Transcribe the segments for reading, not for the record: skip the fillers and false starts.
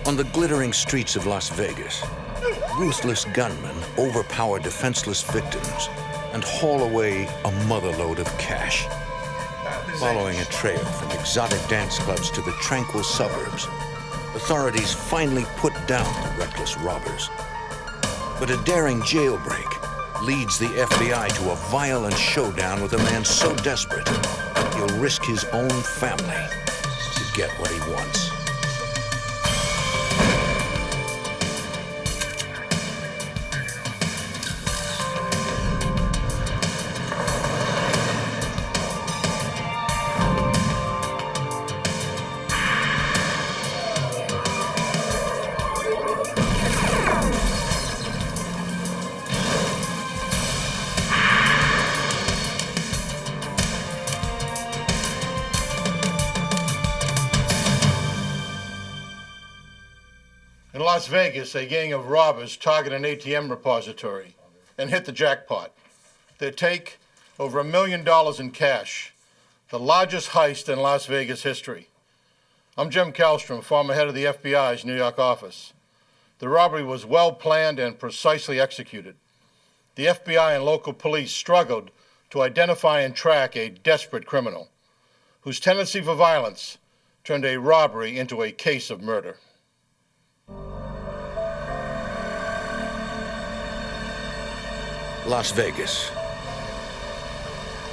On the glittering streets of Las Vegas, ruthless gunmen overpower defenseless victims and haul away a motherload of cash. Following a trail from exotic dance clubs to the tranquil suburbs, authorities finally put down the reckless robbers. But a daring jailbreak leads the FBI to a violent showdown with a man so desperate, he'll risk his own family to get what he wants. In Las Vegas, a gang of robbers target an ATM repository and hit the jackpot. They take over $1 million in cash, the largest heist in Las Vegas history. I'm Jim Kallstrom, former head of the FBI's New York office. The robbery was well planned and precisely executed. The FBI and local police struggled to identify and track a desperate criminal whose tendency for violence turned a robbery into a case of murder. Las Vegas,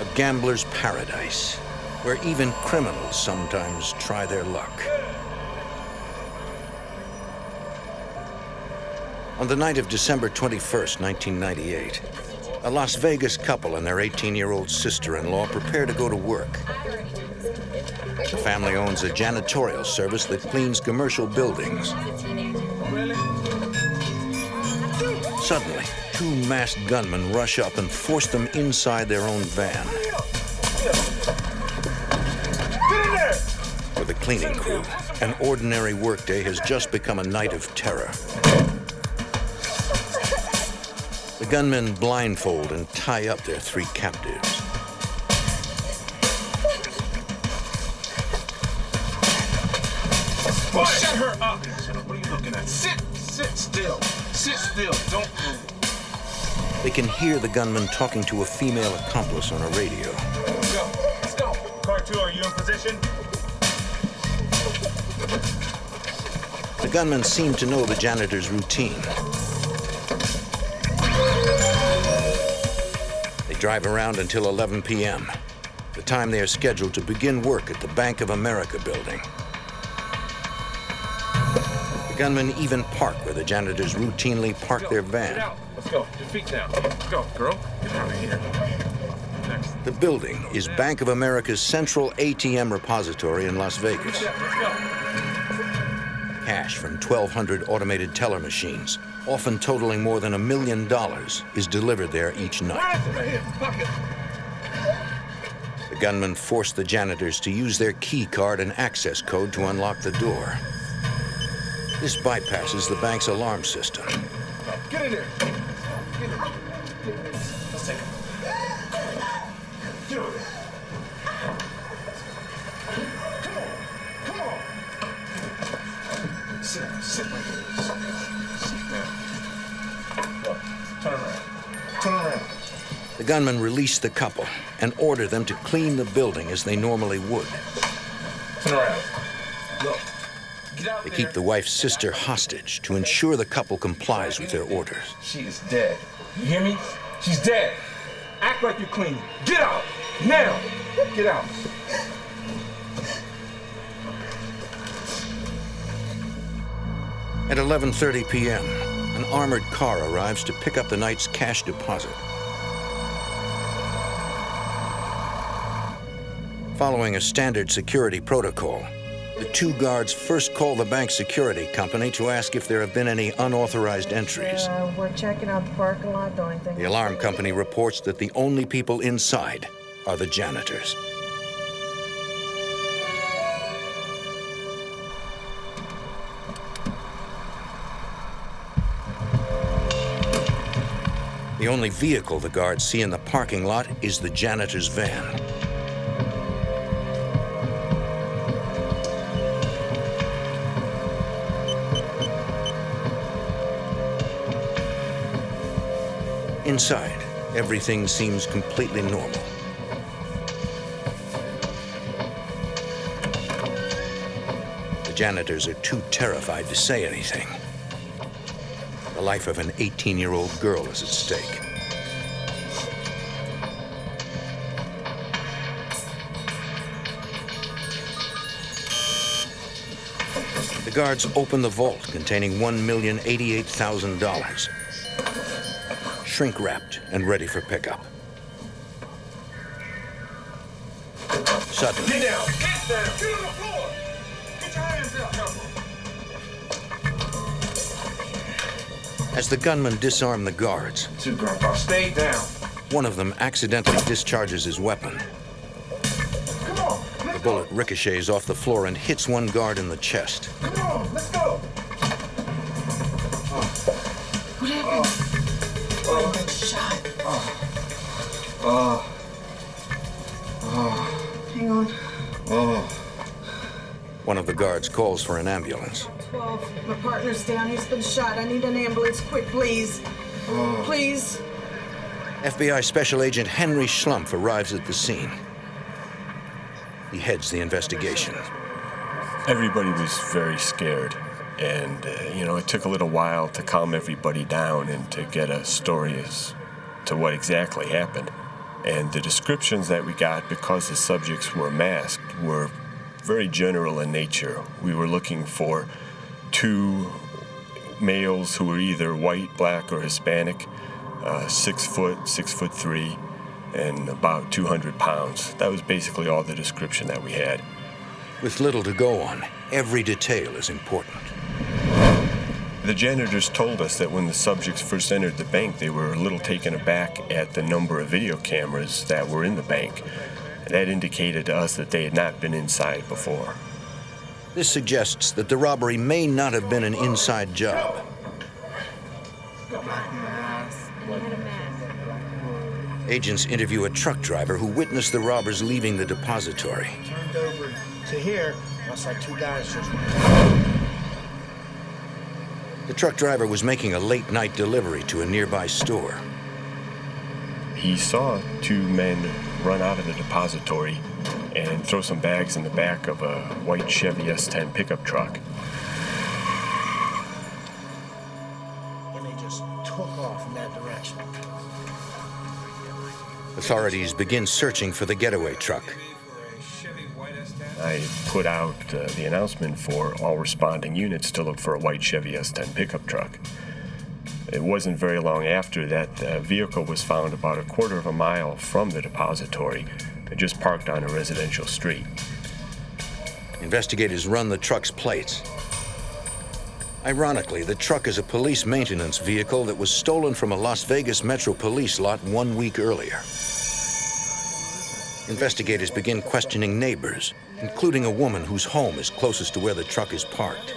a gambler's paradise, where even criminals sometimes try their luck. On the night of December 21st, 1998, a Las Vegas couple and their 18-year-old sister-in-law prepare to go to work. The family owns a janitorial service that cleans commercial buildings. Suddenly, two masked gunmen rush up and force them inside their own van. For the cleaning crew, an ordinary workday has just become a night of terror. The gunmen blindfold and tie up their three captives. Well, shut her up! What are you looking at? Sit still. Sit still. Don't move. They can hear the gunman talking to a female accomplice on a radio. Let's go. Car 2, are you in position? The gunmen seem to know the janitor's routine. They drive around until 11 p.m., the time they are scheduled to begin work at the Bank of America building. The gunmen even park where the janitors routinely park their van. Get out. Let's go. Your feet down. Let's go, girl. Get out of here. Next. The building is Bank of America's central ATM repository in Las Vegas. Let's go. Cash from 1,200 automated teller machines, often totaling more than $1 million, is delivered there each night. The gunmen force the janitors to use their key card and access code to unlock the door. This bypasses the bank's alarm system. Get in there. Get in there. Let's take it. Get over there. Come on. Sit down. Sit right there. Sit down. Look, turn around. Turn around. The gunmen release the couple and order them to clean the building as they normally would. Turn around. Look. They keep the wife's sister hostage to ensure the couple complies with their orders. She is dead. You hear me? She's dead. Act like you're clean. Get out! Now! Get out. At 11:30 p.m., an armored car arrives to pick up the night's cash deposit. Following a standard security protocol, the two guards first call the bank security company to ask if there have been any unauthorized entries. We're checking out the parking lot, the only thing. The alarm company reports that the only people inside are the janitors. The only vehicle the guards see in the parking lot is the janitor's van. Inside, everything seems completely normal. The janitors are too terrified to say anything. The life of an 18-year-old girl is at stake. The guards open the vault containing $1,088,000, shrink-wrapped and ready for pickup. Suddenly, Get down! Get down! Get on the floor! Get your hands up! as the gunmen disarm the guards, Stay down. one of them accidentally discharges his weapon. Come on! The bullet ricochets off the floor and hits one guard in the chest. Come on! Let's go! What happened? I've been shot. Hang on. One of the guards calls for an ambulance. 12. My partner's down. He's been shot. I need an ambulance quick, please. Please. FBI Special Agent Henry Schlumpf arrives at the scene. He heads the investigation. Everybody was very scared, and it took a little while to calm everybody down and to get a story as to what exactly happened. And the descriptions that we got, because the subjects were masked, were very general in nature. We were looking for 2 males who were either white, black, or Hispanic, 6 foot, 6'3", and about 200 pounds. That was basically all the description that we had. With little to go on, every detail is important. The janitors told us that when the subjects first entered the bank, they were a little taken aback at the number of video cameras that were in the bank. That indicated to us that they had not been inside before. This suggests that the robbery may not have been an inside job. Agents interview a truck driver who witnessed the robbers leaving the depository. Turned over to here, looks like 2 guys just went. The truck driver was making a late-night delivery to a nearby store. He saw 2 men run out of the depository and throw some bags in the back of a white Chevy S10 pickup truck. And they just took off in that direction. Authorities begin searching for the getaway truck. I put out the announcement for all responding units to look for a white Chevy S10 pickup truck. It wasn't very long after that the vehicle was found about a quarter of a mile from the depository, just parked on a residential street. Investigators run the truck's plates. Ironically, the truck is a police maintenance vehicle that was stolen from a Las Vegas Metro Police lot 1 week earlier. Investigators begin questioning neighbors, including a woman whose home is closest to where the truck is parked.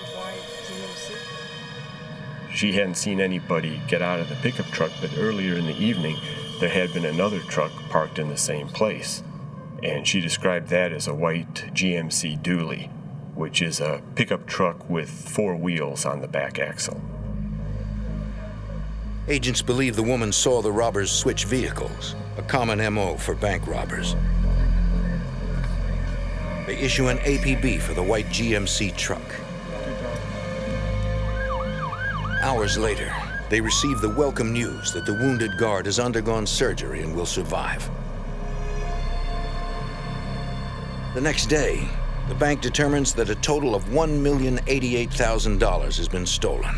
She hadn't seen anybody get out of the pickup truck, but earlier in the evening, there had been another truck parked in the same place. And she described that as a white GMC dually, which is a pickup truck with 4 wheels on the back axle. Agents believe the woman saw the robbers switch vehicles, a common MO for bank robbers. They issue an APB for the white GMC truck. Hours later, they receive the welcome news that the wounded guard has undergone surgery and will survive. The next day, the bank determines that a total of $1,088,000 has been stolen.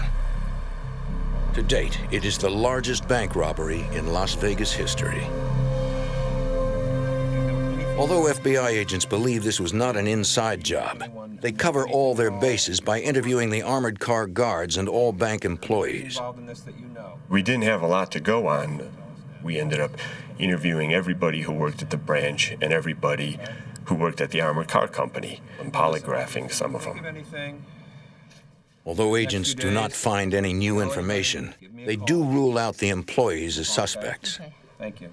To date, it is the largest bank robbery in Las Vegas history. Although FBI agents believe this was not an inside job, they cover all their bases by interviewing the armored car guards and all bank employees. We didn't have a lot to go on. We ended up interviewing everybody who worked at the branch and everybody who worked at the armored car company and polygraphing some of them. Although agents do not find any new information, they do rule out the employees as suspects. Thank you.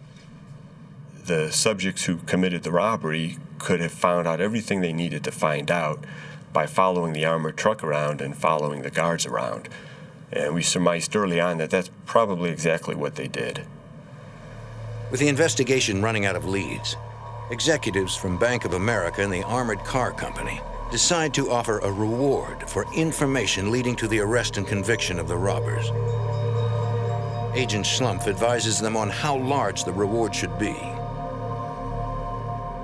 The subjects who committed the robbery could have found out everything they needed to find out by following the armored truck around and following the guards around. And we surmised early on that that's probably exactly what they did. With the investigation running out of leads, executives from Bank of America and the Armored Car Company decide to offer a reward for information leading to the arrest and conviction of the robbers. Agent Schlumpf advises them on how large the reward should be.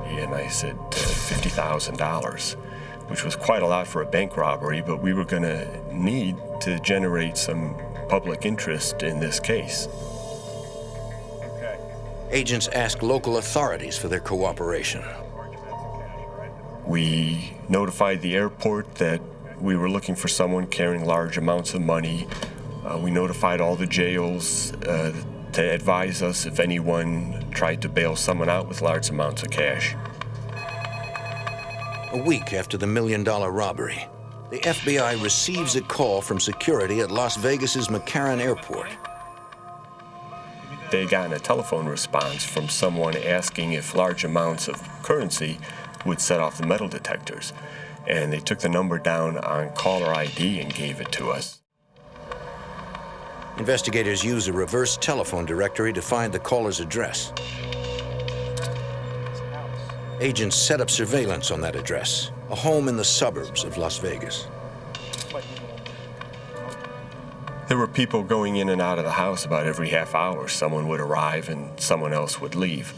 And I said $50,000, which was quite a lot for a bank robbery, but we were going to need to generate some public interest in this case. Agents ask local authorities for their cooperation. We notified the airport that we were looking for someone carrying large amounts of money. We notified all the jails to advise us if anyone tried to bail someone out with large amounts of cash. A week after the $1 million robbery, the FBI receives a call from security at Las Vegas's McCarran Airport. They got a telephone response from someone asking if large amounts of currency would set off the metal detectors. And they took the number down on caller ID and gave it to us. Investigators use a reverse telephone directory to find the caller's address. Agents set up surveillance on that address, a home in the suburbs of Las Vegas. There were people going in and out of the house about every half hour. Someone would arrive and someone else would leave.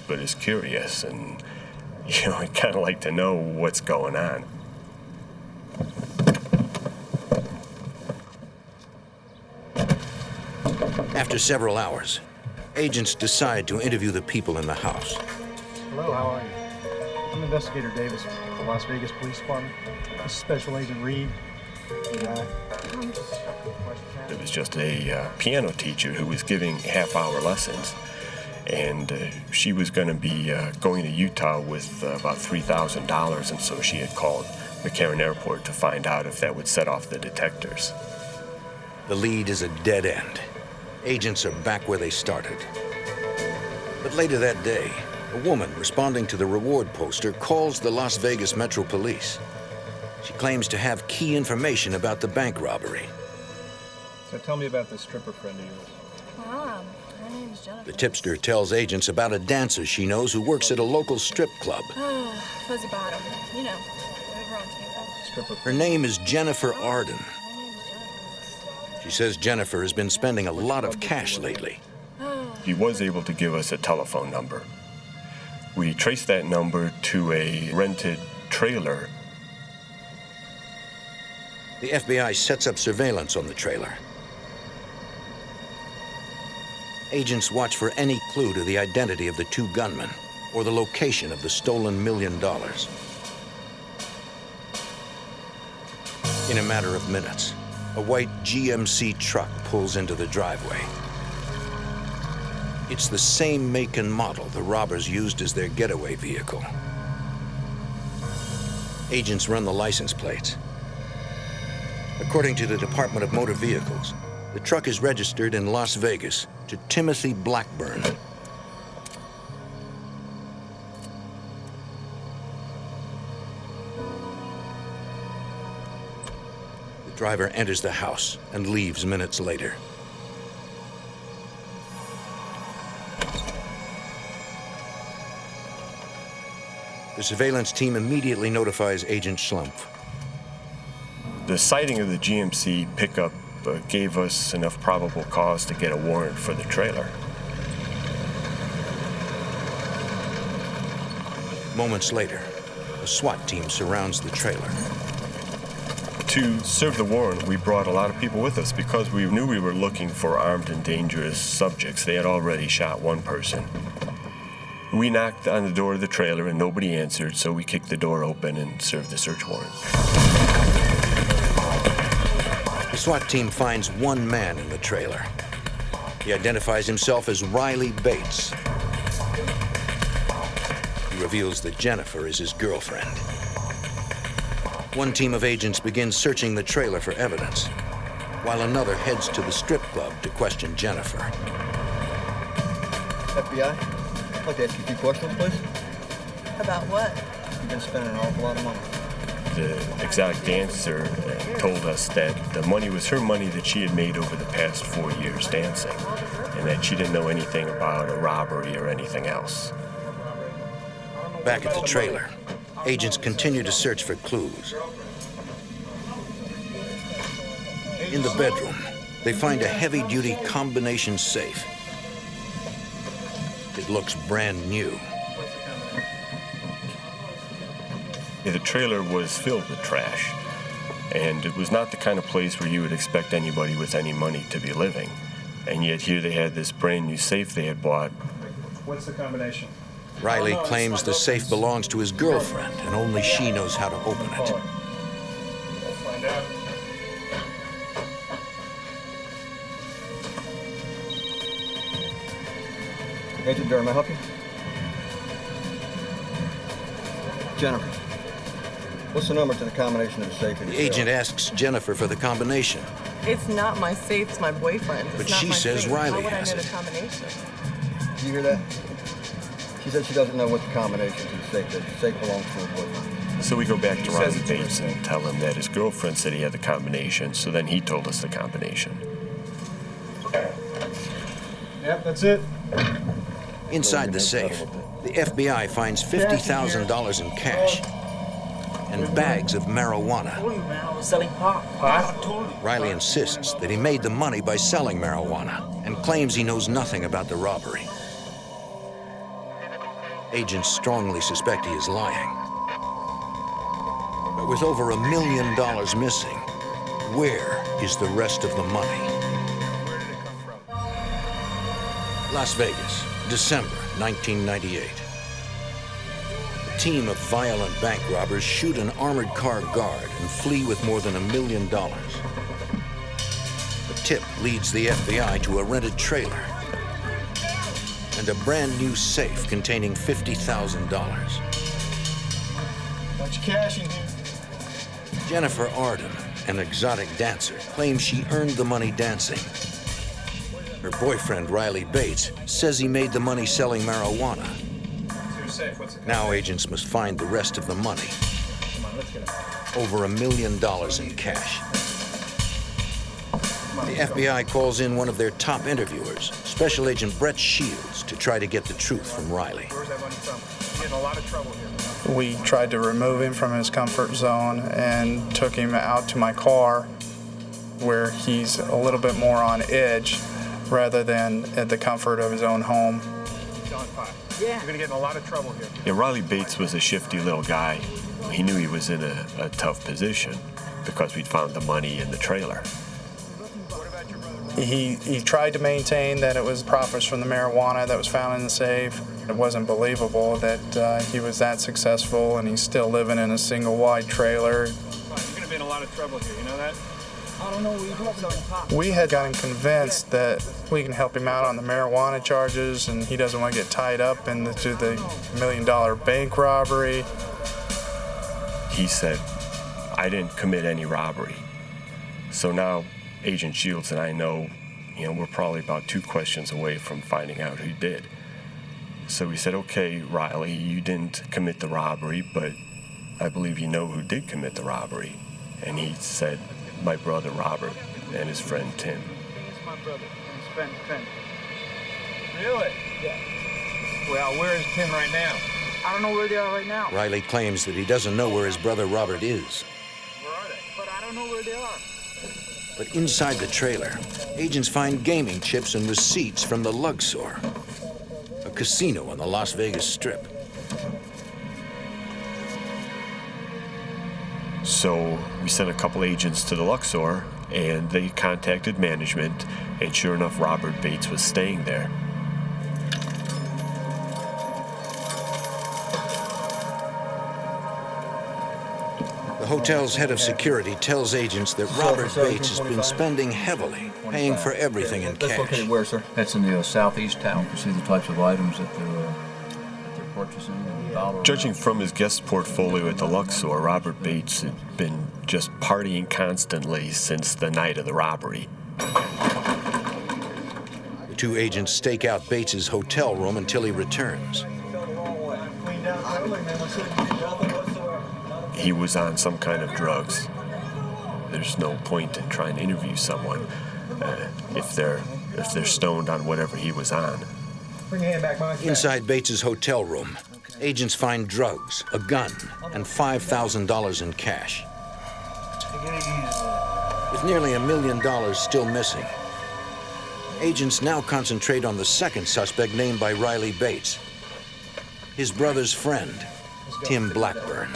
But it's curious, and I kind of like to know what's going on. After several hours, agents decide to interview the people in the house. Hello, how are you? I'm Investigator Davis from the Las Vegas Police Department. This is Special Agent Reed. It was just a piano teacher who was giving half-hour lessons, and she was going to be going to Utah with about $3,000, and so she had called McCarran Airport to find out if that would set off the detectors. The lead is a dead end. Agents are back where they started. But later that day, a woman responding to the reward poster calls the Las Vegas Metro Police. She claims to have key information about the bank robbery. So tell me about this stripper friend of yours. Her name's Jennifer. The tipster tells agents about a dancer she knows who works at a local strip club. Oh, fuzzy bottom. You know, over on Tampa. Stripper Her name is Jennifer Arden. Her name's Jennifer. She says Jennifer has been spending a lot of cash lately. He was able to give us a telephone number. We traced that number to a rented trailer. The FBI sets up surveillance on the trailer. Agents watch for any clue to the identity of the two gunmen or the location of the stolen $1 million. In a matter of minutes, a white GMC truck pulls into the driveway. It's the same make and model the robbers used as their getaway vehicle. Agents run the license plates. According to the Department of Motor Vehicles, the truck is registered in Las Vegas to Timothy Blackburn. The driver enters the house and leaves minutes later. The surveillance team immediately notifies Agent Schlumpf. The sighting of the GMC pickup gave us enough probable cause to get a warrant for the trailer. Moments later, a SWAT team surrounds the trailer. To serve the warrant, we brought a lot of people with us because we knew we were looking for armed and dangerous subjects. They had already shot one person. We knocked on the door of the trailer and nobody answered, so we kicked the door open and served the search warrant. The SWAT team finds one man in the trailer. He identifies himself as Riley Bates. He reveals that Jennifer is his girlfriend. One team of agents begins searching the trailer for evidence, while another heads to the strip club to question Jennifer. FBI, I'd like to ask you a few questions, please. About what? You've been spending an awful lot of money. the exotic dancer told us that the money was her money that she had made over the past 4 years dancing, and that she didn't know anything about a robbery or anything else. Back at the trailer, agents continue to search for clues. In the bedroom, they find a heavy-duty combination safe. It looks brand new. The trailer was filled with trash, and it was not the kind of place where you would expect anybody with any money to be living. And yet here they had this brand new safe they had bought. What's the combination? Riley claims the safe belongs to his girlfriend, and only she knows how to open it. We'll find out. Agent Durham, may I help you? Jennifer, what's the number to the combination of the safe in The your cell? agent asks Jennifer for the combination, It's not my safe, it's my boyfriend's. but It's not she my says safe. Riley How would has I know it. the combination? Did you hear that? She said she doesn't know what the combination to the safe is. The safe belongs to her boyfriend. So we go back to He says Riley it's Bates yours. and tell him that his girlfriend said he had the combination, so then he told us the combination. Yep, that's it. Inside the safe, the FBI finds $50,000 in cash and bags of marijuana. I told you, man, I was selling pot. I told you. Riley insists that he made the money by selling marijuana and claims he knows nothing about the robbery. Agents strongly suspect he is lying. But with over $1 million missing, where is the rest of the money? Where did it come from? Las Vegas, December 1998. A team of violent bank robbers shoot an armored car guard and flee with more than $1 million. The tip leads the FBI to a rented trailer and a brand new safe containing $50,000. Bunch of cash in here. Jennifer Arden, an exotic dancer, claims she earned the money dancing. Her boyfriend, Riley Bates, says he made the money selling marijuana. Now agents must find the rest of the money. Over $1 million in cash. The FBI calls in one of their top interviewers, Special Agent Brett Shields, to try to get the truth from Riley. Where's that money from? You're getting a lot of trouble here. We tried to remove him from his comfort zone and took him out to my car where he's a little bit more on edge rather than at the comfort of his own home. John Pye. Yeah. You're gonna get in a lot of trouble here. Yeah, Riley Bates was a shifty little guy. He knew he was in a tough position because we'd found the money in the trailer. He tried to maintain that it was profits from the marijuana that was found in the safe. It wasn't believable that he was that successful and he's still living in a single wide trailer. You're gonna be in a lot of trouble here, you know that? I don't know where you're selling pot. We had gotten convinced that we can help him out on the marijuana charges and he doesn't want to get tied up into the $1 million bank robbery. He said, I didn't commit any robbery. So now Agent Shields and I know, we're probably about 2 questions away from finding out who did. So we said, okay, Riley, you didn't commit the robbery, but I believe you know who did commit the robbery. And he said, my brother Robert and his friend Tim. It's my brother and his friend Trent. Really? Yeah. Well, where is Tim right now? I don't know where they are right now. Riley claims that he doesn't know where his brother Robert is. Where are they? But I don't know where they are. But inside the trailer, agents find gaming chips and receipts from the Luxor, a casino on the Las Vegas Strip. So we sent a couple agents to the Luxor, and they contacted management, and sure enough, Robert Bates was staying there. The hotel's head of security tells agents that Robert Bates has been spending heavily, paying for everything in That's cash. located where, sir? That's in the southeast town. You see the types of items that they're purchasing. Judging from his guest portfolio at the Luxor, Robert Bates had been just partying constantly since the night of the robbery. The 2 agents stake out Bates's hotel room until he returns. he was on some kind of drugs. There's no point in trying to interview someone if they're stoned on whatever he was on. Bring your hand back, Mike. Inside Bates's hotel room, agents find drugs, a gun, and $5,000 in cash. With nearly $1 million still missing, agents now concentrate on the second suspect named by Riley Bates, his brother's friend, Tim Blackburn.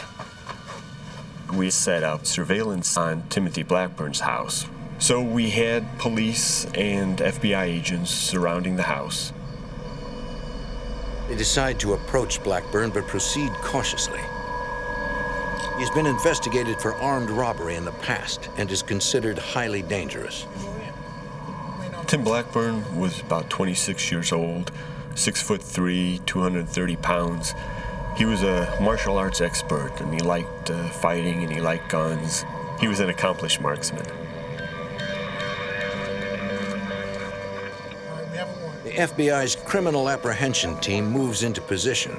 We set up surveillance on Timothy Blackburn's house. So we had police and FBI agents surrounding the house. They decide to approach Blackburn, but proceed cautiously. He's been investigated for armed robbery in the past and is considered highly dangerous. Tim Blackburn was about 26 years old, 6'3", 230 pounds. He was a martial arts expert, and he liked fighting, and he liked guns. He was an accomplished marksman. The FBI's criminal apprehension team moves into position.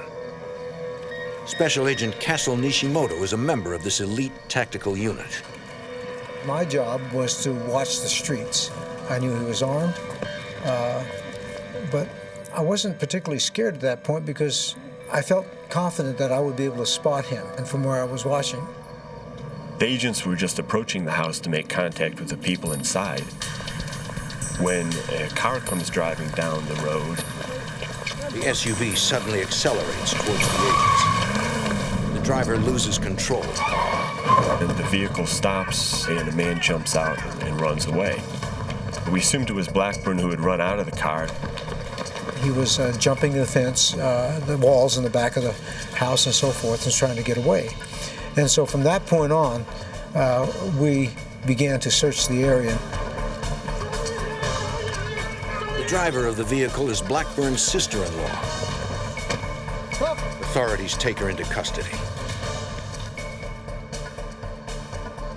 Special Agent Castle Nishimoto is a member of this elite tactical unit. My job was to watch the streets. I knew he was armed, but I wasn't particularly scared at that point because I felt confident that I would be able to spot him, and from where I was watching. The agents were just approaching the house to make contact with the people inside when a car comes driving down the road. The SUV suddenly accelerates towards the agents. The driver loses control. And the vehicle stops, and a man jumps out and runs away. We assumed it was Blackburn who had run out of the car. He was jumping the fence, the walls in the back of the house and so forth, and trying to get away. And so from that point on, we began to search the area. The driver of the vehicle is Blackburn's sister-in-law. Authorities take her into custody.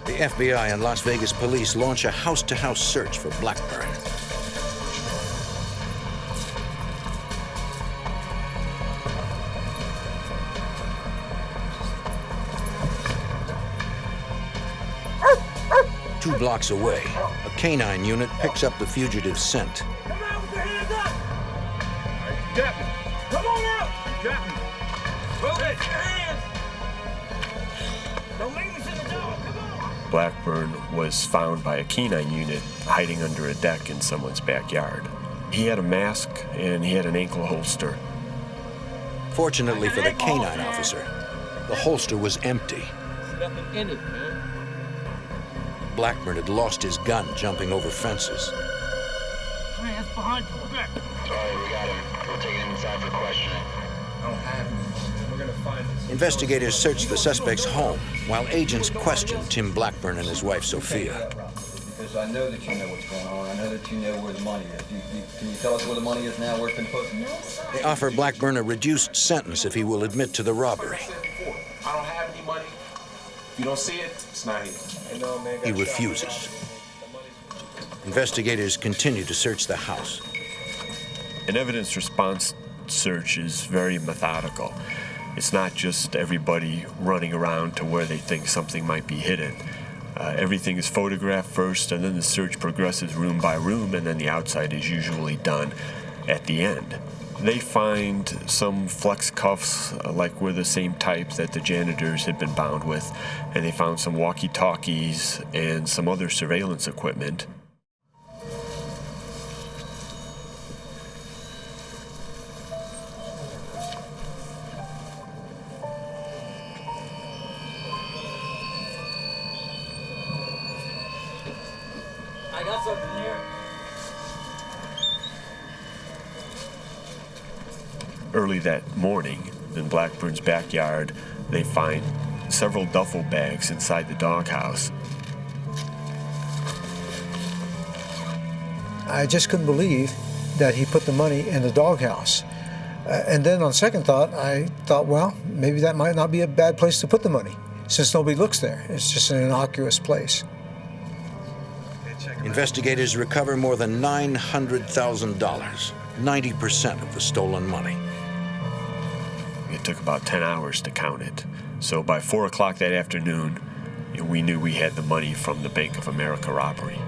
The FBI and Las Vegas police launch a house-to-house search for Blackburn. Two blocks away, a canine unit picks up the fugitive's scent. Come out with your hands up! You got me. Come on out! You got me. Move it! Your hands! Don't leave us in the dark. Come on! Blackburn was found by a canine unit hiding under a deck in someone's backyard. He had a mask and he had an ankle holster. Fortunately for the canine officer, the holster was empty. There's nothing in it, man. Blackburn had lost his gun jumping over fences. Hands behind you. We're back. Sorry, we got him. We'll take him inside for questioning. I don't have him. We're gonna find this. Investigators search the suspect's home while agents question Tim Blackburn and his wife, Sophia. Because I know that you know what's going on. I know that you know where the money is. Can you tell us where the money is now, where it's been put? They offer Blackburn a reduced sentence if he will admit to the robbery. I don't have any money. If you don't see it, it's not here. He refuses. Investigators continue to search the house. An evidence response search is very methodical. It's not just everybody running around to where they think something might be hidden. Everything is photographed first, and then the search progresses room by room, and then the outside is usually done at the end. They find some flex cuffs, like were the same type that the janitors had been bound with, and they found some walkie-talkies and some other surveillance equipment. I got something here. Early that morning, in Blackburn's backyard, they find several duffel bags inside the doghouse. I just couldn't believe that he put the money in the doghouse. And then on second thought, I thought, well, maybe that might not be a bad place to put the money, since nobody looks there. It's just an innocuous place. Investigators recover more than $900,000, 90% of the stolen money. It took about 10 hours to count it. So by 4 o'clock that afternoon, we knew we had the money from the Bank of America robbery.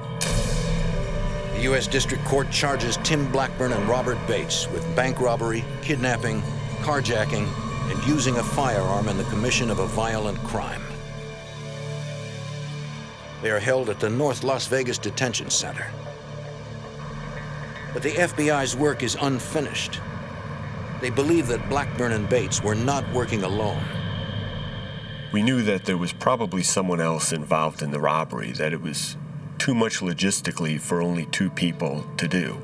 The U.S. District Court charges Tim Blackburn and Robert Bates with bank robbery, kidnapping, carjacking, and using a firearm in the commission of a violent crime. They are held at the North Las Vegas Detention Center. But the FBI's work is unfinished. They believe that Blackburn and Bates were not working alone. We knew that there was probably someone else involved in the robbery, that it was too much logistically for only 2 people to do.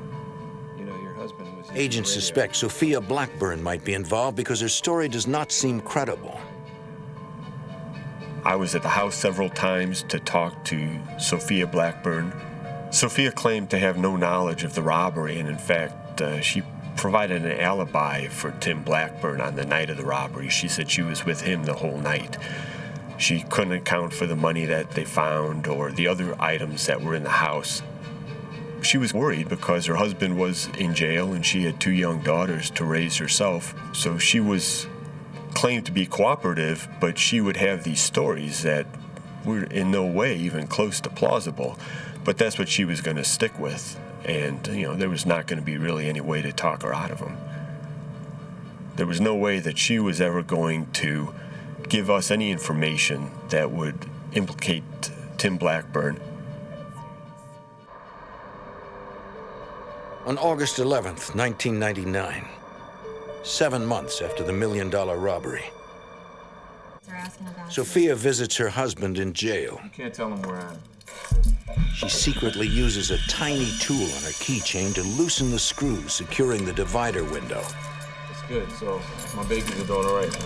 Agents suspect Sophia Blackburn might be involved because her story does not seem credible. I was at the house several times to talk to Sophia Blackburn. Sophia claimed to have no knowledge of the robbery, and in fact, she provided an alibi for Tim Blackburn on the night of the robbery. She said she was with him the whole night. She couldn't account for the money that they found or the other items that were in the house. She was worried because her husband was in jail and she had 2 young daughters to raise herself, so she was claimed to be cooperative, but she would have these stories that were in no way even close to plausible. But that's what she was going to stick with, and there was not going to be really any way to talk her out of them. There was no way that she was ever going to give us any information that would implicate Tim Blackburn. On August 11th, 1999, 7 months after the $1 million robbery, Sophia visits her husband in jail. You can't tell him where I am. She secretly uses a tiny tool on her keychain to loosen the screws securing the divider window. It's good, so my babies are doing all right, man.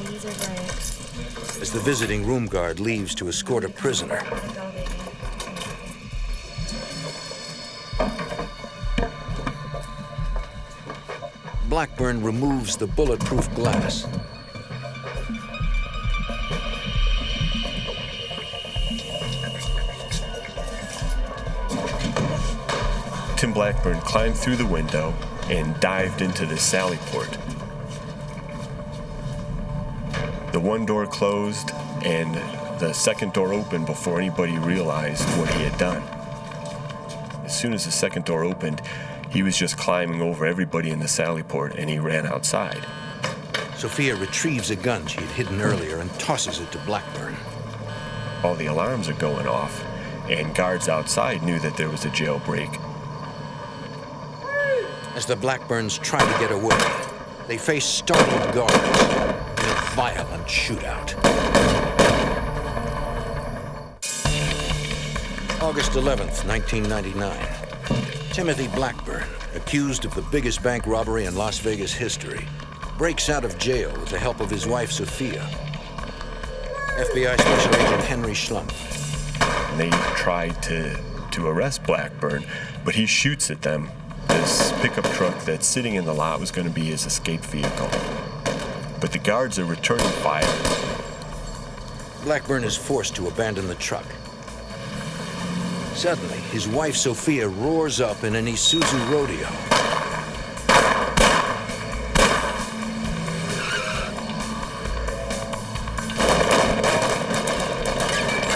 Babies are great. As the visiting room guard leaves to escort a prisoner, Blackburn removes the bulletproof glass. Tim Blackburn climbed through the window and dived into the sally port. The one door closed and the second door opened before anybody realized what he had done. As soon as the second door opened, he was just climbing over everybody in the sally port and he ran outside. Sophia retrieves a gun she had hidden earlier and tosses it to Blackburn. All the alarms are going off, and guards outside knew that there was a jailbreak. As the Blackburns try to get away, they face startled guards in a violent shootout. August 11th, 1999. Timothy Blackburn, accused of the biggest bank robbery in Las Vegas history, breaks out of jail with the help of his wife, Sophia. FBI Special Agent Henry Schlumpf. They tried to arrest Blackburn, but he shoots at them. This pickup truck that's sitting in the lot was going to be his escape vehicle. But the guards are returning fire. Blackburn is forced to abandon the truck. Suddenly, his wife Sophia roars up in an Isuzu rodeo.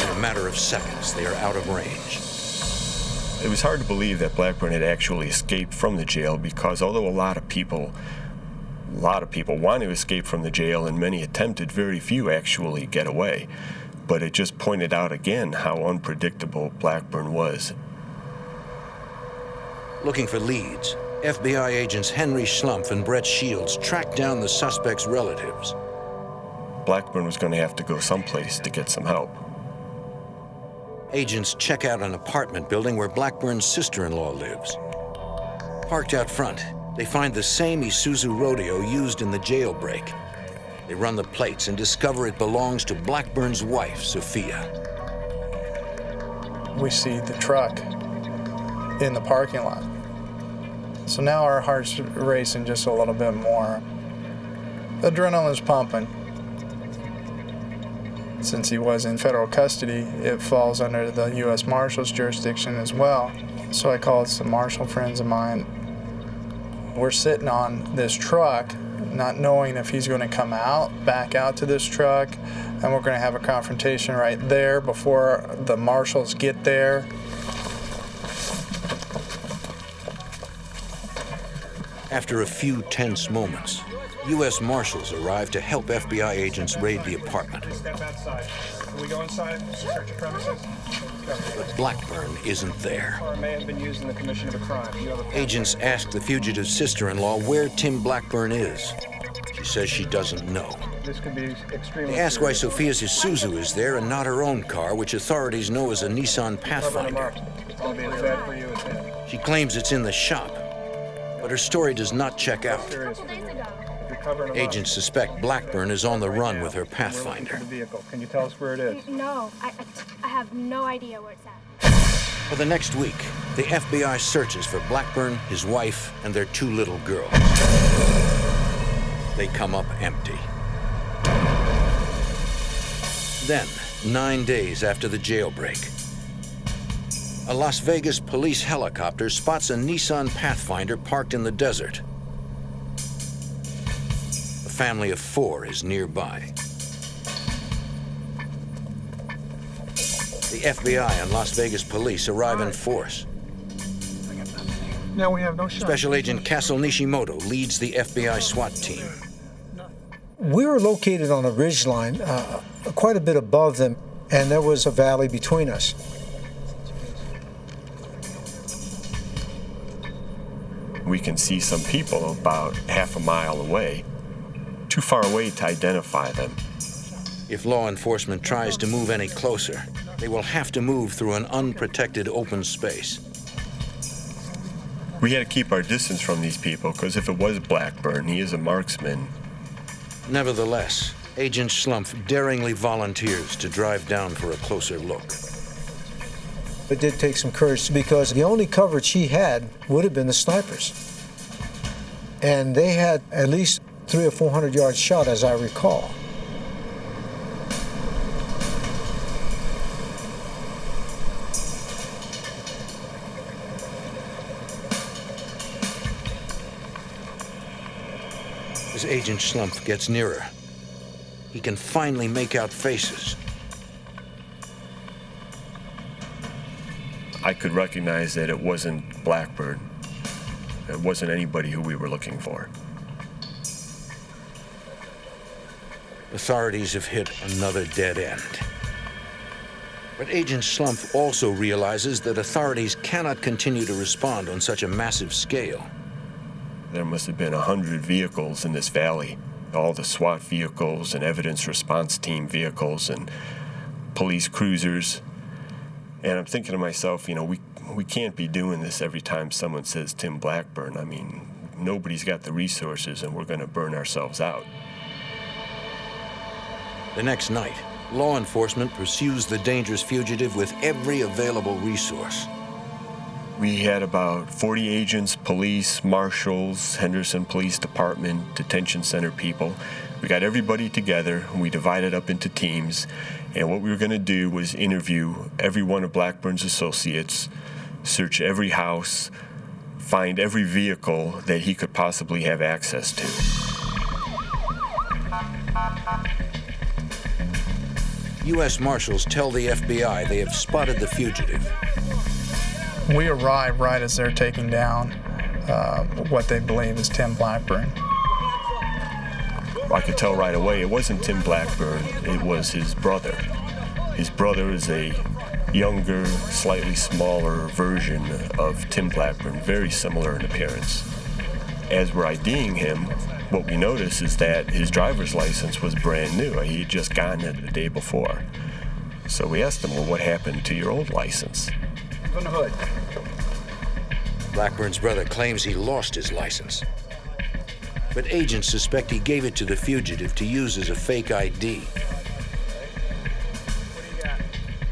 In a matter of seconds, they are out of range. It was hard to believe that Blackburn had actually escaped from the jail because although a lot of people want to escape from the jail and many attempted, very few actually get away. But it just pointed out again how unpredictable Blackburn was. Looking for leads, FBI agents Henry Schlumpf and Brett Shields tracked down the suspect's relatives. Blackburn was going to have to go someplace to get some help. Agents check out an apartment building where Blackburn's sister-in-law lives. Parked out front, they find the same Isuzu rodeo used in the jailbreak. They run the plates and discover it belongs to Blackburn's wife, Sophia. We see the truck in the parking lot. So now our heart's racing just a little bit more. Adrenaline's pumping. Since he was in federal custody, it falls under the U.S. Marshal's jurisdiction as well. So I called some Marshal friends of mine. We're sitting on this truck not knowing if he's going to come back out to this truck, and we're going to have a confrontation right there before the marshals get there. After a few tense moments, U.S. Marshals arrive to help FBI agents raid the apartment. Step outside. Can we go inside? Search your premises? But Blackburn isn't there. Car may have been used in the commission of a crime. You have a Agents ask the fugitive's sister-in-law where Tim Blackburn is. She says she doesn't know. This could be extremely They ask why serious. Sophia's Isuzu is there and not her own car, which authorities know is a Nissan Pathfinder. It's going to be as bad for you as him. She claims it's in the shop, but her story does not check out. Serious. If you're covering him up, Agents suspect Blackburn is on the run with her we're looking for Pathfinder. the vehicle. Can you tell us where it is? No, I have no idea where it's at. For the next week, the FBI searches for Blackburn, his wife, and their 2 little girls. They come up empty. Then, 9 days after the jailbreak, a Las Vegas police helicopter spots a Nissan Pathfinder parked in the desert. A family of 4 is nearby. The FBI and Las Vegas police arrive in force. Now we have no shot. Special Agent Castle Nishimoto leads the FBI SWAT team. We were located on a ridgeline quite a bit above them, and there was a valley between us. We can see some people about half a mile away, too far away to identify them. If law enforcement tries to move any closer, they will have to move through an unprotected open space. We had to keep our distance from these people because if it was Blackburn, he is a marksman. Nevertheless, Agent Schlumpf daringly volunteers to drive down for a closer look. It did take some courage because the only coverage he had would have been the snipers. And they had at least 300 or 400 yards shot, as I recall. As Agent Schlumpf gets nearer, he can finally make out faces. I could recognize that it wasn't Blackburn. It wasn't anybody who we were looking for. Authorities have hit another dead end. But Agent Schlumpf also realizes that authorities cannot continue to respond on such a massive scale. There must have been 100 vehicles in this valley. All the SWAT vehicles and evidence response team vehicles and police cruisers. And I'm thinking to myself, you know, we can't be doing this every time someone says Tim Blackburn. I mean, nobody's got the resources and we're going to burn ourselves out. The next night, law enforcement pursues the dangerous fugitive with every available resource. We had about 40 agents, police, marshals, Henderson Police Department, detention center people. We got everybody together, and we divided up into teams, and what we were going to do was interview every one of Blackburn's associates, search every house, find every vehicle that he could possibly have access to. U.S. Marshals tell the FBI they have spotted the fugitive. We arrive right as they're taking down what they believe is Tim Blackburn. I could tell right away it wasn't Tim Blackburn, it was his brother. His brother is a younger, slightly smaller version of Tim Blackburn, very similar in appearance. As we're IDing him, what we notice is that his driver's license was brand new. He had just gotten it the day before. So we asked him, well, what happened to your old license? On the hood. Blackburn's brother claims he lost his license. But agents suspect he gave it to the fugitive to use as a fake ID.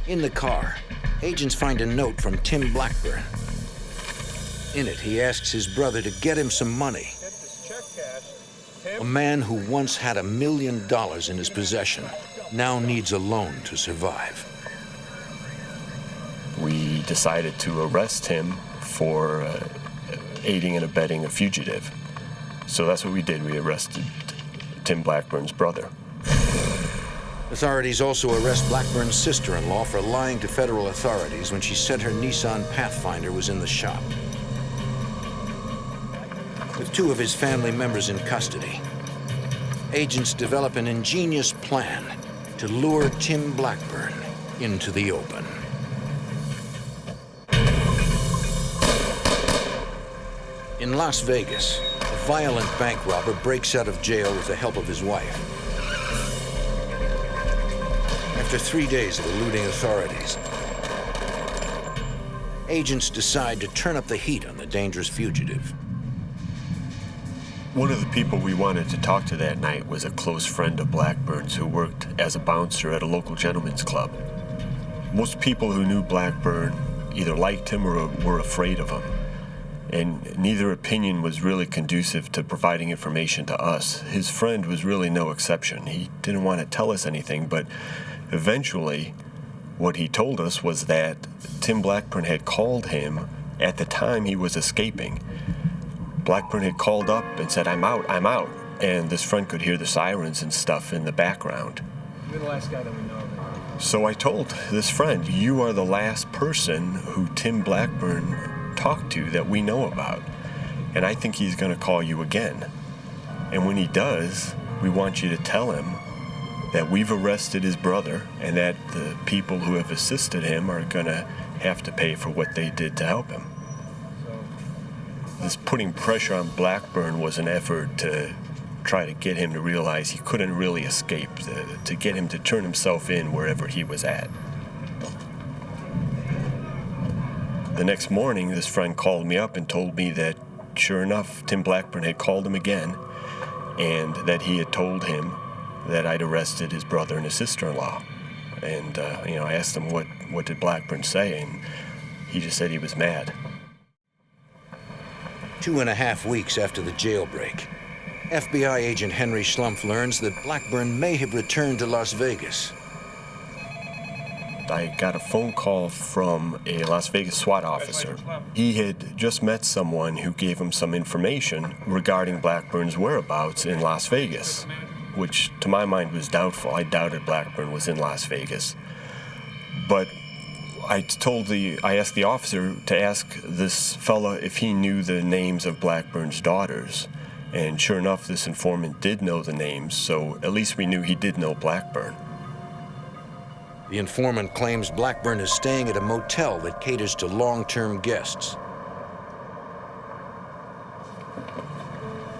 In the car, agents find a note from Tim Blackburn. In it, he asks his brother to get him some money. A man who once had $1 million in his possession now needs a loan to survive. We decided to arrest him for aiding and abetting a fugitive. So that's what we did. We arrested Tim Blackburn's brother. Authorities also arrest Blackburn's sister-in-law for lying to federal authorities when she said her Nissan Pathfinder was in the shop. With two of his family members in custody, agents develop an ingenious plan to lure Tim Blackburn into the open. In Las Vegas, a violent bank robber breaks out of jail with the help of his wife. After 3 days of eluding authorities, agents decide to turn up the heat on the dangerous fugitive. One of the people we wanted to talk to that night was a close friend of Blackburn's who worked as a bouncer at a local gentleman's club. Most people who knew Blackburn either liked him or were afraid of him, and neither opinion was really conducive to providing information to us. His friend was really no exception. He didn't want to tell us anything, but eventually what he told us was that Tim Blackburn had called him at the time he was escaping. Blackburn had called up and said, I'm out, and this friend could hear the sirens and stuff in the background. You're the last guy that we know of. So I told this friend, you are the last person who Tim Blackburn talked to that we know about, and I think he's going to call you again. And when he does, we want you to tell him that we've arrested his brother and that the people who have assisted him are going to have to pay for what they did to help him. This putting pressure on Blackburn was an effort to try to get him to realize he couldn't really escape, to get him to turn himself in wherever he was at. The next morning, this friend called me up and told me that, sure enough, Tim Blackburn had called him again, and that he had told him that I'd arrested his brother and his sister-in-law. And, I asked him what did Blackburn say, and he just said he was mad. 2.5 weeks after the jailbreak, FBI agent Henry Schlumpf learns that Blackburn may have returned to Las Vegas. I got a phone call from a Las Vegas SWAT officer. He had just met someone who gave him some information regarding Blackburn's whereabouts in Las Vegas, which to my mind was doubtful. I doubted Blackburn was in Las Vegas. But I asked the officer to ask this fella if he knew the names of Blackburn's daughters. And sure enough, this informant did know the names, so at least we knew he did know Blackburn. The informant claims Blackburn is staying at a motel that caters to long-term guests.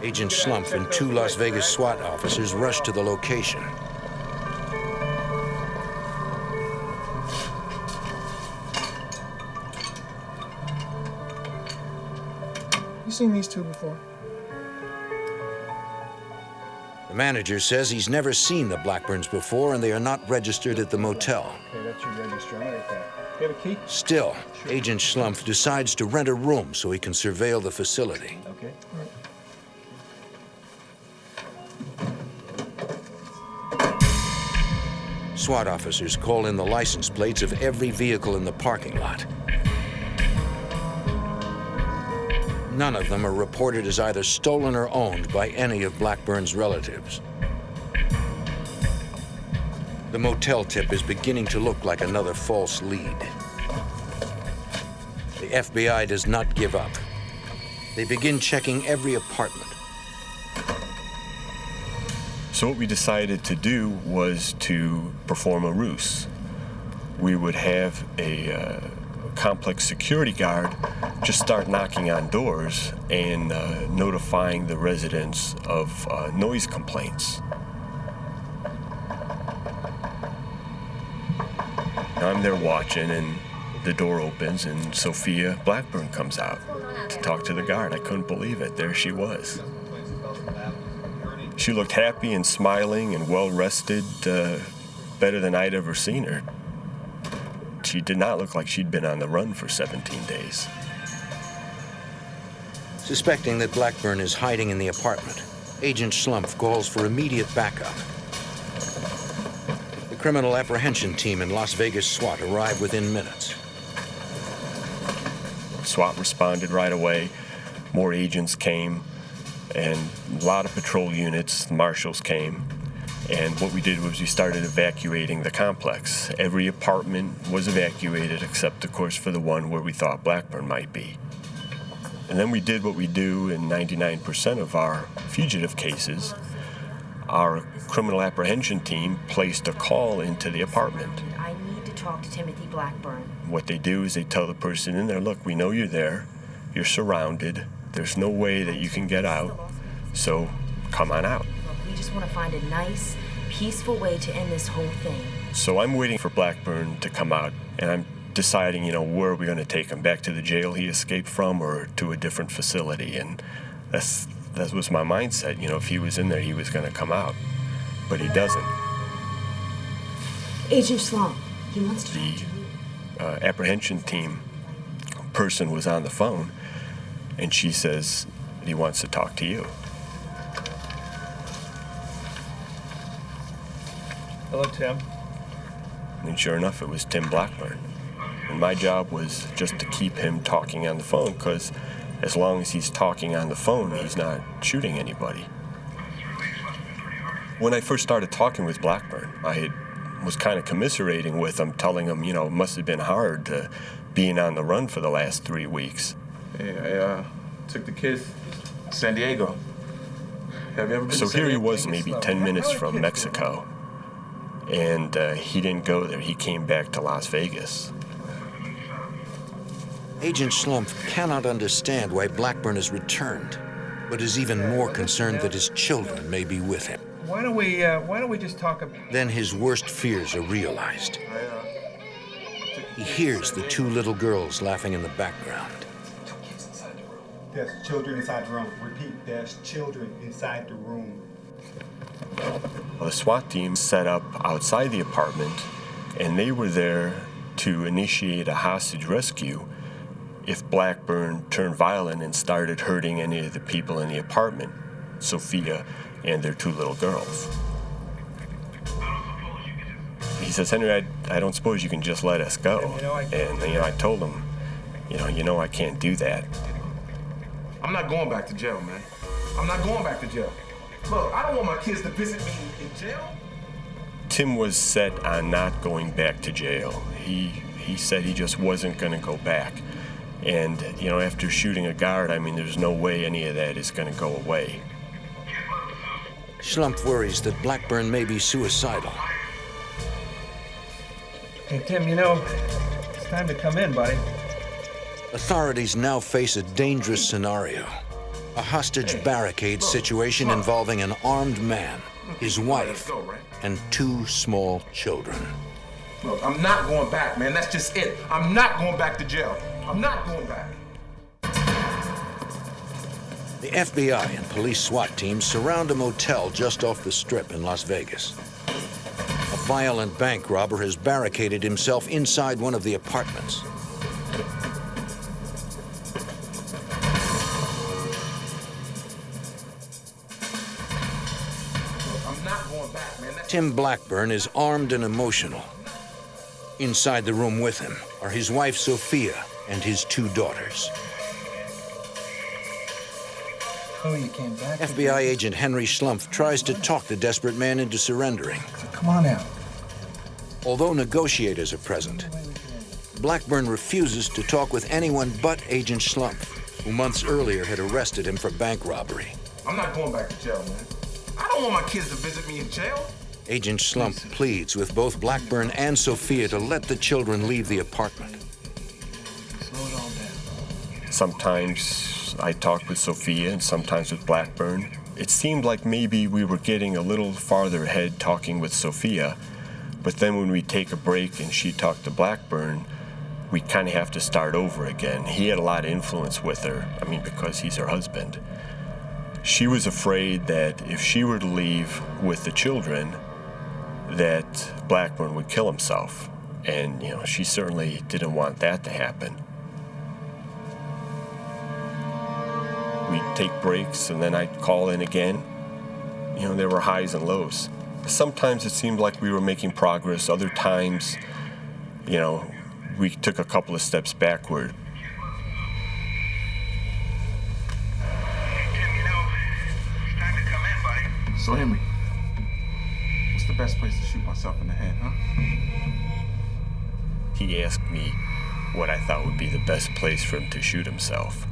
Agent Schlumpf and 2 Las Vegas SWAT officers rush to the location. You seen these two before? The manager says he's never seen the Blackburns before and they are not registered at the motel. Okay, that's your register. I'll write that. You have a key? Still, Agent Schlumpf decides to rent a room so he can surveil the facility. Okay. All right. SWAT officers call in the license plates of every vehicle in the parking lot. None of them are reported as either stolen or owned by any of Blackburn's relatives. The motel tip is beginning to look like another false lead. The FBI does not give up. They begin checking every apartment. So what we decided to do was to perform a ruse. We would have a complex security guard just start knocking on doors and notifying the residents of noise complaints. I'm there watching, and the door opens, and Sophia Blackburn comes out to talk to the guard. I couldn't believe it. There she was. She looked happy and smiling and well-rested, better than I'd ever seen her. She did not look like she'd been on the run for 17 days. Suspecting that Blackburn is hiding in the apartment, Agent Schlumpf calls for immediate backup. The criminal apprehension team in Las Vegas SWAT arrive within minutes. SWAT responded right away. More agents came. and a lot of patrol units, marshals came. And what we did was we started evacuating the complex. Every apartment was evacuated except, of course, for the one where we thought Blackburn might be. And then we did what we do in 99% of our fugitive cases. Our criminal apprehension team placed a call into the apartment. I need to talk to Timothy Blackburn. What they do is they tell the person in there, look, we know you're there, you're surrounded, there's no way that you can get out, so come on out. Look, we just want to find a nice, peaceful way to end this whole thing. So I'm waiting for Blackburn to come out, and I'm deciding, where are we going to take him? Back to the jail he escaped from or to a different facility? And that was my mindset. If he was in there, he was going to come out. But he doesn't. Agent Slump, he wants to talk to you. The apprehension team person was on the phone, and she says he wants to talk to you. Hello, Tim. And sure enough, it was Tim Blackburn. And my job was just to keep him talking on the phone, because as long as he's talking on the phone, he's not shooting anybody. When I first started talking with Blackburn, I was kind of commiserating with him, telling him, it must have been hard being on the run for the last 3 weeks. Hey, I took the kids to San Diego. Have you ever been So to San here he Diego? was, maybe 10 minutes from Mexico, and he didn't go there. He came back to Las Vegas. Agent Schlumpf cannot understand why Blackburn has returned, but is even more concerned that his children may be with him. Why don't we just talk about... Then his worst fears are realized. He hears the 2 little girls laughing in the background. There's children inside the room. Repeat, there's children inside the room. The SWAT team set up outside the apartment, and they were there to initiate a hostage rescue if Blackburn turned violent and started hurting any of the people in the apartment, Sophia and their 2 little girls. He says, Henry, I don't suppose you can just let us go. And I told him, I can't do that. I'm not going back to jail, man. I'm not going back to jail. Look, I don't want my kids to visit me in jail. Tim was set on not going back to jail. He said he just wasn't going to go back. And, after shooting a guard, there's no way any of that is going to go away. Schlumpf worries that Blackburn may be suicidal. Hey, Tim, it's time to come in, buddy. Authorities now face a dangerous scenario. A hostage barricade situation involving an armed man, his wife, and 2 small children. Look, I'm not going back, man. That's just it. I'm not going back to jail. I'm not going back. The FBI and police SWAT teams surround a motel just off the Strip in Las Vegas. A violent bank robber has barricaded himself inside one of the apartments. I'm not going back, man. Tim Blackburn is armed and emotional. Inside the room with him are his wife Sophia and his 2 daughters. Oh, you came back. FBI agent Henry Schlumpf tries to talk the desperate man into surrendering. Come on out. Although negotiators are present, Blackburn refuses to talk with anyone but Agent Schlumpf, who months earlier had arrested him for bank robbery. I'm not going back to jail, man. I don't want my kids to visit me in jail. Agent Schlumpf pleads with both Blackburn and Sophia to let the children leave the apartment. Slow it all down. Sometimes I talked with Sophia and sometimes with Blackburn. It seemed like maybe we were getting a little farther ahead talking with Sophia, but then when we take a break and she talked to Blackburn, we kind of have to start over again. He had a lot of influence with her, because he's her husband. She was afraid that if she were to leave with the children, that Blackburn would kill himself. And, she certainly didn't want that to happen. We'd take breaks, and then I'd call in again. There were highs and lows. Sometimes it seemed like we were making progress. Other times, we took a couple of steps backward. So Henry, what's the best place to shoot myself in the head, huh? He asked me what I thought would be the best place for him to shoot himself.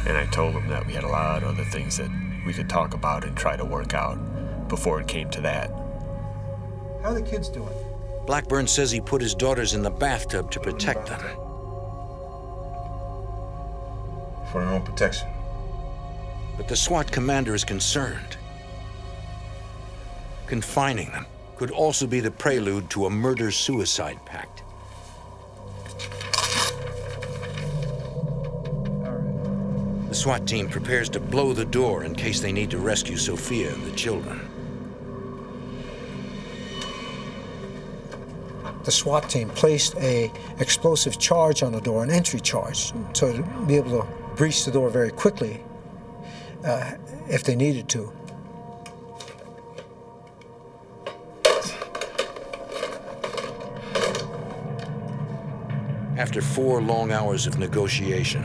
And I told him that we had a lot of other things that we could talk about and try to work out before it came to that. How are the kids doing? Blackburn says he put his daughters in the bathtub to protect them. For their own protection. But the SWAT commander is concerned. Confining them could also be the prelude to a murder-suicide pact. The SWAT team prepares to blow the door in case they need to rescue Sophia and the children. The SWAT team placed an explosive charge on the door, an entry charge, so to be able to breach the door very quickly if they needed to. After 4 long hours of negotiation,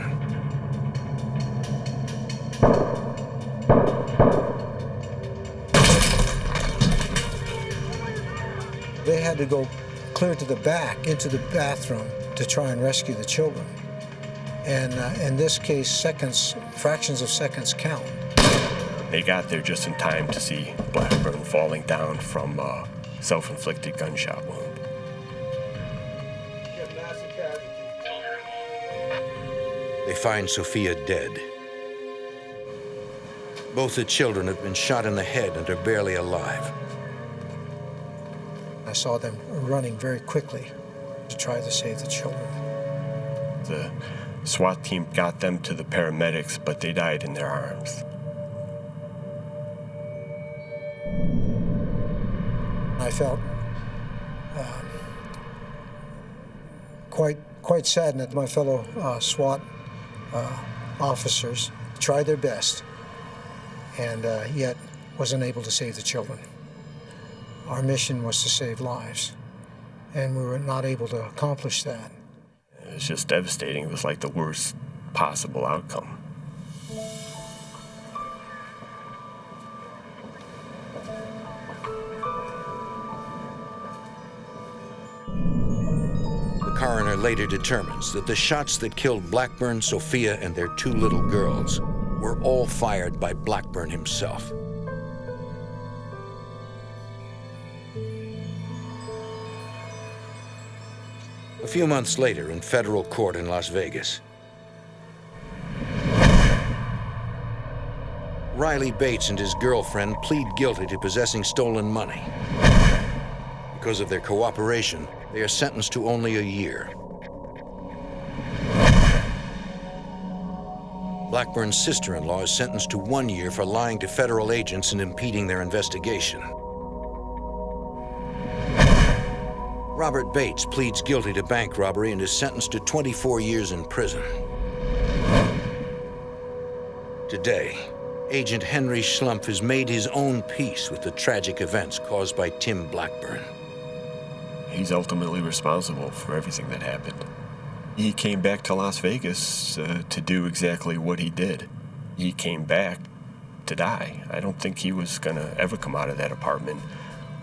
they had to go clear to the back into the bathroom to try and rescue the children. And in this case, seconds, fractions of seconds count. They got there just in time to see Blackburn falling down from a self-inflicted gunshot wound. they find Sophia dead. Both the children have been shot in the head and are barely alive. I saw them running very quickly to try to save the children. The SWAT team got them to the paramedics, but they died in their arms. I felt quite saddened that my fellow SWAT officers tried their best and yet wasn't able to save the children. Our mission was to save lives, and we were not able to accomplish that. It was just devastating. It was like the worst possible outcome. The coroner later determines that the shots that killed Blackburn, Sophia, and their 2 little girls were all fired by Blackburn himself. A few months later, in federal court in Las Vegas, Riley Bates and his girlfriend plead guilty to possessing stolen money. Because of their cooperation, they are sentenced to only a year. Blackburn's sister-in-law is sentenced to 1 year for lying to federal agents and impeding their investigation. Robert Bates pleads guilty to bank robbery and is sentenced to 24 years in prison. Today, Agent Henry Schlumpf has made his own peace with the tragic events caused by Tim Blackburn. He's ultimately responsible for everything that happened. He came back to Las Vegas to do exactly what he did. He came back to die. I don't think he was gonna ever come out of that apartment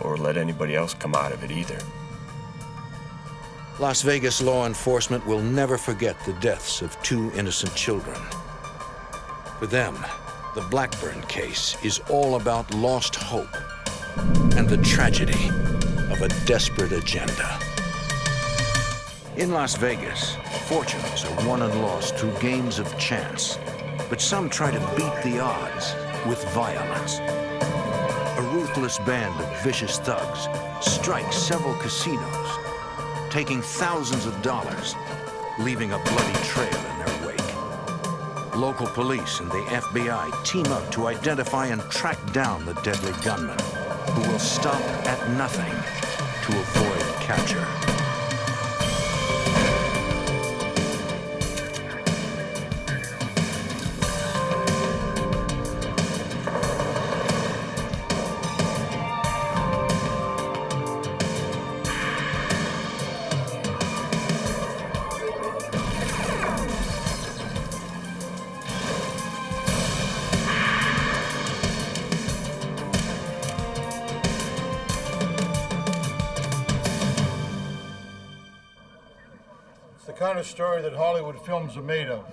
or let anybody else come out of it either. Las Vegas law enforcement will never forget the deaths of 2 innocent children. For them, the Blackburn case is all about lost hope and the tragedy of a desperate agenda. In Las Vegas, fortunes are won and lost through games of chance, but some try to beat the odds with violence. A ruthless band of vicious thugs strikes several casinos, taking thousands of dollars, leaving a bloody trail in their wake. Local police and the FBI team up to identify and track down the deadly gunman, who will stop at nothing to avoid capture. kind of story that Hollywood films are made of.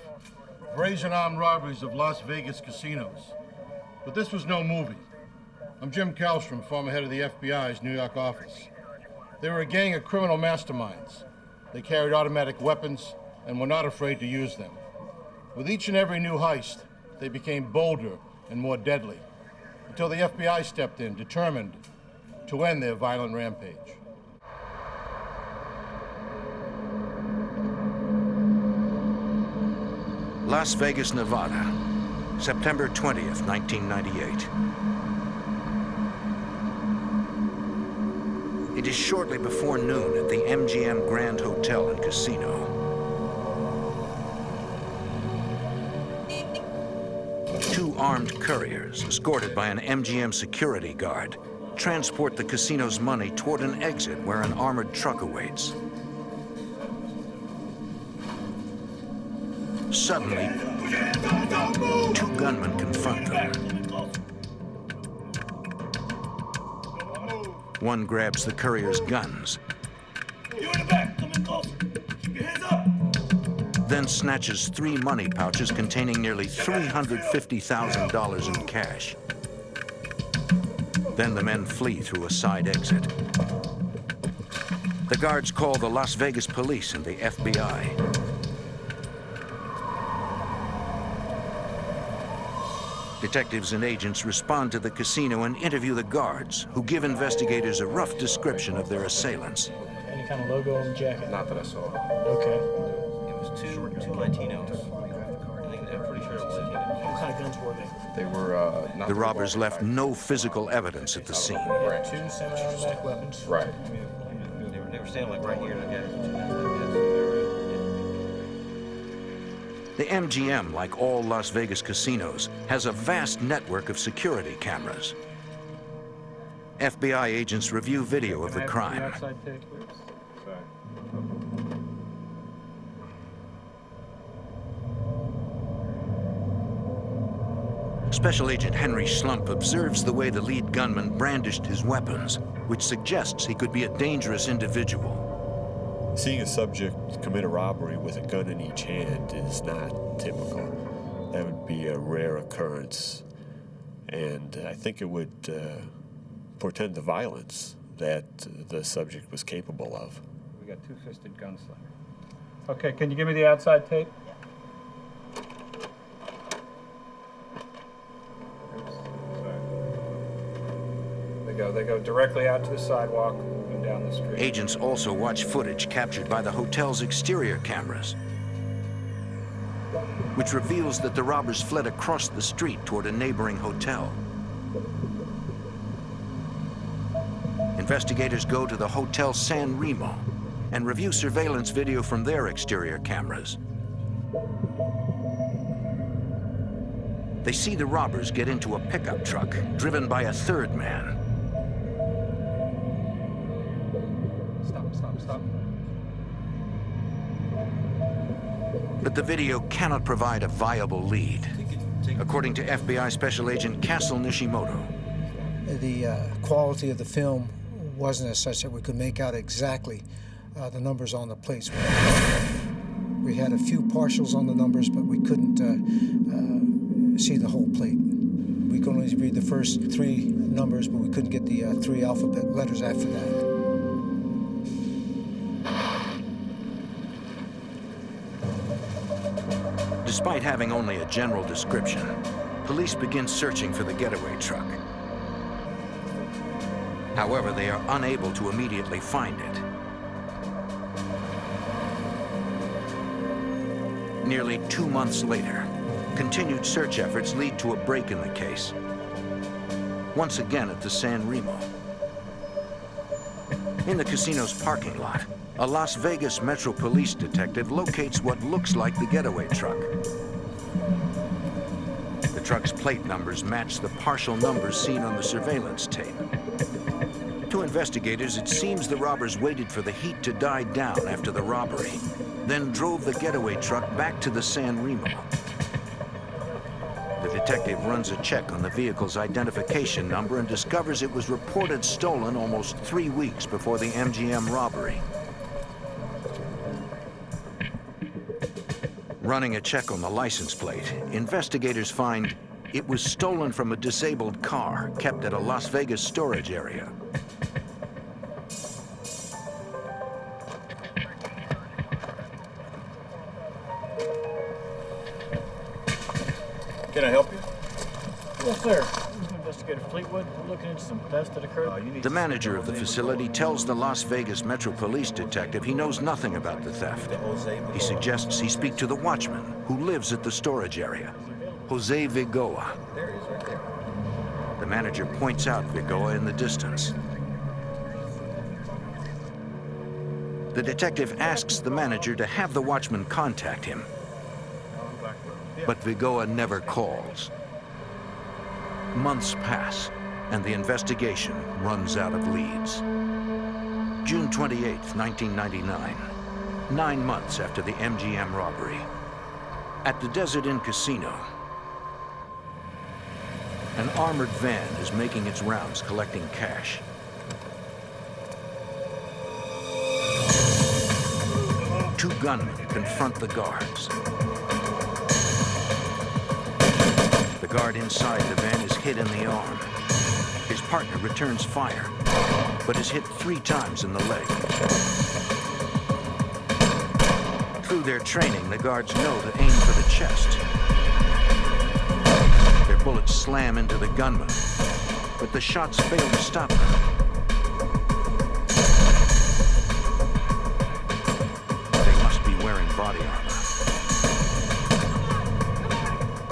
Brazen armed robberies of Las Vegas casinos. But this was no movie. I'm Jim Kallstrom, former head of the FBI's New York office. They were a gang of criminal masterminds. They carried automatic weapons and were not afraid to use them. With each and every new heist, they became bolder and more deadly, until the FBI stepped in, determined to end their violent rampage. Las Vegas, Nevada, September 20th, 1998. It is shortly before noon at the MGM Grand Hotel and Casino. Two armed couriers, escorted by an MGM security guard, transport the casino's money toward an exit where an armored truck awaits. Suddenly, two gunmen confront them. One grabs the courier's guns, then snatches 3 money pouches containing nearly $350,000 in cash. Then the men flee through a side exit. The guards call the Las Vegas police and the FBI. Detectives and agents respond to the casino and interview the guards, who give investigators a rough description of their assailants. Any kind of logo on the jacket? Not that I saw. Okay. It was two Latinos. I think I'm pretty sure it was Latinos. What kind of guns were they? They were not The robbers left no physical evidence at the scene. Right. Two semi-automatic weapons. Right. They were standing like right here, and I guess. The MGM, like all Las Vegas casinos, has a vast network of security cameras. FBI agents review video of the crime. Outside tape, please. Special Agent Henry Schlump observes the way the lead gunman brandished his weapons, which suggests he could be a dangerous individual. Seeing a subject commit a robbery with a gun in each hand is not typical. That would be a rare occurrence. And I think it would portend the violence that the subject was capable of. We got two-fisted gunslinger. Okay, can you give me the outside tape? They go directly out to the sidewalk and down the street. Agents also watch footage captured by the hotel's exterior cameras, which reveals that the robbers fled across the street toward a neighboring hotel. Investigators go to the Hotel San Remo and review surveillance video from their exterior cameras. They see the robbers get into a pickup truck driven by a third man. Stop. But the video cannot provide a viable lead, according to FBI Special Agent Castle Nishimoto. The quality of the film wasn't as such that we could make out exactly the numbers on the plates. We had a few partials on the numbers, but we couldn't see the whole plate. We could only read the first 3 numbers, but we couldn't get the 3 alphabet letters after that. Despite having only a general description, police begin searching for the getaway truck. However, they are unable to immediately find it. Nearly 2 months later, continued search efforts lead to a break in the case. Once again at the San Remo. In the casino's parking lot, a Las Vegas Metro Police detective locates what looks like the getaway truck. The truck's plate numbers match the partial numbers seen on the surveillance tape. To investigators, it seems the robbers waited for the heat to die down after the robbery, then drove the getaway truck back to the San Remo. The detective runs a check on the vehicle's identification number and discovers it was reported stolen almost 3 weeks before the MGM robbery. Running a check on the license plate, investigators find it was stolen from a disabled car kept at a Las Vegas storage area. Can I help you? Yes, sir. Investigator Fleetwood, we're looking into some thefts that occurred. The manager of the facility tells the Las Vegas Metro Police detective he knows nothing about the theft. He suggests he speak to the watchman who lives at the storage area, Jose Vigoa. There he is, right there. The manager points out Vigoa in the distance. The detective asks the manager to have the watchman contact him, but Vigoa never calls. Months pass, and the investigation runs out of leads. June 28, 1999, 9 months after the MGM robbery. At the Desert Inn Casino, an armored van is making its rounds collecting cash. Two gunmen confront the guards. The guard inside the van is hit in the arm. His partner returns fire, but is hit 3 times in the leg. Through their training, the guards know to aim for the chest. Their bullets slam into the gunman, but the shots fail to stop them. They must be wearing body armor.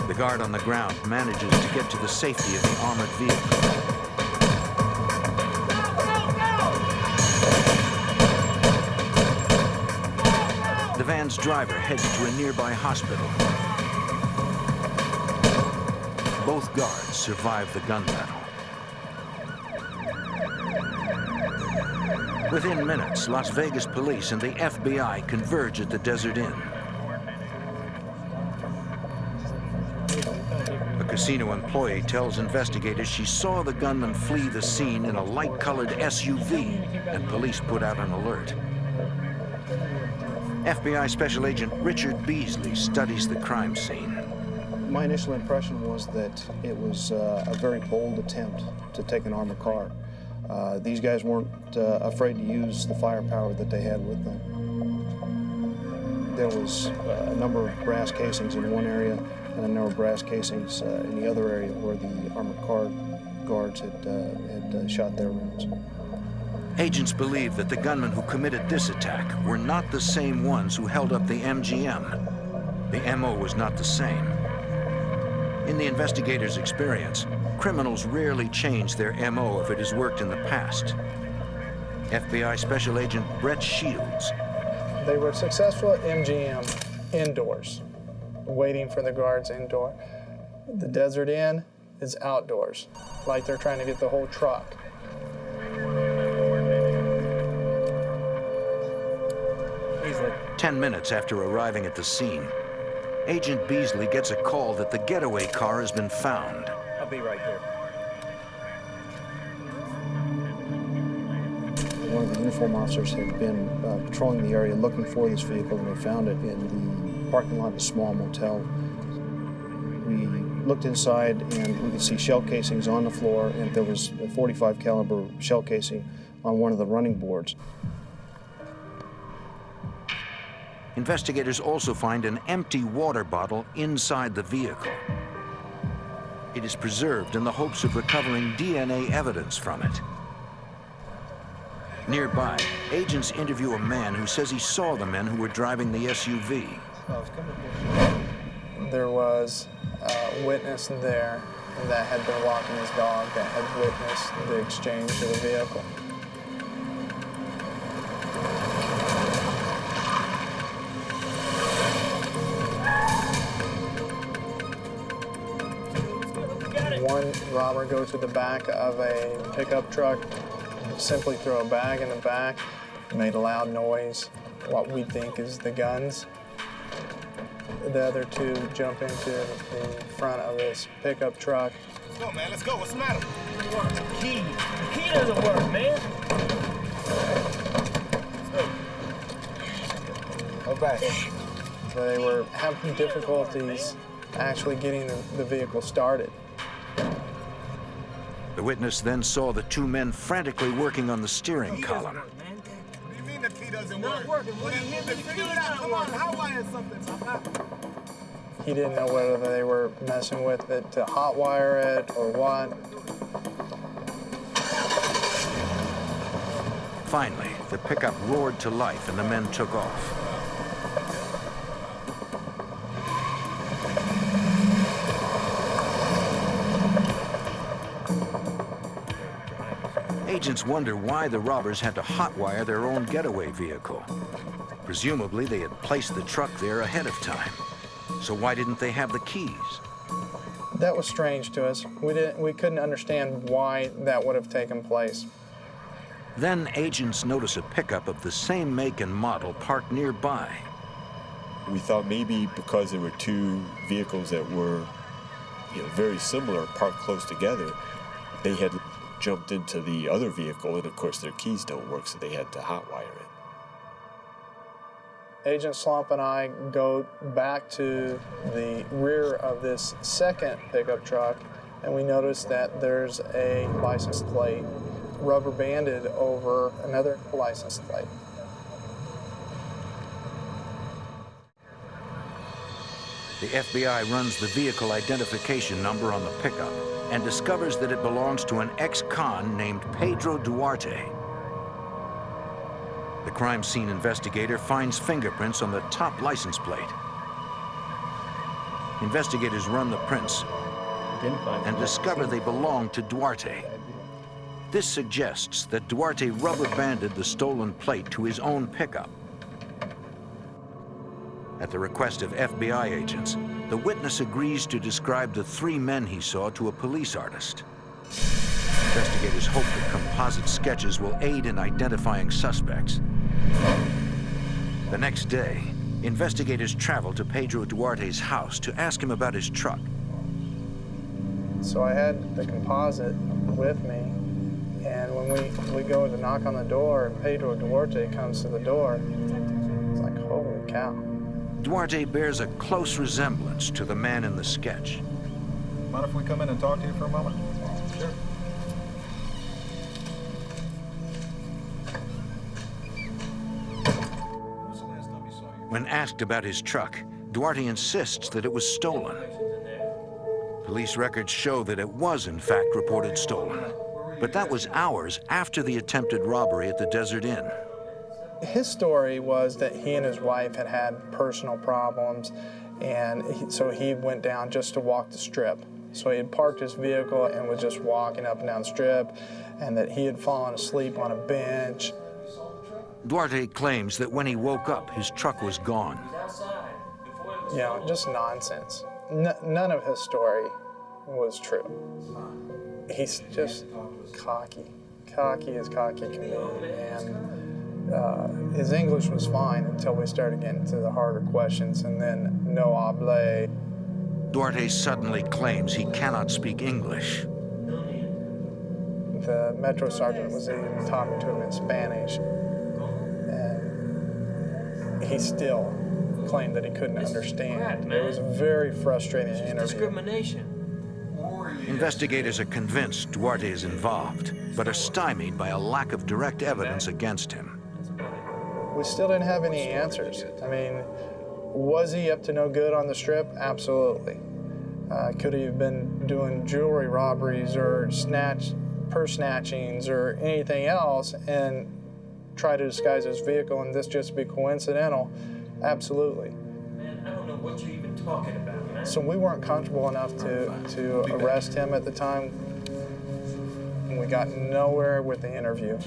The guard on the ground manages to get to the safety of the armored vehicle. The van's driver heads to a nearby hospital. Both guards survive the gun battle. Within minutes, Las Vegas police and the FBI converge at the Desert Inn. A casino employee tells investigators she saw the gunman flee the scene in a light-colored SUV, and police put out an alert. FBI Special Agent Richard Beasley studies the crime scene. My initial impression was that it was a very bold attempt to take an armored car. These guys weren't afraid to use the firepower that they had with them. There was a number of brass casings in one area and a number of brass casings in the other area where the armored car guards had shot their rounds. Agents believe that the gunmen who committed this attack were not the same ones who held up the MGM. The MO was not the same. In the investigators' experience, criminals rarely change their MO if it has worked in the past. FBI Special Agent Brett Shields. They were successful at MGM indoors, waiting for the guards indoor. The Desert Inn is outdoors, like they're trying to get the whole truck. 10 minutes after arriving at the scene, Agent Beasley gets a call that the getaway car has been found. I'll be right there. One of the uniform officers had been patrolling the area looking for this vehicle, and they found it in the parking lot of a small motel. We looked inside, and we could see shell casings on the floor, and there was a .45 caliber shell casing on one of the running boards. Investigators also find an empty water bottle inside the vehicle. It is preserved in the hopes of recovering DNA evidence from it. Nearby, agents interview a man who says he saw the men who were driving the SUV. There was a witness there that had been walking his dog that had witnessed the exchange of the vehicle. One robber goes to the back of a pickup truck, simply throw a bag in the back, made a loud noise, what we think is the guns. The other two jump into the front of this pickup truck. Let's go, man. Let's go. What's the matter? The key. The key doesn't work, man. Let's go. Okay. They were having difficulties actually getting the vehicle started. The witness then saw the two men frantically working on the steering column. What do you mean the key doesn't work? Working. What do you mean the key doesn't work? Come on, hotwire something. He didn't know whether they were messing with it to hotwire it or what. Finally, the pickup roared to life and the men took off. Agents wonder why the robbers had to hotwire their own getaway vehicle. Presumably, they had placed the truck there ahead of time. So why didn't they have the keys? That was strange to us. We couldn't understand why that would have taken place. Then agents notice a pickup of the same make and model parked nearby. We thought maybe because there were two vehicles that were, very similar, parked close together, they had jumped into the other vehicle, and of course their keys don't work, so they had to hotwire it. Agent Slump and I go back to the rear of this second pickup truck, and we notice that there's a license plate rubber banded over another license plate. The FBI runs the vehicle identification number on the pickup and discovers that it belongs to an ex-con named Pedro Duarte. The crime scene investigator finds fingerprints on the top license plate. Investigators run the prints and discover they belong to Duarte. This suggests that Duarte rubber-banded the stolen plate to his own pickup. At the request of FBI agents, the witness agrees to describe the three men he saw to a police artist. Investigators hope that composite sketches will aid in identifying suspects. The next day, investigators travel to Pedro Duarte's house to ask him about his truck. So I had the composite with me, and when we go to knock on the door, and Pedro Duarte comes to the door, it's like, holy cow. Duarte bears a close resemblance to the man in the sketch. Mind if we come in and talk to you for a moment? Sure. When asked about his truck, Duarte insists that it was stolen. Police records show that it was, in fact, reported stolen. But that was hours after the attempted robbery at the Desert Inn. His story was that he and his wife had had personal problems, and so he went down just to walk the strip. So he had parked his vehicle and was just walking up and down the strip, and that he had fallen asleep on a bench. Duarte claims that when he woke up, his truck was gone. Just nonsense. None of his story was true. He's just cocky as cocky can be, and his English was fine until we started getting to the harder questions, and then no habla. Duarte suddenly claims he cannot speak English. The Metro Sergeant was even talking to him in Spanish, and he still claimed that he couldn't understand. It was a very frustrating interview. Discrimination. Investigators are convinced Duarte is involved, but are stymied by a lack of direct evidence against him. We still didn't have any answers. I mean, was he up to no good on the strip? Absolutely. Could he have been doing jewelry robberies or purse snatchings or anything else and try to disguise his vehicle and this just be coincidental? Absolutely. Man, I don't know what you're even talking about, man. So we weren't comfortable enough to arrest him at the time. We got nowhere with the interview.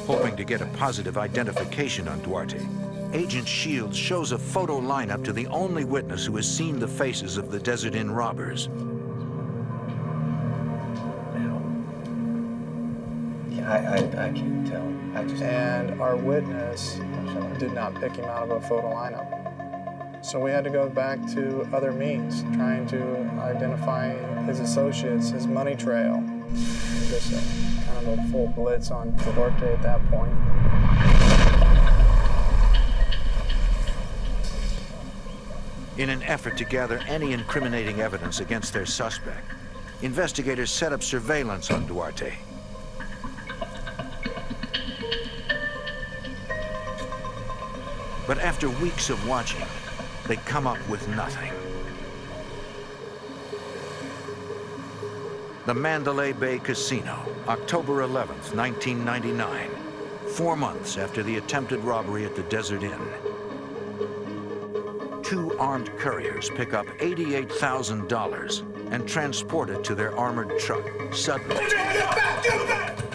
Hoping to get a positive identification on Duarte, Agent Shields shows a photo lineup to the only witness who has seen the faces of the Desert Inn robbers. I can't tell. And our witness did not pick him out of a photo lineup. So we had to go back to other means, trying to identify his associates, his money trail. Just kind of a full blitz on Duarte at that point. In an effort to gather any incriminating evidence against their suspect, investigators set up surveillance on Duarte. But after weeks of watching, they come up with nothing. The Mandalay Bay Casino, October 11th, 1999, 4 months after the attempted robbery at the Desert Inn. 2 armed couriers pick up $88,000 and transport it to their armored truck. Suddenly,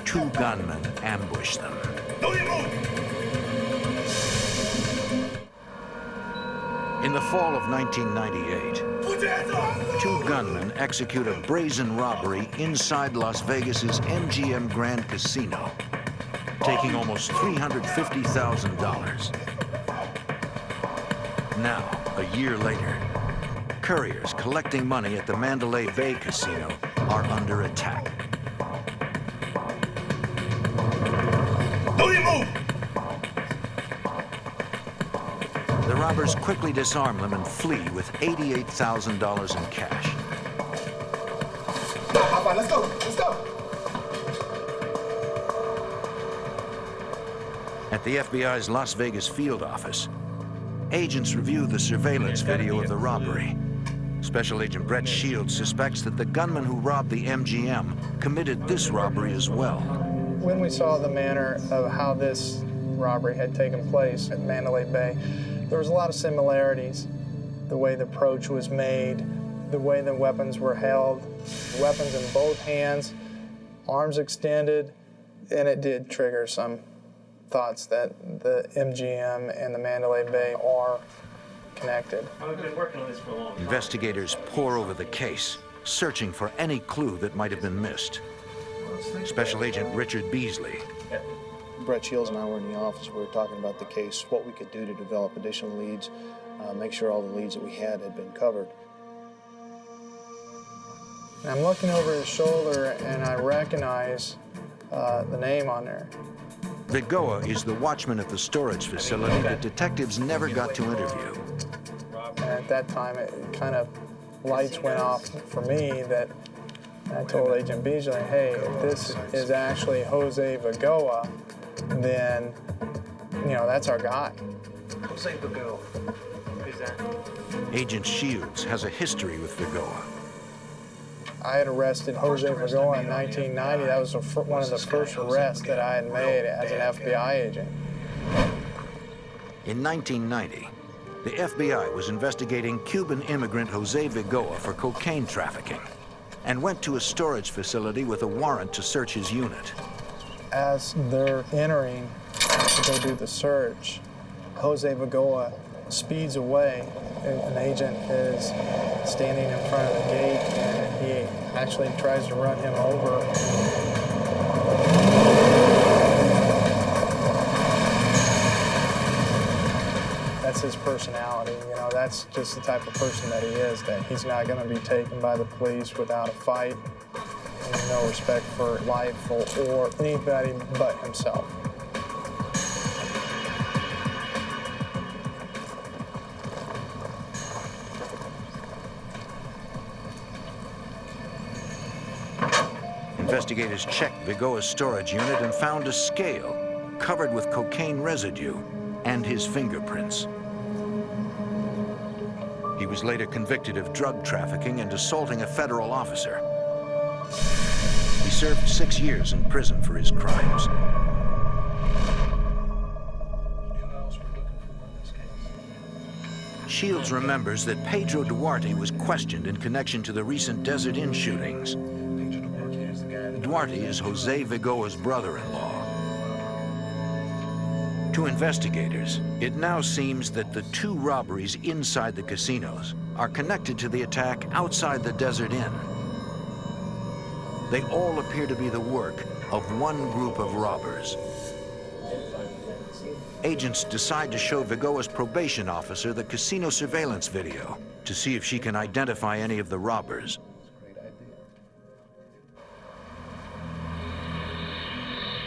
2 gunmen ambush them. In the fall of 1998, 2 gunmen execute a brazen robbery inside Las Vegas's MGM Grand Casino, taking almost $350,000. Now, a year later, couriers collecting money at the Mandalay Bay Casino are under attack. Don't you move! The robbers quickly disarm them and flee with $88,000 in cash. Let's go! Let's go! At the FBI's Las Vegas field office, agents review the surveillance video of the robbery. Special Agent Brett Shields suspects that the gunman who robbed the MGM committed this robbery as well. When we saw the manner of how this robbery had taken place at Mandalay Bay, there was a lot of similarities. The way the approach was made, the way the weapons were held, weapons in both hands, arms extended, and it did trigger some thoughts that the MGM and the Mandalay Bay are connected. I've been working on this for a long time. Investigators pore over the case, searching for any clue that might have been missed. Special Agent Richard Beasley. Brett Shields and I were in the office. We were talking about the case, what we could do to develop additional leads, make sure all the leads that we had been covered. And I'm looking over his shoulder and I recognize the name on there. Vigoa is the watchman at the storage facility that detectives never got to interview. And at that time, it kind of lights went off for me that I told Agent Beasley, hey, if this is actually Jose Vigoa, then, you know, that's our guy. Jose Vigoa. Who's that? Agent Shields has a history with Vigoa. I had arrested Jose Vigoa in 1990. That was one of the first arrests that I had made as an FBI agent. In 1990, the FBI was investigating Cuban immigrant Jose Vigoa for cocaine trafficking and went to a storage facility with a warrant to search his unit. As they're entering to go do the search, Jose Vigoa speeds away. An agent is standing in front of the gate and he actually tries to run him over. That's his personality, you know, that's just the type of person that he is, that he's not going to be taken by the police without a fight, and no respect for life or anybody but himself. Investigators checked Vigoa's storage unit and found a scale covered with cocaine residue and his fingerprints. He was later convicted of drug trafficking and assaulting a federal officer. He served 6 years in prison for his crimes. Shields remembers that Pedro Duarte was questioned in connection to the recent Desert Inn shootings. Duarte is Jose Vigoa's brother-in-law. To investigators, it now seems that the 2 robberies inside the casinos are connected to the attack outside the Desert Inn. They all appear to be the work of one group of robbers. Agents decide to show Vigoa's probation officer the casino surveillance video to see if she can identify any of the robbers.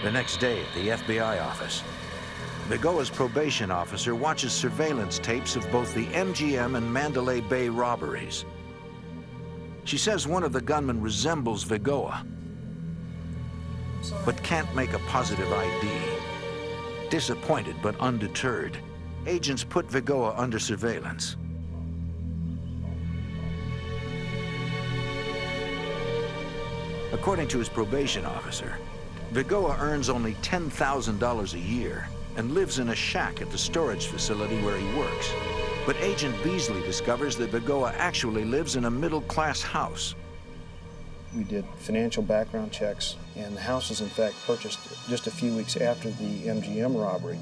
The next day at the FBI office, Vigoa's probation officer watches surveillance tapes of both the MGM and Mandalay Bay robberies. She says one of the gunmen resembles Vigoa, but can't make a positive ID. Disappointed but undeterred, agents put Vigoa under surveillance. According to his probation officer, Vigoa earns only $10,000 a year and lives in a shack at the storage facility where he works. But Agent Beasley discovers that Vigoa actually lives in a middle-class house. We did financial background checks, and the house was in fact purchased just a few weeks after the MGM robbery.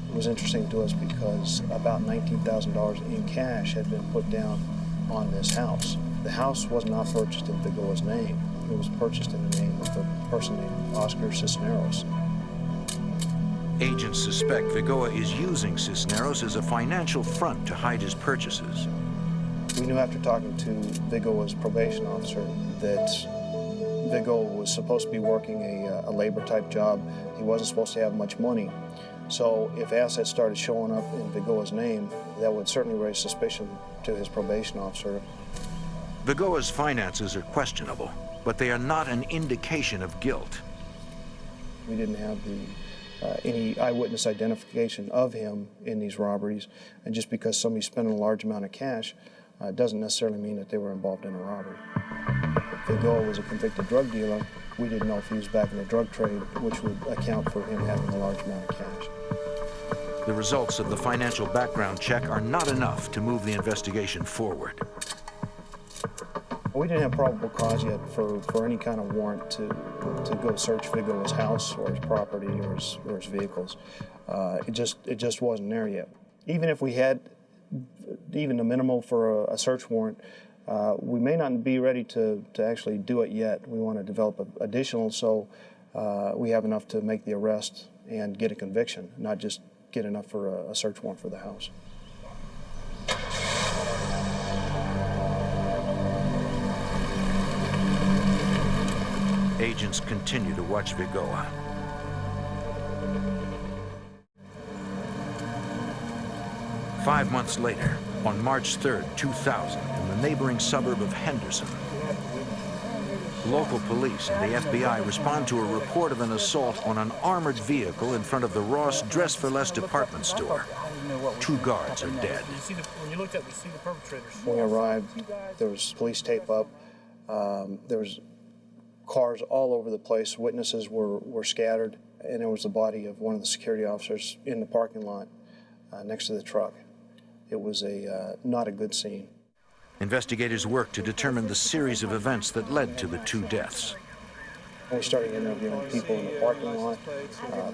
It was interesting to us because about $19,000 in cash had been put down on this house. The house was not purchased in Vigoa's name. It was purchased in the name of a person named Oscar Cisneros. Agents suspect Vigoa is using Cisneros as a financial front to hide his purchases. We knew after talking to Vigoa's probation officer that Vigoa was supposed to be working a labor-type job. He wasn't supposed to have much money. So if assets started showing up in Vigoa's name, that would certainly raise suspicion to his probation officer. Vigoa's finances are questionable, but they are not an indication of guilt. We didn't have any eyewitness identification of him in these robberies, and just because somebody's spending a large amount of cash doesn't necessarily mean that they were involved in a robbery. Vigoa was a convicted drug dealer. We didn't know if he was back in the drug trade, which would account for him having a large amount of cash. The results of the financial background check are not enough to move the investigation forward. We didn't have probable cause yet for any kind of warrant to go search Vigoa's house or his property or his vehicles. It just wasn't there yet. Even if we had even the minimal for a search warrant, we may not be ready to actually do it yet. We want to develop additional so we have enough to make the arrest and get a conviction, not just get enough for a search warrant for the house. Agents continue to watch Vigoa. Five months later, on March 3rd, 2000, in the neighboring suburb of Henderson, local police and the FBI respond to a report of an assault on an armored vehicle in front of the Ross Dress for Less department store. Two guards are dead. When we arrived, there was police tape up. There was cars all over the place. Witnesses were scattered, and there was the body of one of the security officers in the parking lot next to the truck. It was not a good scene. Investigators worked to determine the series of events that led to the two deaths. We started interviewing people in the parking lot,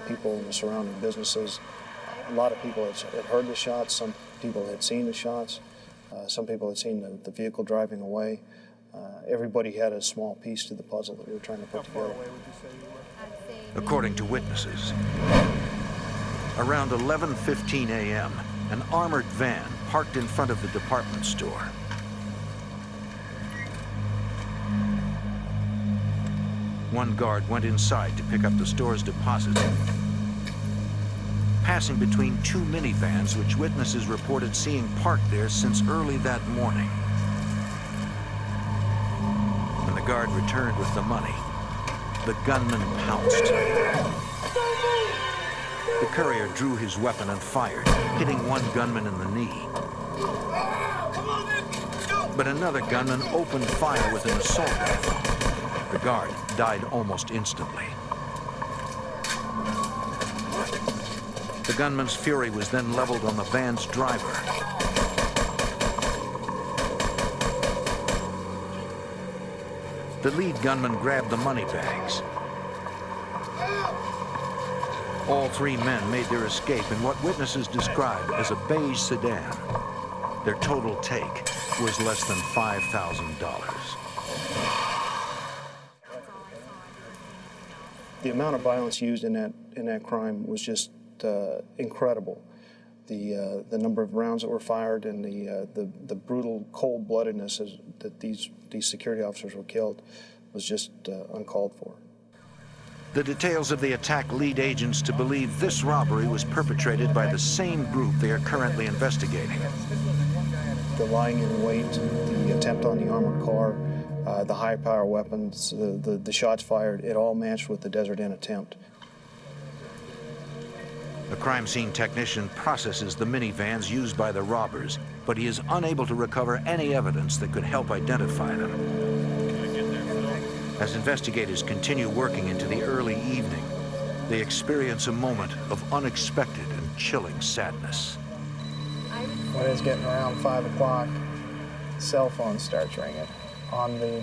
people in the surrounding businesses. A lot of people had heard the shots. Some people had seen the shots. Some people had seen the vehicle driving away. Everybody had a small piece to the puzzle that we were trying to put together. According to witnesses, around 11:15 a.m., an armored van parked in front of the department store. One guard went inside to pick up the store's deposit, passing between two minivans which witnesses reported seeing parked there since early that morning. When the guard returned with the money, the gunman pounced. The courier drew his weapon and fired, hitting one gunman in the knee. But another gunman opened fire with an assault rifle. The guard died almost instantly. The gunman's fury was then leveled on the van's driver. The lead gunman grabbed the money bags. All three men made their escape in what witnesses described as a beige sedan. Their total take was less than $5,000. The amount of violence used in that crime was just incredible. The number of rounds that were fired and the brutal cold-bloodedness that these security officers were killed was just uncalled for. The details of the attack lead agents to believe this robbery was perpetrated by the same group they are currently investigating. The lying in wait, the attempt on the armored car, the high-power weapons, the shots fired, it all matched with the Desert Inn attempt. A crime scene technician processes the minivans used by the robbers, but he is unable to recover any evidence that could help identify them. As investigators continue working into the early evening, they experience a moment of unexpected and chilling sadness. When it's getting around 5 o'clock, cell phone starts ringing on the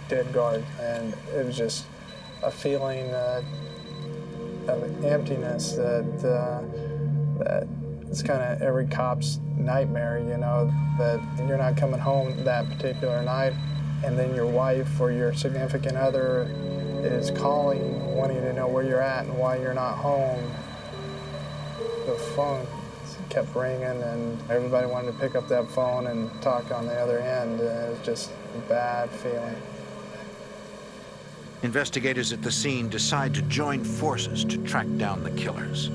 dead guard, and it was just a feeling of emptiness that it's kind of every cop's nightmare, you know, that you're not coming home that particular night, and then your wife or your significant other is calling, wanting to know where you're at and why you're not home. The phone kept ringing, and everybody wanted to pick up that phone and talk on the other end. It was just a bad feeling. Investigators at the scene decide to join forces to track down the killers.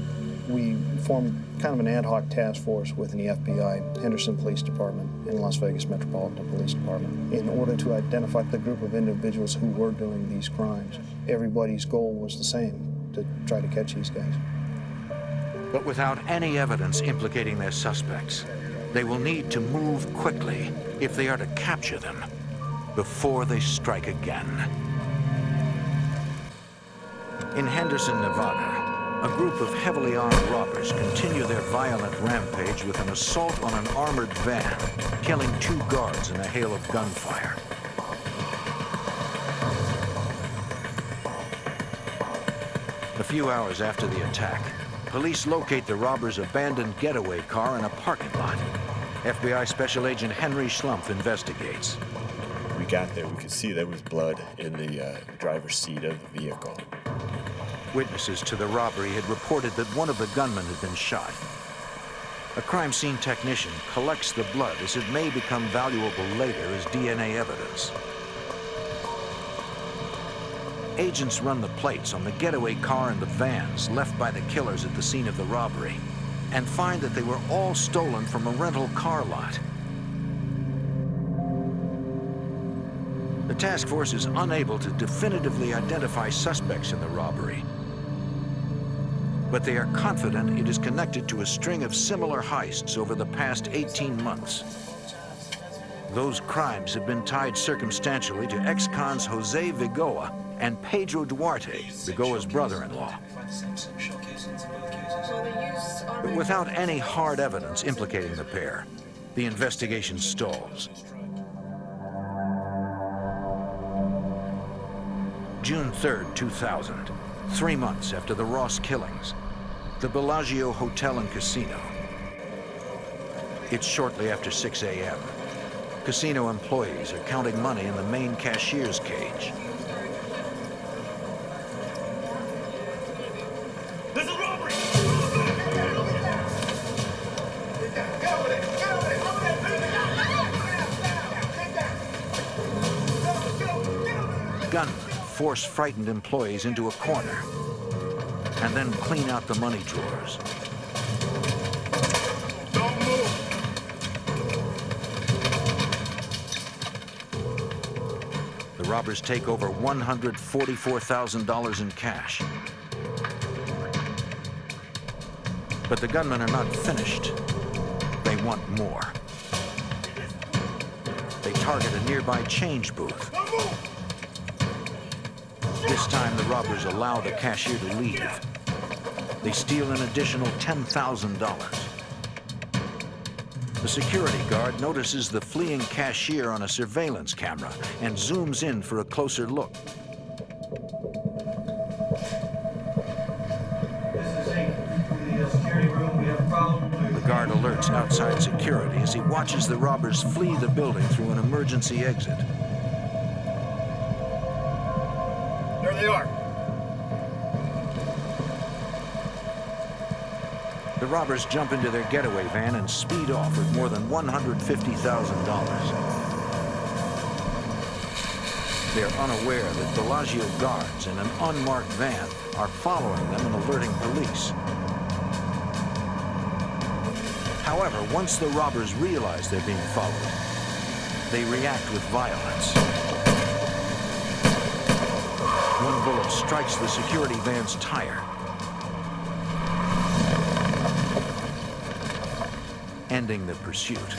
We formed kind of an ad hoc task force within the FBI, Henderson Police Department, and Las Vegas Metropolitan Police Department, in order to identify the group of individuals who were doing these crimes. Everybody's goal was the same, to try to catch these guys. But without any evidence implicating their suspects, they will need to move quickly if they are to capture them before they strike again. In Henderson, Nevada, a group of heavily armed robbers continue their violent rampage with an assault on an armored van, killing 2 guards in a hail of gunfire. A few hours after the attack, police locate the robbers' abandoned getaway car in a parking lot. FBI Special Agent Henry Schlumpf investigates. We got there, we could see there was blood in the driver's seat of the vehicle. Witnesses to the robbery had reported that one of the gunmen had been shot. A crime scene technician collects the blood as it may become valuable later as DNA evidence. Agents run the plates on the getaway car and the vans left by the killers at the scene of the robbery and find that they were all stolen from a rental car lot. The task force is unable to definitively identify suspects in the robbery, but they are confident it is connected to a string of similar heists over the past 18 months. Those crimes have been tied circumstantially to ex-cons Jose Vigoa and Pedro Duarte, Vigoa's brother-in-law. But without any hard evidence implicating the pair, the investigation stalls. June 3rd, 2000, 3 months after the Ross killings, the Bellagio Hotel and Casino. It's shortly after 6 a.m. Casino employees are counting money in the main cashier's cage. This is robbery! Gunmen force frightened employees into a corner and then clean out the money drawers. Don't move! The robbers take over $144,000 in cash. But the gunmen are not finished. They want more. They target a nearby change booth. This time, the robbers allow the cashier to leave. They steal an additional $10,000. The security guard notices the fleeing cashier on a surveillance camera and zooms in for a closer look. The guard alerts outside security as he watches the robbers flee the building through an emergency exit. There they are. The robbers jump into their getaway van and speed off with more than $150,000. They're unaware that Bellagio guards in an unmarked van are following them and alerting police. However, once the robbers realize they're being followed, they react with violence. One bullet strikes the security van's tire, ending the pursuit.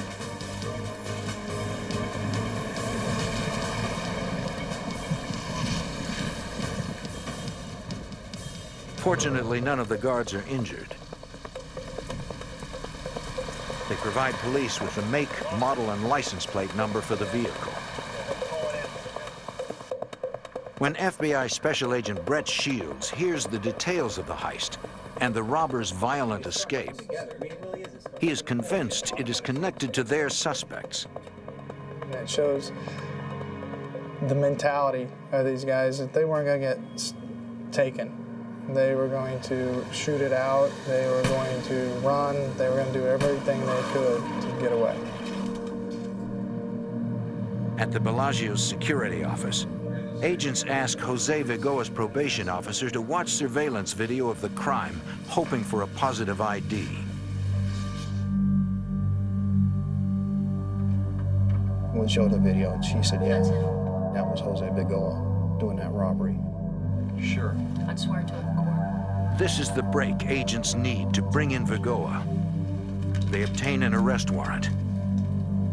Fortunately, none of the guards are injured. They provide police with the make, model, and license plate number for the vehicle. When FBI Special Agent Brett Shields hears the details of the heist and the robbers' violent escape, he is convinced it is connected to their suspects. And it shows the mentality of these guys that they weren't going to get taken. They were going to shoot it out, they were going to run, they were going to do everything they could to get away. At the Bellagio's security office, agents ask Jose Vigoa's probation officer to watch surveillance video of the crime, hoping for a positive ID. We showed the video, and she said, yeah, that was Jose Vigoa doing that robbery. Sure. I swear to it in court. This is the break agents need to bring in Vigoa. They obtain an arrest warrant,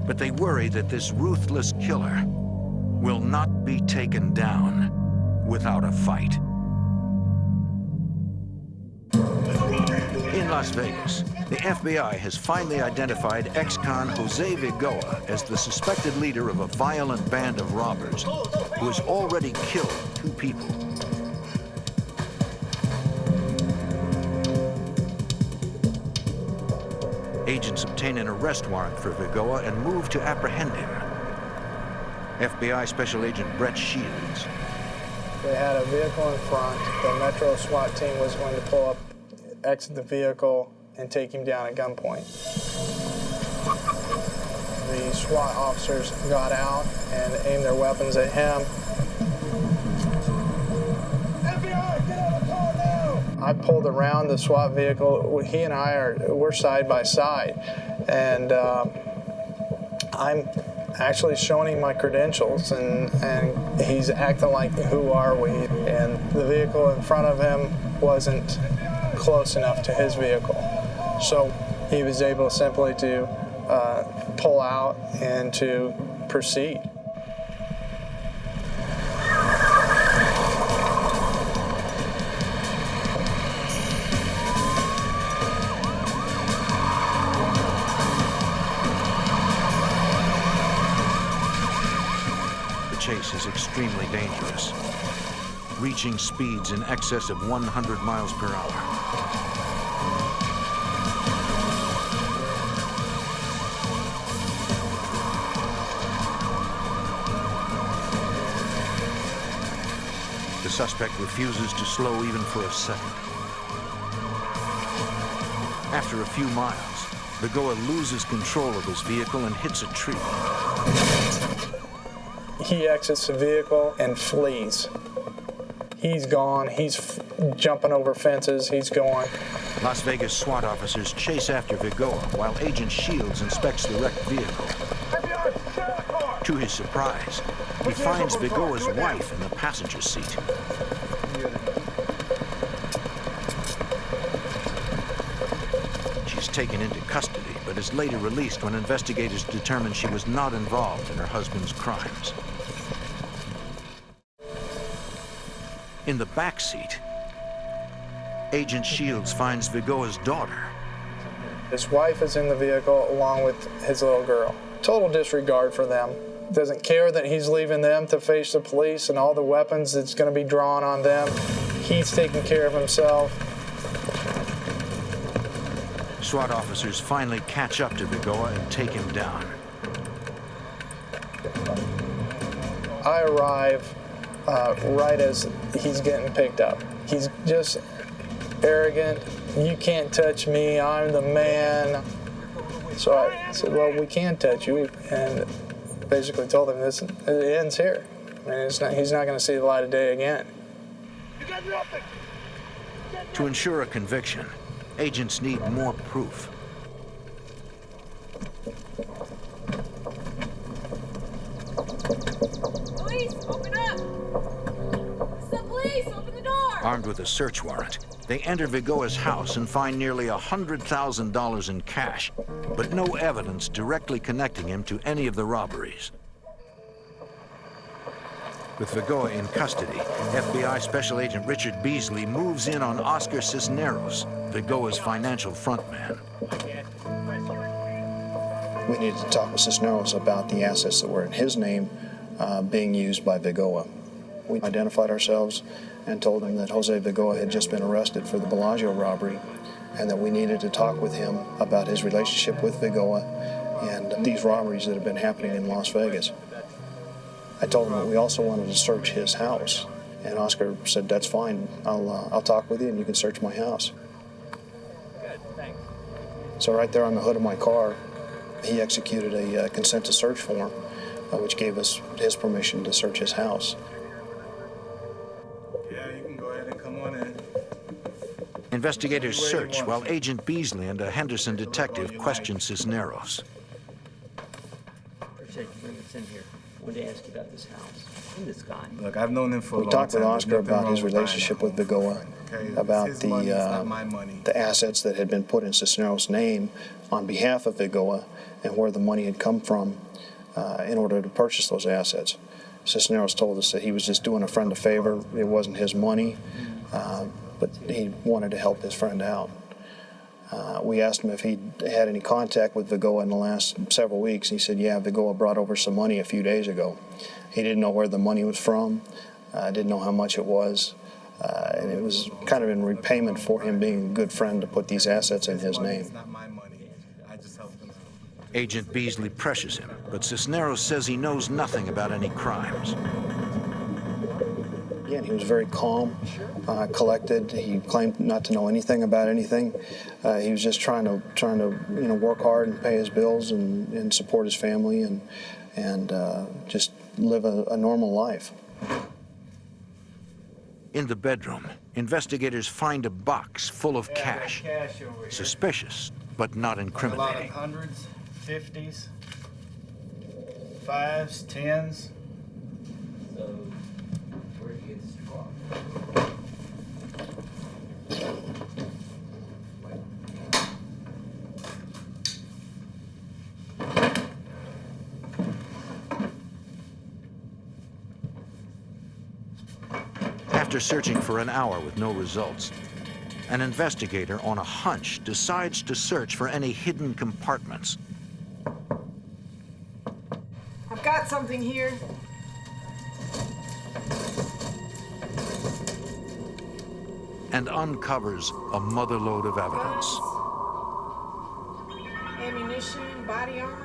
but they worry that this ruthless killer will not be taken down without a fight. In Las Vegas, the FBI has finally identified ex-con Jose Vigoa as the suspected leader of a violent band of robbers who has already killed 2 people. Agents obtain an arrest warrant for Vigoa and move to apprehend him. FBI Special Agent Brett Shields. They had a vehicle in front. The Metro SWAT team was going to pull up, exit the vehicle, and take him down at gunpoint. The SWAT officers got out and aimed their weapons at him. I pulled around the SWAT vehicle. He and we're side by side, and I'm actually showing him my credentials, and he's acting like, who are we? And the vehicle in front of him wasn't close enough to his vehicle, so he was able simply to pull out and to proceed. Chase is extremely dangerous, reaching speeds in excess of 100 miles per hour. The suspect refuses to slow even for a second. After a few miles, Vigoa loses control of his vehicle and hits a tree. He exits the vehicle and flees. He's gone. He's jumping over fences. He's going. Las Vegas SWAT officers chase after Vigoa while Agent Shields inspects the wrecked vehicle. To his surprise, he finds Vigoa's wife in the passenger seat. She's taken into custody, but is later released when investigators determine she was not involved in her husband's crimes. In the back seat, Agent Shields finds Vigoa's daughter. His wife is in the vehicle along with his little girl. Total disregard for them. Doesn't care that he's leaving them to face the police and all the weapons that's going to be drawn on them. He's taking care of himself. SWAT officers finally catch up to Vigoa and take him down. I arrive right as he's getting picked up. He's just arrogant. You can't touch me. I'm the man. So I said, well, we can touch you, and basically told him this. It ends here. And he's not going to see the light of day again. To ensure a conviction, agents need more proof. Police, open up! It's the police, open the door! Armed with a search warrant, they enter Vigoa's house and find nearly $100,000 in cash, but no evidence directly connecting him to any of the robberies. With Vigoa in custody, FBI Special Agent Richard Beasley moves in on Oscar Cisneros, Vigoa's financial frontman. We needed to talk with Cisneros about the assets that were in his name being used by Vigoa. We identified ourselves and told him that Jose Vigoa had just been arrested for the Bellagio robbery and that we needed to talk with him about his relationship with Vigoa and these robberies that have been happening in Las Vegas. I told him that we also wanted to search his house, and Oscar said, "That's fine. I'll talk with you, and you can search my house." Good, thanks. So right there on the hood of my car, he executed a consent to search form, which gave us his permission to search his house. Yeah, you can go ahead and come on in. Investigators search while Agent Beasley and a Henderson detective question Cisneros. Appreciate you bringing us in here. I wanted to ask you about this house and this guy. Look, I've known him for a long We time. talked with Oscar about his relationship with Vigoa, about the assets that had been put in Cisneros' name on behalf of Vigoa, and where the money had come from in order to purchase those assets. Cisneros told us that he was just doing a friend a favor. It wasn't his money, but he wanted to help his friend out. We asked him if he'd had any contact with Vigoa in the last several weeks. He said, yeah, Vigoa brought over some money a few days ago. He didn't know where the money was from, didn't know how much it was, and it was kind of in repayment for him being a good friend to put these assets in his name. Agent Beasley pressures him, but Cisneros says he knows nothing about any crimes. Again, he was very calm, collected. He claimed not to know anything about anything. He was just trying to work hard and pay his bills and support his family and just live a normal life. In the bedroom, investigators find a box full of cash. Suspicious, but not incriminating. A lot of hundreds, 50s, 5s, 10s. So, where did you get this from? After searching for an hour with no results, an investigator on a hunch decides to search for any hidden compartments. I've got something here. And uncovers a motherlode of evidence. Ammunition, body armor.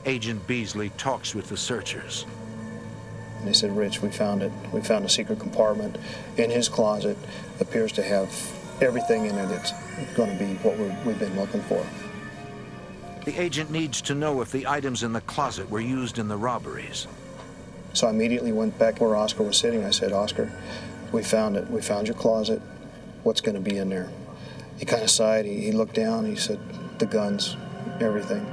Agent Beasley talks with the searchers. And they said, Rich, we found it. We found a secret compartment in his closet. Appears to have everything in it that's going to be what we've been looking for. The agent needs to know if the items in the closet were used in the robberies. So I immediately went back where Oscar was sitting. I said, Oscar, we found it. We found your closet. What's going to be in there? He kind of sighed. He looked down. He said, the guns, everything.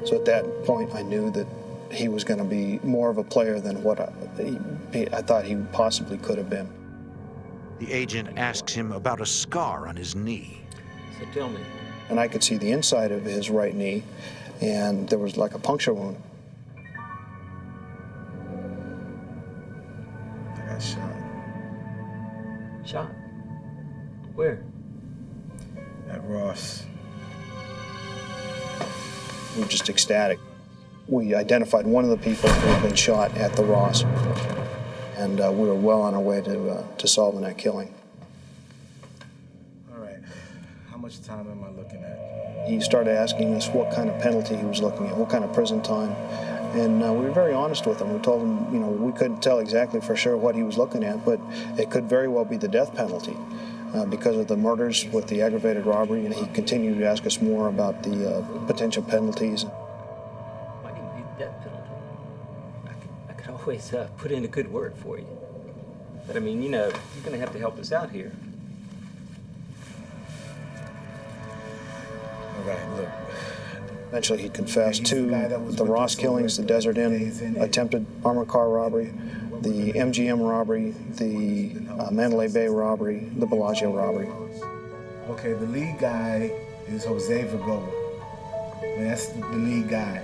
So at that point, I knew that he was going to be more of a player than what I thought he possibly could have been. The agent asks him about a scar on his knee. So tell me. And I could see the inside of his right knee, and there was like a puncture wound. I got shot. Shot? Where? At Ross. We were just ecstatic. We identified one of the people who had been shot at the Ross, and we were well on our way to solving that killing. All right. How much time am I looking at? He started asking us what kind of penalty he was looking at, what kind of prison time, and we were very honest with him. We told him, we couldn't tell exactly for sure what he was looking at, but it could very well be the death penalty. because of the murders with the aggravated robbery, and he continued to ask us more about the potential penalties. Might even be the death penalty. I could always put in a good word for you. But I mean, you know, you're going to have to help us out here. All right, look. Eventually he confessed to the Ross killings, the Desert Inn attempted armored car robbery, the MGM robbery, the Mandalay Bay robbery, the Bellagio robbery. Okay, the lead guy is Jose Vigoa. That's the lead guy.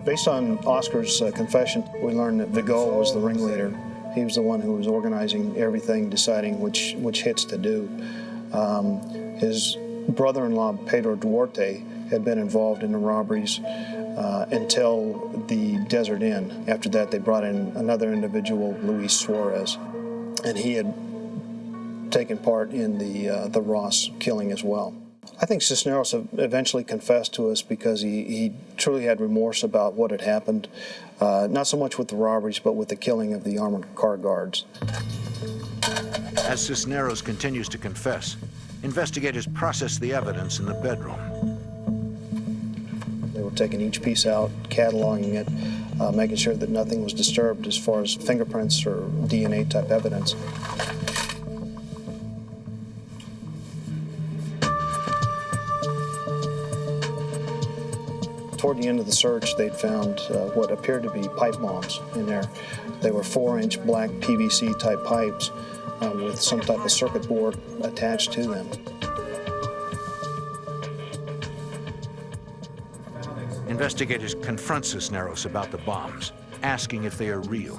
Based on Oscar's confession, we learned that Vigoa was the ringleader. He was the one who was organizing everything, deciding which hits to do. His brother-in-law, Pedro Duarte, had been involved in the robberies until the Desert Inn. After that, they brought in another individual, Luis Suarez, and he had taken part in the Ross killing as well. I think Cisneros eventually confessed to us because he truly had remorse about what had happened, not so much with the robberies, but with the killing of the armored car guards. As Cisneros continues to confess, investigators process the evidence in the bedroom. They were taking each piece out, cataloging it, making sure that nothing was disturbed as far as fingerprints or DNA type evidence. Toward the end of the search, they'd found what appeared to be pipe bombs in there. They were 4-inch black PVC type pipes with some type of circuit board attached to them. Investigators confront Cisneros about the bombs, asking if they are real.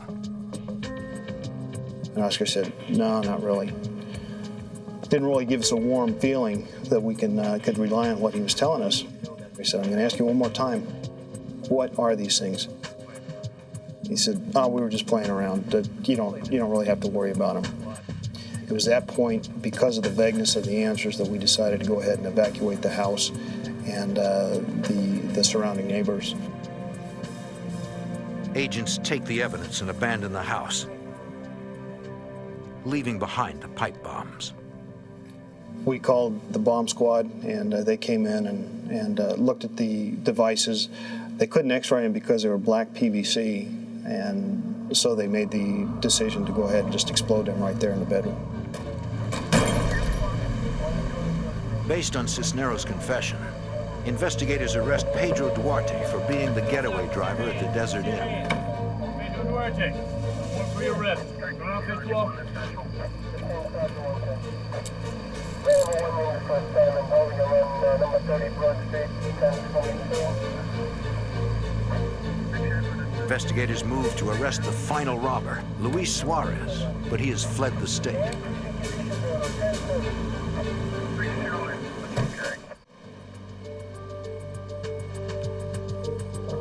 And Oscar said, no, not really. Didn't really give us a warm feeling that we could rely on what he was telling us. He said, I'm going to ask you one more time. What are these things? He said, oh, we were just playing around. You don't really have to worry about them. It was that point, because of the vagueness of the answers, that we decided to go ahead and evacuate the house and the surrounding neighbors. Agents take the evidence and abandon the house, leaving behind the pipe bombs. We called the bomb squad, and they came in and looked at the devices. They couldn't x-ray them because they were black PVC, and so they made the decision to go ahead and just explode them right there in the bedroom. Based on Cisneros' confession, investigators arrest Pedro Duarte for being the getaway driver at the Desert Inn. Pedro Duarte, warrant for your arrest. Going off this wall. Investigators move to arrest the final robber, Luis Suarez, but he has fled the state.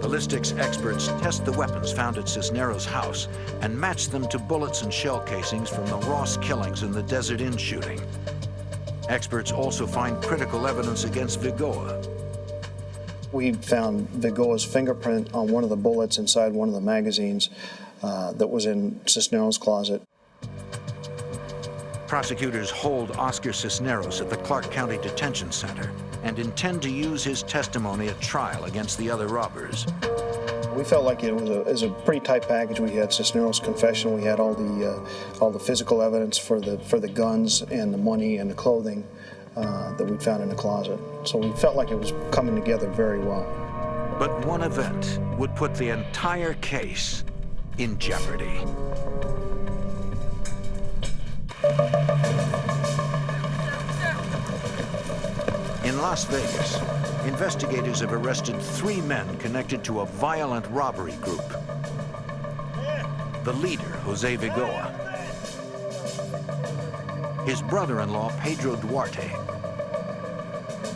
Ballistics experts test the weapons found at Cisneros' house and match them to bullets and shell casings from the Ross killings and the Desert Inn shooting. Experts also find critical evidence against Vigoa. We found Vigoa's fingerprint on one of the bullets inside one of the magazines that was in Cisneros' closet. Prosecutors hold Oscar Cisneros at the Clark County Detention Center and intend to use his testimony at trial against the other robbers. We felt like it was a pretty tight package. We had Cisneros' confession, we had all the physical evidence for the guns and the money and the clothing that we'd found in the closet. So we felt like it was coming together very well. But one event would put the entire case in jeopardy. In Las Vegas, investigators have arrested 3 men connected to a violent robbery group. The leader, Jose Vigoa, his brother-in-law, Pedro Duarte,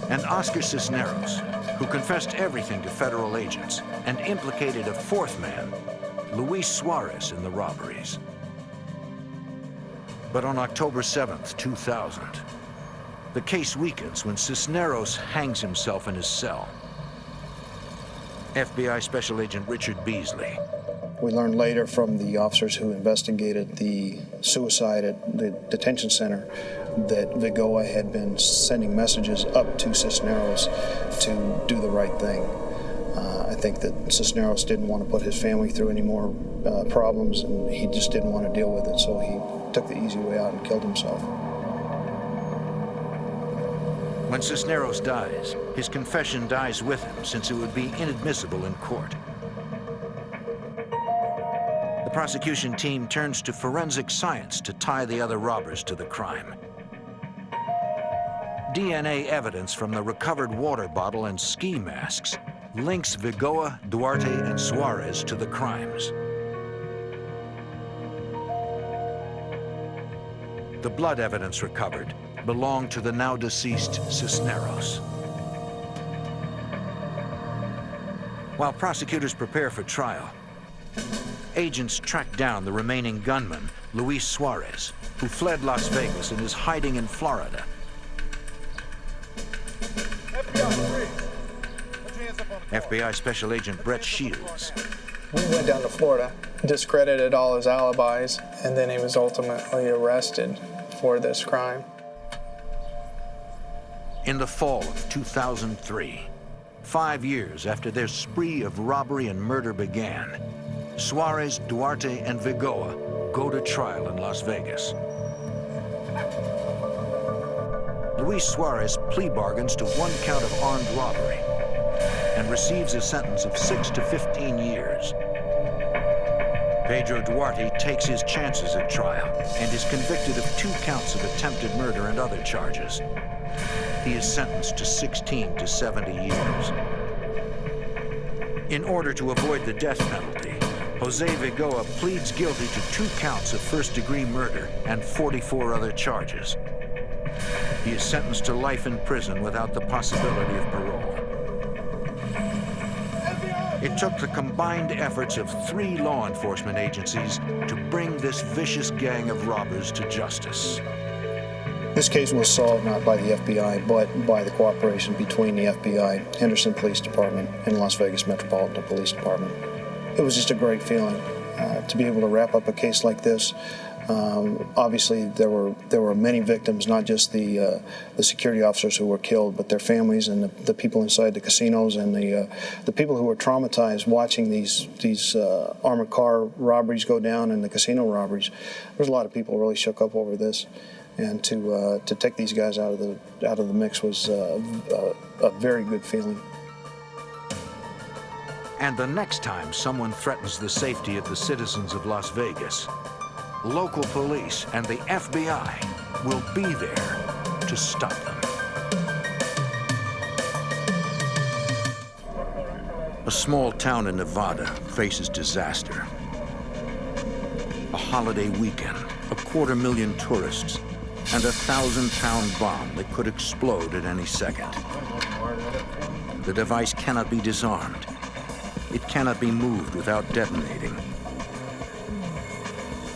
and Oscar Cisneros, who confessed everything to federal agents and implicated a 4th man, Luis Suarez, in the robberies. But on October 7th, 2000, the case weakens when Cisneros hangs himself in his cell. FBI Special Agent Richard Beasley. We learned later from the officers who investigated the suicide at the detention center that Vigoa had been sending messages up to Cisneros to do the right thing. I think that Cisneros didn't want to put his family through any more problems, and he just didn't want to deal with it, so he took the easy way out and killed himself. When Cisneros dies, his confession dies with him, since it would be inadmissible in court. The prosecution team turns to forensic science to tie the other robbers to the crime. DNA evidence from the recovered water bottle and ski masks links Vigoa, Duarte, and Suarez to the crimes. The blood evidence recovered belonged to the now deceased Cisneros. While prosecutors prepare for trial, agents track down the remaining gunman, Luis Suarez, who fled Las Vegas and is hiding in Florida. FBI Special Agent Brett Shields. We went down to Florida, discredited all his alibis, and then he was ultimately arrested for this crime. In the fall of 2003, 5 years after their spree of robbery and murder began, Suarez, Duarte, and Vigoa go to trial in Las Vegas. Luis Suarez plea bargains to 1 count of armed robbery and receives a sentence of 6 to 15 years. Pedro Duarte takes his chances at trial and is convicted of 2 counts of attempted murder and other charges. He is sentenced to 16 to 70 years. In order to avoid the death penalty, Jose Vigoa pleads guilty to 2 counts of first-degree murder and 44 other charges. He is sentenced to life in prison without the possibility of parole. It took the combined efforts of 3 law enforcement agencies to bring this vicious gang of robbers to justice. This case was solved not by the FBI, but by the cooperation between the FBI, Henderson Police Department, and Las Vegas Metropolitan Police Department. It was just a great feeling to be able to wrap up a case like this. Obviously, there were many victims, not just the security officers who were killed, but their families and the people inside the casinos and the people who were traumatized watching these armored car robberies go down and the casino robberies. There's a lot of people really shook up over this, and to take these guys out of the mix was a very good feeling. And the next time someone threatens the safety of the citizens of Las Vegas, local police and the FBI will be there to stop them. A small town in Nevada faces disaster. A holiday weekend, 250,000 tourists, and a 1,000-pound bomb that could explode at any second. The device cannot be disarmed. It cannot be moved without detonating.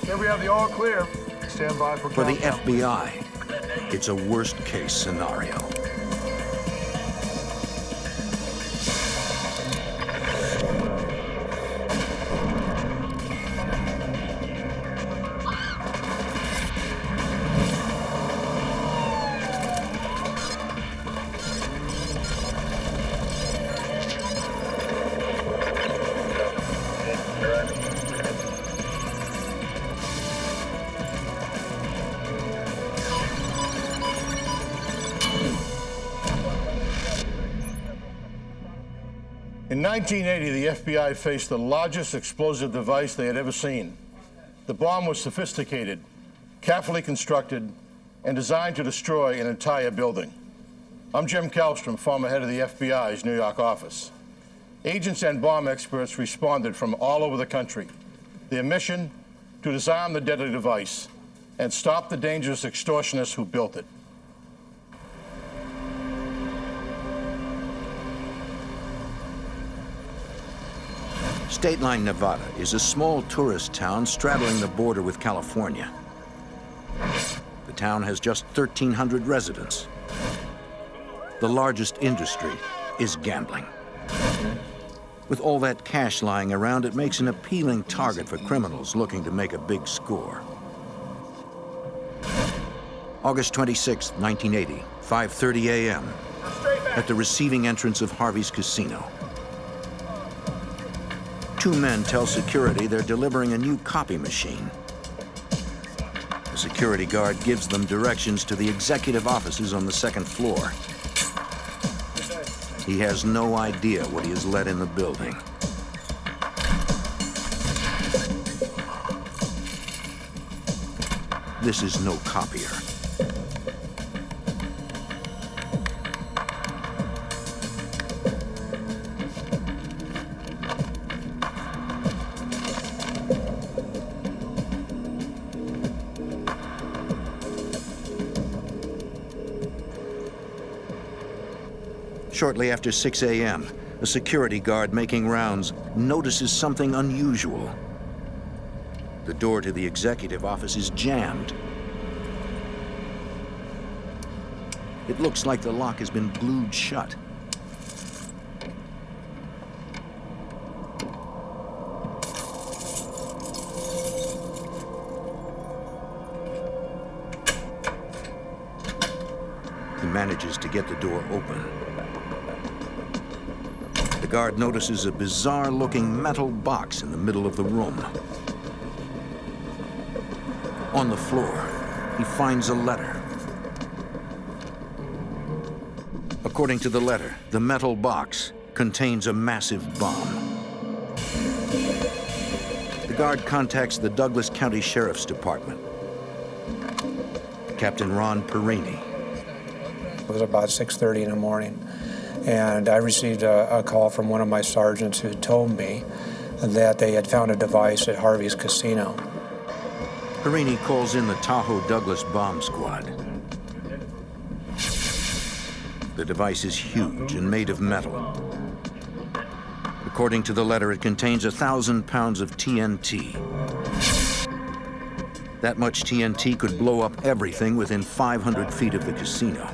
Here we have the all clear. Stand by for the countdown. FBI, it's a worst-case scenario. In 1980, the FBI faced the largest explosive device they had ever seen. The bomb was sophisticated, carefully constructed, and designed to destroy an entire building. I'm Jim Kallstrom, former head of the FBI's New York office. Agents and bomb experts responded from all over the country. Their mission, to disarm the deadly device and stop the dangerous extortionists who built it. State Line, Nevada is a small tourist town straddling the border with California. The town has just 1,300 residents. The largest industry is gambling. With all that cash lying around, it makes an appealing target for criminals looking to make a big score. August 26, 1980, 5:30 a.m. at the receiving entrance of Harvey's casino. Two men tell security they're delivering a new copy machine. The security guard gives them directions to the executive offices on the second floor. He has no idea what he has let in the building. This is no copier. Shortly after 6 a.m., a security guard making rounds notices something unusual. The door to the executive office is jammed. It looks like the lock has been glued shut. He manages to get the door open. The guard notices a bizarre-looking metal box in the middle of the room. On the floor, he finds a letter. According to the letter, the metal box contains a massive bomb. The guard contacts the Douglas County Sheriff's Department. Captain Ron Perini. It was about 6:30 in the morning, and I received a call from one of my sergeants who told me that they had found a device at Harvey's casino. Perini calls in the Tahoe Douglas bomb squad. The device is huge and made of metal. According to the letter, it contains 1,000 pounds of TNT. That much TNT could blow up everything within 500 feet of the casino.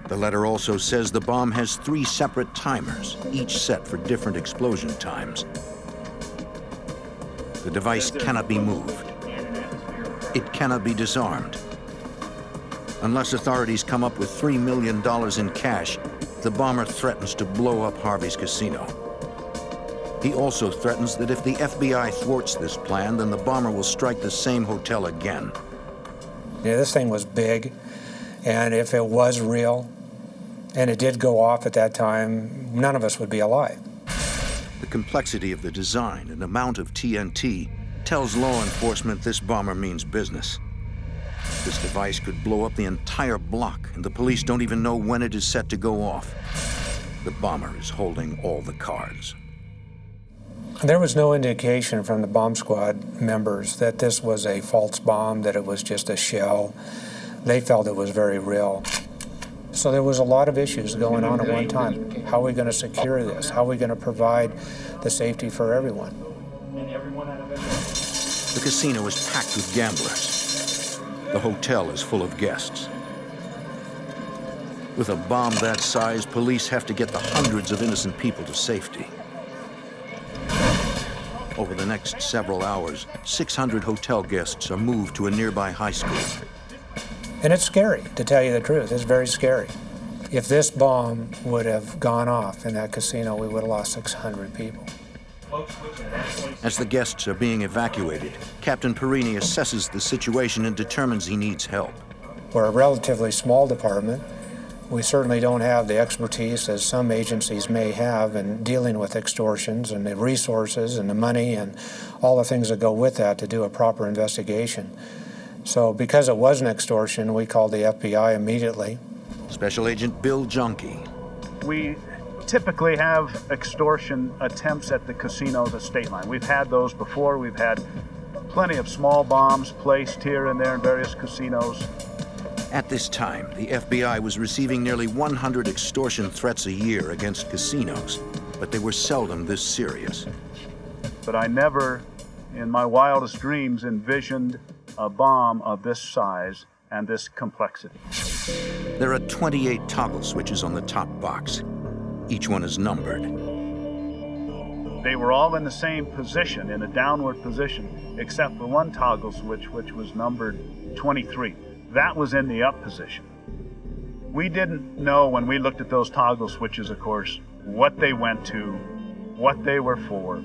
The letter also says the bomb has 3 separate timers, each set for different explosion times. The device cannot be moved. It cannot be disarmed. Unless authorities come up with $3 million in cash, the bomber threatens to blow up Harvey's casino. He also threatens that if the FBI thwarts this plan, then the bomber will strike the same hotel again. Yeah, this thing was big, and if it was real, and it did go off at that time, none of us would be alive. The complexity of the design and amount of TNT tells law enforcement this bomber means business. This device could blow up the entire block, and the police don't even know when it is set to go off. The bomber is holding all the cards. There was no indication from the bomb squad members that this was a false bomb, that it was just a shell. They felt it was very real. So there was a lot of issues going on at one time. How are we going to secure this? How are we going to provide the safety for everyone? The casino is packed with gamblers. The hotel is full of guests. With a bomb that size, police have to get the hundreds of innocent people to safety. Over the next several hours, 600 hotel guests are moved to a nearby high school. And it's scary, to tell you the truth. It's very scary. If this bomb would have gone off in that casino, we would have lost 600 people. As the guests are being evacuated, Captain Perini assesses the situation and determines he needs help. We're a relatively small department. We certainly don't have the expertise as some agencies may have in dealing with extortions, and the resources and the money and all the things that go with that to do a proper investigation. So because it was an extortion, we called the FBI immediately. Special Agent Bill Junkie. We typically have extortion attempts at the casino, the state line. We've had those before. We've had plenty of small bombs placed here and there in various casinos. At this time, the FBI was receiving nearly 100 extortion threats a year against casinos, but they were seldom this serious. But I never, in my wildest dreams, envisioned a bomb of this size and this complexity. There are 28 toggle switches on the top box. Each one is numbered. They were all in the same position, in a downward position, except for one toggle switch, which was numbered 23. That was in the up position. We didn't know when we looked at those toggle switches, of course, what they went to, what they were for.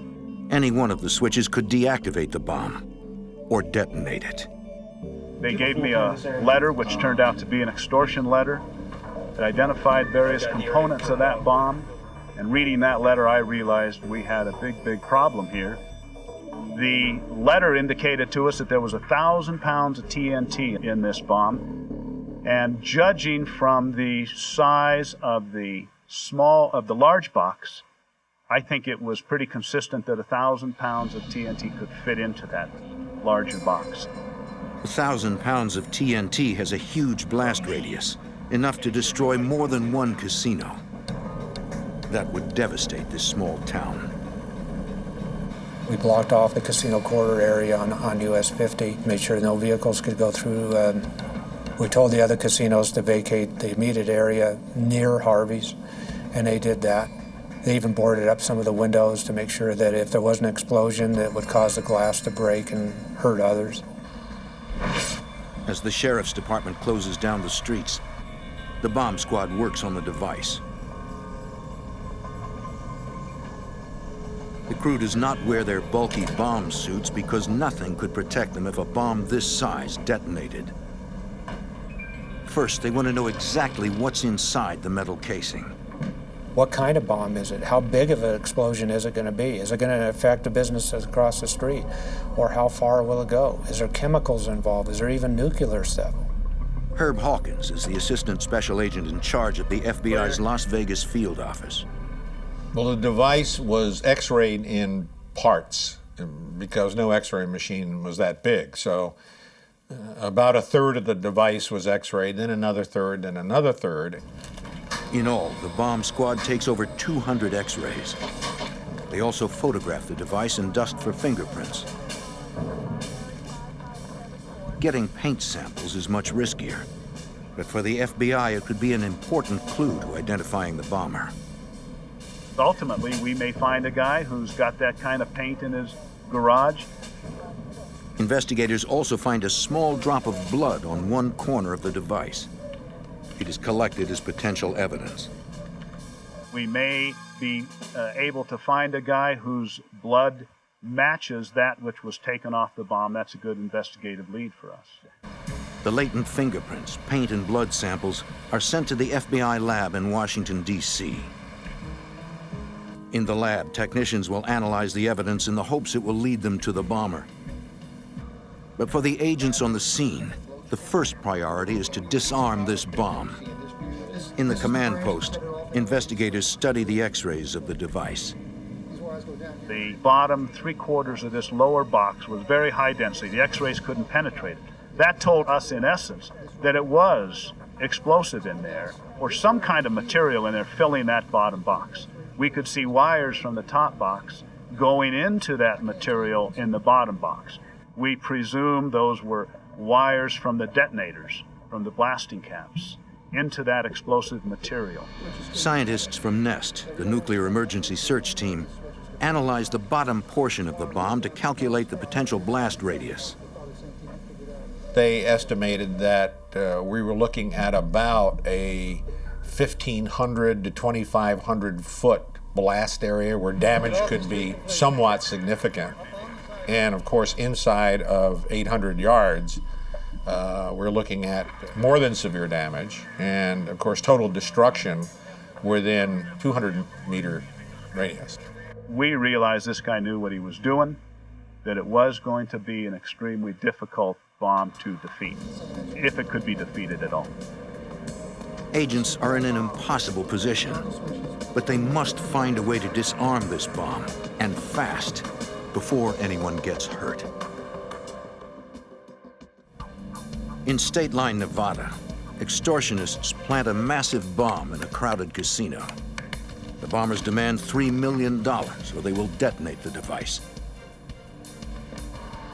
Any one of the switches could deactivate the bomb or detonate it. They gave me a letter which turned out to be an extortion letter that identified various components of that bomb. And reading that letter, I realized we had a big problem here. The letter indicated to us that there was 1,000 pounds of TNT in this bomb. And judging from the size of the large box, I think it was pretty consistent that 1,000 pounds of TNT could fit into that larger box. 1,000 pounds of TNT has a huge blast radius, enough to destroy more than one casino. That would devastate this small town. We blocked off the casino corridor area on US 50, made sure no vehicles could go through. We told the other casinos to vacate the immediate area near Harvey's, and they did that. They even boarded up some of the windows to make sure that if there was an explosion that would cause the glass to break and hurt others. As the sheriff's department closes down the streets, the bomb squad works on the device. The crew does not wear their bulky bomb suits because nothing could protect them if a bomb this size detonated. First, they want to know exactly what's inside the metal casing. What kind of bomb is it? How big of an explosion is it going to be? Is it going to affect the businesses across the street? Or how far will it go? Is there chemicals involved? Is there even nuclear stuff? Herb Hawkins is the assistant special agent in charge of the FBI's Las Vegas field office. Well, the device was X-rayed in parts because no X-ray machine was that big. So about a third of the device was X-rayed, then another third, then another third. In all, the bomb squad takes over 200 X-rays. They also photograph the device and dust for fingerprints. Getting paint samples is much riskier, but for the FBI, it could be an important clue to identifying the bomber. Ultimately, we may find a guy who's got that kind of paint in his garage. Investigators also find a small drop of blood on one corner of the device. It is collected as potential evidence. We may be able to find a guy whose blood matches that which was taken off the bomb. That's a good investigative lead for us. The latent fingerprints, paint, and blood samples are sent to the FBI lab in Washington, D.C. In the lab, technicians will analyze the evidence in the hopes it will lead them to the bomber. But for the agents on the scene, the first priority is to disarm this bomb. In the command post, investigators study the X-rays of the device. The bottom 3/4 of this lower box was very high density. The X-rays couldn't penetrate it. That told us, in essence, that it was explosive in there, or some kind of material in there filling that bottom box. We could see wires from the top box going into that material in the bottom box. We presume those were wires from the detonators, from the blasting caps, into that explosive material. Scientists from NEST, the Nuclear Emergency Search Team, analyzed the bottom portion of the bomb to calculate the potential blast radius. They estimated that we were looking at about a 1,500 to 2,500 foot blast area where damage could be somewhat significant. And of course, inside of 800 yards, we're looking at more than severe damage, and of course, total destruction within 200-meter radius. We realized this guy knew what he was doing, that it was going to be an extremely difficult bomb to defeat, if it could be defeated at all. Agents are in an impossible position, but they must find a way to disarm this bomb, and fast, before anyone gets hurt. In State Line, Nevada, extortionists plant a massive bomb in a crowded casino. The bombers demand $3 million, or they will detonate the device.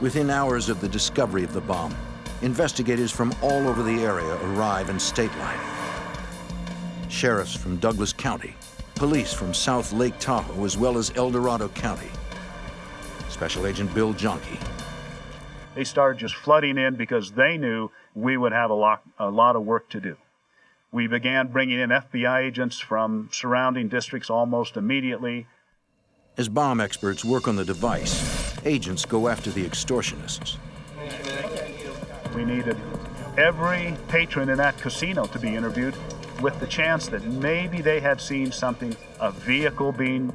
Within hours of the discovery of the bomb, investigators from all over the area arrive in State Line. Sheriffs from Douglas County, police from South Lake Tahoe, as well as El Dorado County. Special Agent Bill Jonke. They started just flooding in because they knew we would have a lot of work to do. We began bringing in FBI agents from surrounding districts almost immediately. As bomb experts work on the device, agents go after the extortionists. We needed every patron in that casino to be interviewed with the chance that maybe they had seen something, a vehicle being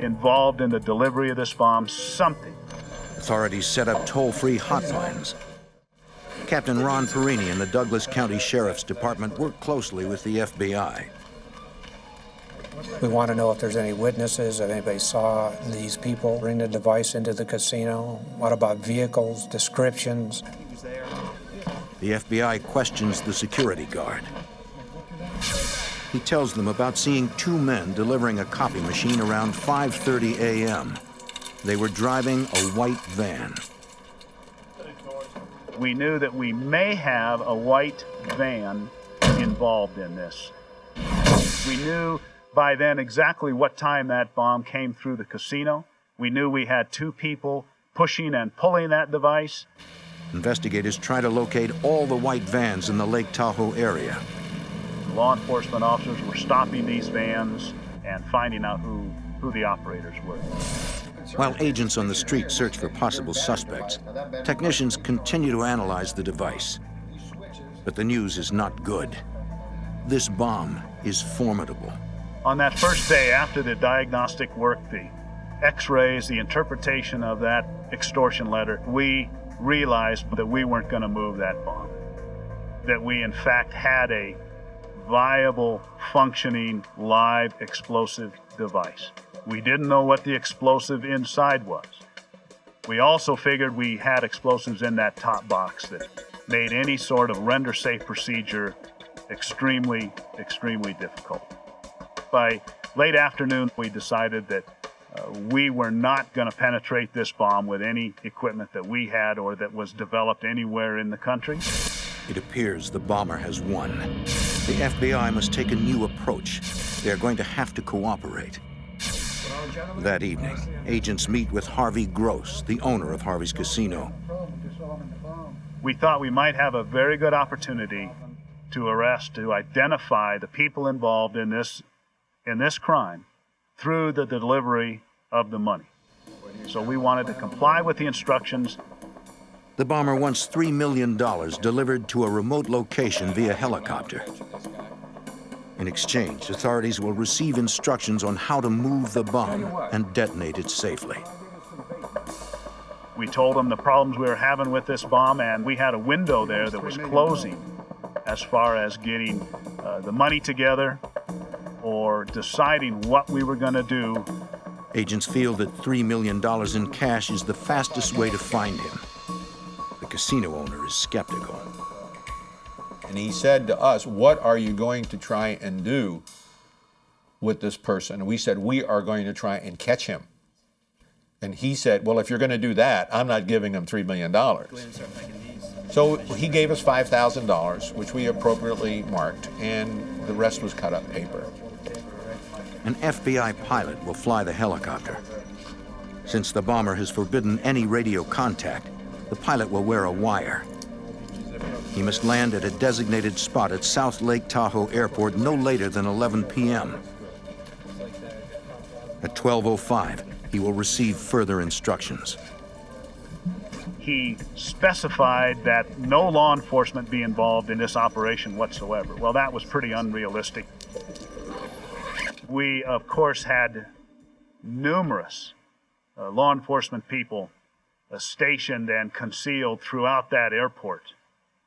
involved in the delivery of this bomb, something. Authorities set up toll-free hotlines. Captain Ron Perini and the Douglas County Sheriff's Department work closely with the FBI. We want to know if there's any witnesses, if anybody saw these people bring the device into the casino. What about vehicles, descriptions? The FBI questions the security guard. He tells them about seeing two men delivering a copy machine around 5:30 a.m. They were driving a white van. We knew that we may have a white van involved in this. We knew by then exactly what time that bomb came through the casino. We knew we had two people pushing and pulling that device. Investigators try to locate all the white vans in the Lake Tahoe area. Law enforcement officers were stopping these vans and finding out who the operators were. While agents on the street search for possible suspects, technicians continue to analyze the device. But the news is not good. This bomb is formidable. On that first day after the diagnostic work, the x-rays, the interpretation of that extortion letter, we realized that we weren't going to move that bomb. That we, in fact, had a viable, functioning, live explosive device. We didn't know what the explosive inside was. We also figured we had explosives in that top box that made any sort of render-safe procedure extremely, extremely difficult. By late afternoon, we decided that we were not going to penetrate this bomb with any equipment that we had or that was developed anywhere in the country. It appears the bomber has won. The FBI must take a new approach. They're going to have to cooperate. That evening, agents meet with Harvey Gross, the owner of Harvey's Casino. We thought we might have a very good opportunity to arrest, to identify the people involved in this crime through the delivery of the money. So we wanted to comply with the instructions. The bomber wants $3 million delivered to a remote location via helicopter. In exchange, authorities will receive instructions on how to move the bomb and detonate it safely. We told them the problems we were having with this bomb, and we had a window there that was closing as far as getting the money together or deciding what we were going to do. Agents feel that $3 million in cash is the fastest way to find him. The casino owner is skeptical. And he said to us, "What are you going to try and do with this person?" And we said, "We are going to try and catch him." And he said, "Well, if you're going to do that, I'm not giving him $3 million. So he gave us $5,000, which we appropriately marked, and the rest was cut up paper. An FBI pilot will fly the helicopter. Since the bomber has forbidden any radio contact, the pilot will wear a wire. He must land at a designated spot at South Lake Tahoe Airport no later than 11 p.m. At 12:05, he will receive further instructions. He specified that no law enforcement be involved in this operation whatsoever. Well, that was pretty unrealistic. We, of course, had numerous law enforcement people stationed and concealed throughout that airport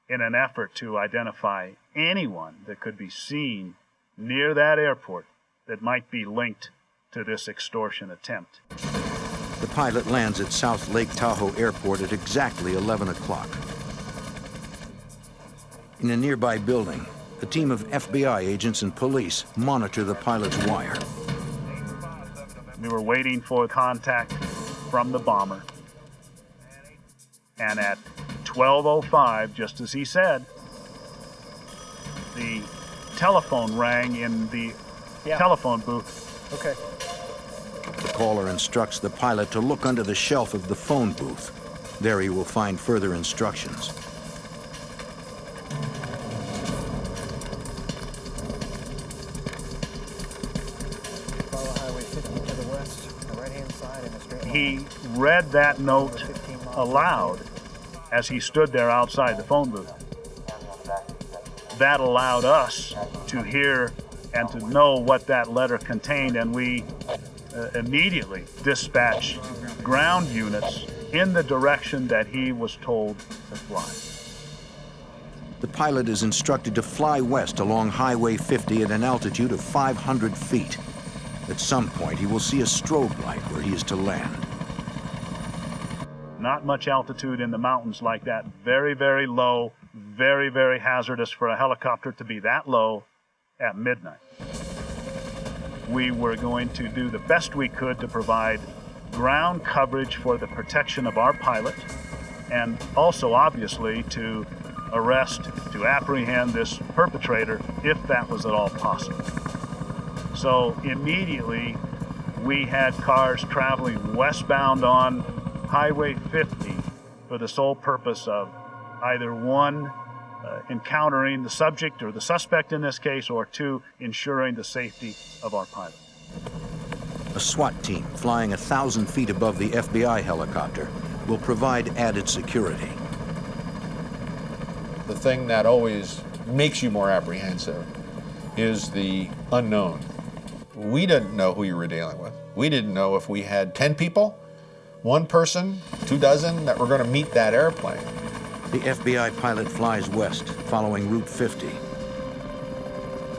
in an effort to identify anyone that could be seen near that airport that might be linked to this extortion attempt. The pilot lands at South Lake Tahoe Airport at exactly 11 o'clock. In a nearby building, a team of FBI agents and police monitor the pilot's wire. We were waiting for contact from the bomber. And at 12:05, just as he said, the telephone rang in the telephone booth. Okay. The caller instructs the pilot to look under the shelf of the phone booth. There he will find further instructions. Follow Highway 50 to the west, the right-hand side in a straight line. He read that note aloud as he stood there outside the phone booth. That allowed us to hear and to know what that letter contained, and we immediately dispatched ground units in the direction that he was told to fly. The pilot is instructed to fly west along Highway 50 at an altitude of 500 feet. At some point, he will see a strobe light where he is to land. Not much altitude in the mountains like that. Very, very low, very, very hazardous for a helicopter to be that low at midnight. We were going to do the best we could to provide ground coverage for the protection of our pilot, and also obviously to arrest, to apprehend this perpetrator if that was at all possible. So immediately we had cars traveling westbound on Highway 50 for the sole purpose of either one, encountering the subject or the suspect in this case, or two, ensuring the safety of our pilot. A SWAT team flying 1,000 feet above the FBI helicopter will provide added security. The thing that always makes you more apprehensive is the unknown. We didn't know who you were dealing with. We didn't know if we had 10 people, 1 person, 2 dozen that were going to meet that airplane. The FBI pilot flies west, following Route 50.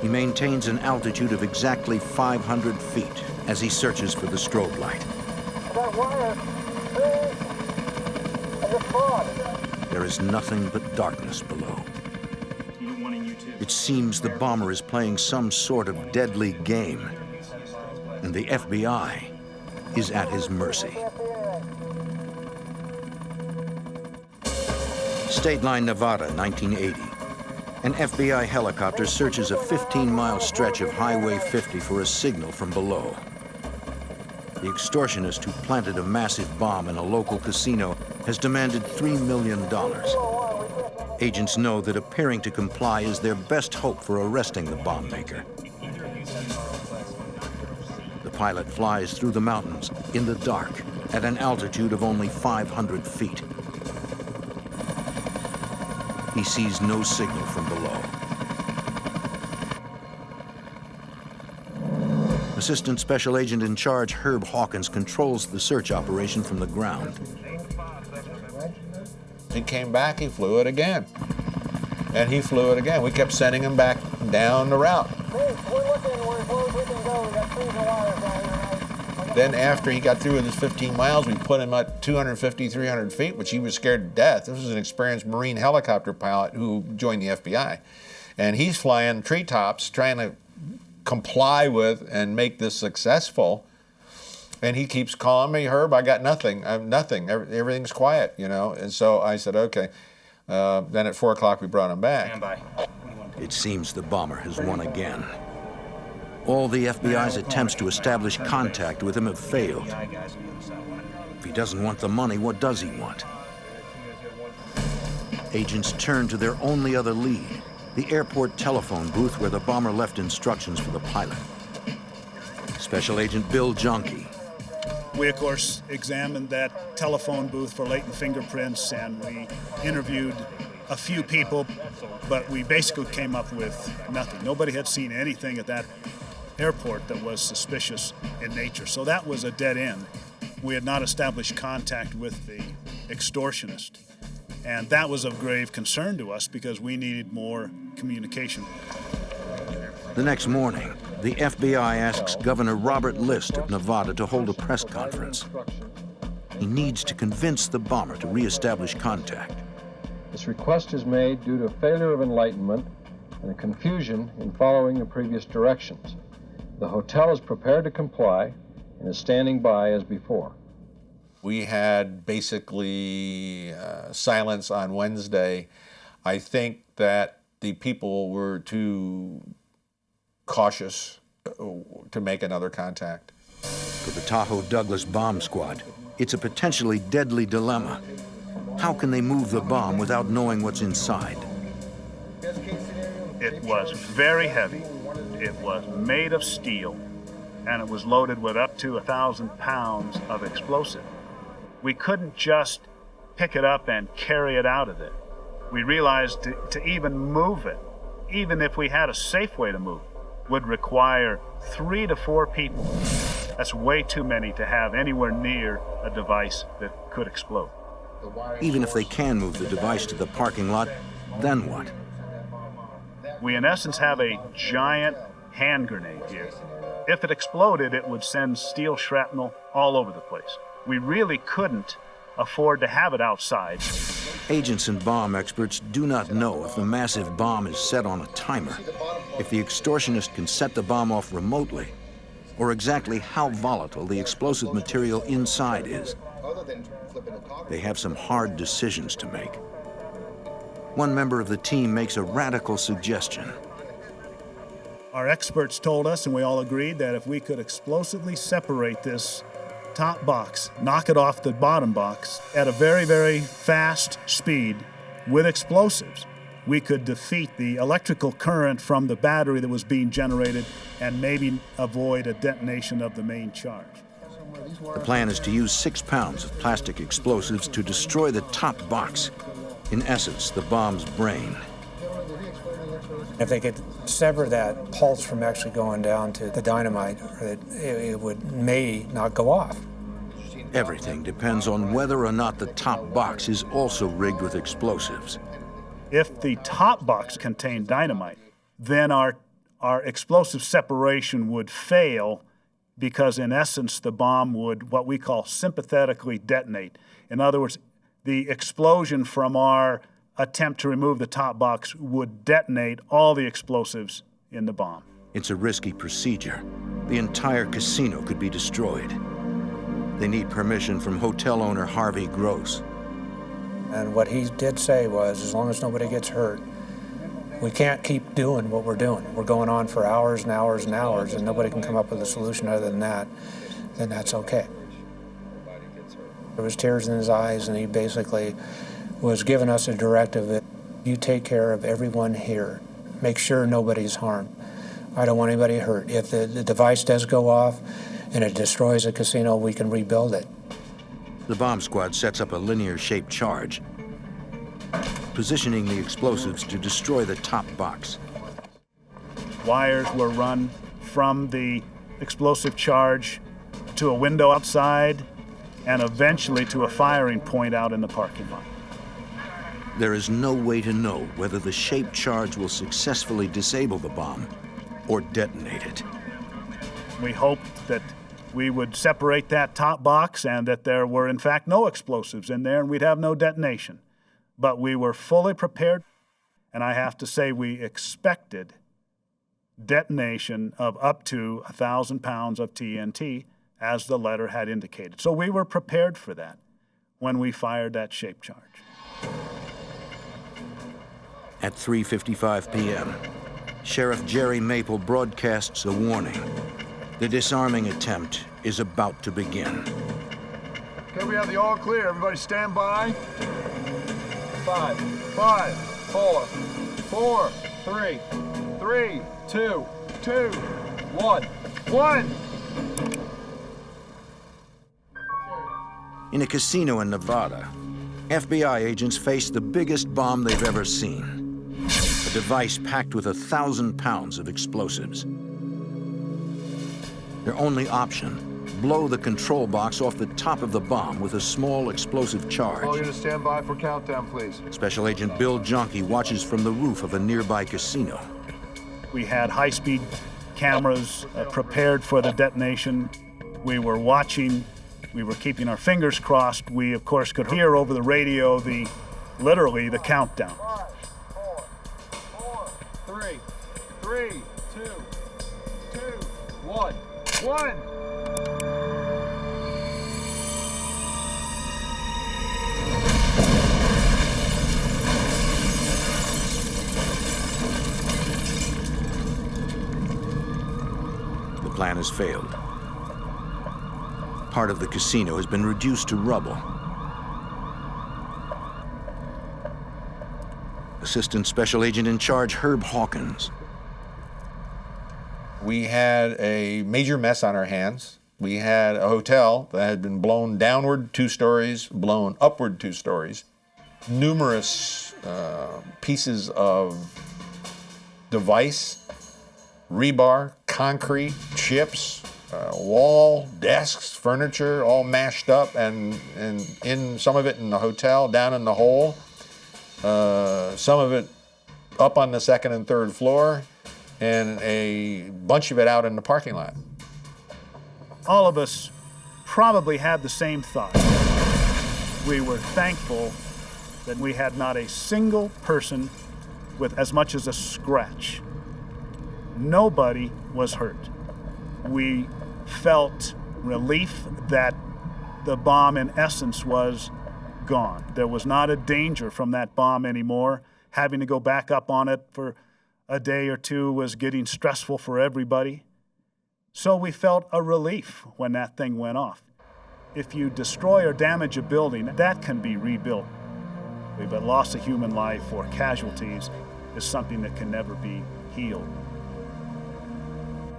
He maintains an altitude of exactly 500 feet as he searches for the strobe light. There is nothing but darkness below. It seems the bomber is playing some sort of deadly game, and the FBI is at his mercy. State Line, Nevada, 1980. An FBI helicopter searches a 15-mile stretch of Highway 50 for a signal from below. The extortionist who planted a massive bomb in a local casino has demanded $3 million. Agents know that appearing to comply is their best hope for arresting the bomb maker. The pilot flies through the mountains in the dark at an altitude of only 500 feet. He sees no signal from below. Assistant Special Agent in Charge Herb Hawkins controls the search operation from the ground. He came back, he flew it again. And he flew it again. We kept sending him back down the route. Then after he got through with his 15 miles, we put him at 250, 300 feet, which he was scared to death. This was an experienced Marine helicopter pilot who joined the FBI. And he's flying treetops, trying to comply with and make this successful. And he keeps calling me, Herb, I got nothing. I have nothing. Everything's quiet, you know. And so I said, okay. Then at 4 o'clock, we brought him back. Stand by. It seems the bomber has won again. All the FBI's attempts to establish contact with him have failed. If he doesn't want the money, what does he want? Agents turn to their only other lead, the airport telephone booth where the bomber left instructions for the pilot. Special Agent Bill Jonke. We, of course, examined that telephone booth for latent fingerprints, and we interviewed a few people, but we basically came up with nothing. Nobody had seen anything at that airport that was suspicious in nature. So that was a dead end. We had not established contact with the extortionist. And that was of grave concern to us because we needed more communication. The next morning, the FBI asks Governor Robert List of Nevada to hold a press conference. He needs to convince the bomber to reestablish contact. This request is made due to a failure of enlightenment and a confusion in following the previous directions. The hotel is prepared to comply and is standing by as before. We had basically silence on Wednesday. I think that the people were too cautious to make another contact. For the Tahoe Douglas bomb squad, it's a potentially deadly dilemma. How can they move the bomb without knowing what's inside? It was very heavy. It was made of steel, and it was loaded with up to 1,000 pounds of explosive. We couldn't just pick it up and carry it out of there. We realized to even move it, even if we had a safe way to move it, would require 3 to 4 people. That's way too many to have anywhere near a device that could explode. Even if they can move the device to the parking lot, then what? We, in essence, have a giant hand grenade here. If it exploded, it would send steel shrapnel all over the place. We really couldn't afford to have it outside. Agents and bomb experts do not know if the massive bomb is set on a timer, if the extortionist can set the bomb off remotely, or exactly how volatile the explosive material inside is. They have some hard decisions to make. One member of the team makes a radical suggestion. Our experts told us, and we all agreed, that if we could explosively separate this top box, knock it off the bottom box at a very, very fast speed with explosives, we could defeat the electrical current from the battery that was being generated and maybe avoid a detonation of the main charge. The plan is to use 6 pounds of plastic explosives to destroy the top box. In essence, the bomb's brain. If they could sever that pulse from actually going down to the dynamite, it may not go off. Everything depends on whether or not the top box is also rigged with explosives. If the top box contained dynamite, then our explosive separation would fail because, in essence, the bomb would, what we call, sympathetically detonate. In other words, the explosion from our attempt to remove the top box would detonate all the explosives in the bomb. It's a risky procedure. The entire casino could be destroyed. They need permission from hotel owner Harvey Gross. And what he did say was, as long as nobody gets hurt, we can't keep doing what we're doing. We're going on for hours and hours and hours, and nobody can come up with a solution other than that, then that's okay. There was tears in his eyes, and he basically was giving us a directive that you take care of everyone here. Make sure nobody's harmed. I don't want anybody hurt. If the device does go off and it destroys a casino, we can rebuild it. The bomb squad sets up a linear-shaped charge, positioning the explosives to destroy the top box. Wires were run from the explosive charge to a window outside and eventually to a firing point out in the parking lot. There is no way to know whether the shaped charge will successfully disable the bomb or detonate it. We hoped that we would separate that top box and that there were, in fact, no explosives in there and we'd have no detonation. But we were fully prepared, and I have to say we expected detonation of up to 1,000 pounds of TNT, as the letter had indicated. So we were prepared for that when we fired that shape charge. At 3:55 p.m., Sheriff Jerry Maple broadcasts a warning. The disarming attempt is about to begin. Okay, we have the all clear. Everybody stand by. 5, 4, 3, 2, 1. In a casino in Nevada, FBI agents face the biggest bomb they've ever seen. A device packed with 1,000 pounds of explosives. Their only option, blow the control box off the top of the bomb with a small explosive charge. All you to stand by for countdown, please. Special Agent Bill Jonke watches from the roof of a nearby casino. We had high-speed cameras prepared for the detonation. We were watching. We were keeping our fingers crossed. We, of course, could hear over the radio literally the countdown. 5, 4, 3, 2, 1. The plan has failed. Part of the casino has been reduced to rubble. Assistant Special Agent in Charge Herb Hawkins. We had a major mess on our hands. We had a hotel that had been blown downward 2 stories, blown upward 2 stories. Numerous pieces of device, rebar, concrete, chips, wall, desks, furniture, all mashed up, and in some of it in the hotel, down in the hole. Some of it up on the 2nd and 3rd floor, and a bunch of it out in the parking lot. All of us probably had the same thought. We were thankful that we had not a single person with as much as a scratch. Nobody was hurt. We felt relief that the bomb, in essence, was gone. There was not a danger from that bomb anymore. Having to go back up on it for a day or 2 was getting stressful for everybody. So we felt a relief when that thing went off. If you destroy or damage a building, that can be rebuilt. But loss of human life or casualties is something that can never be healed.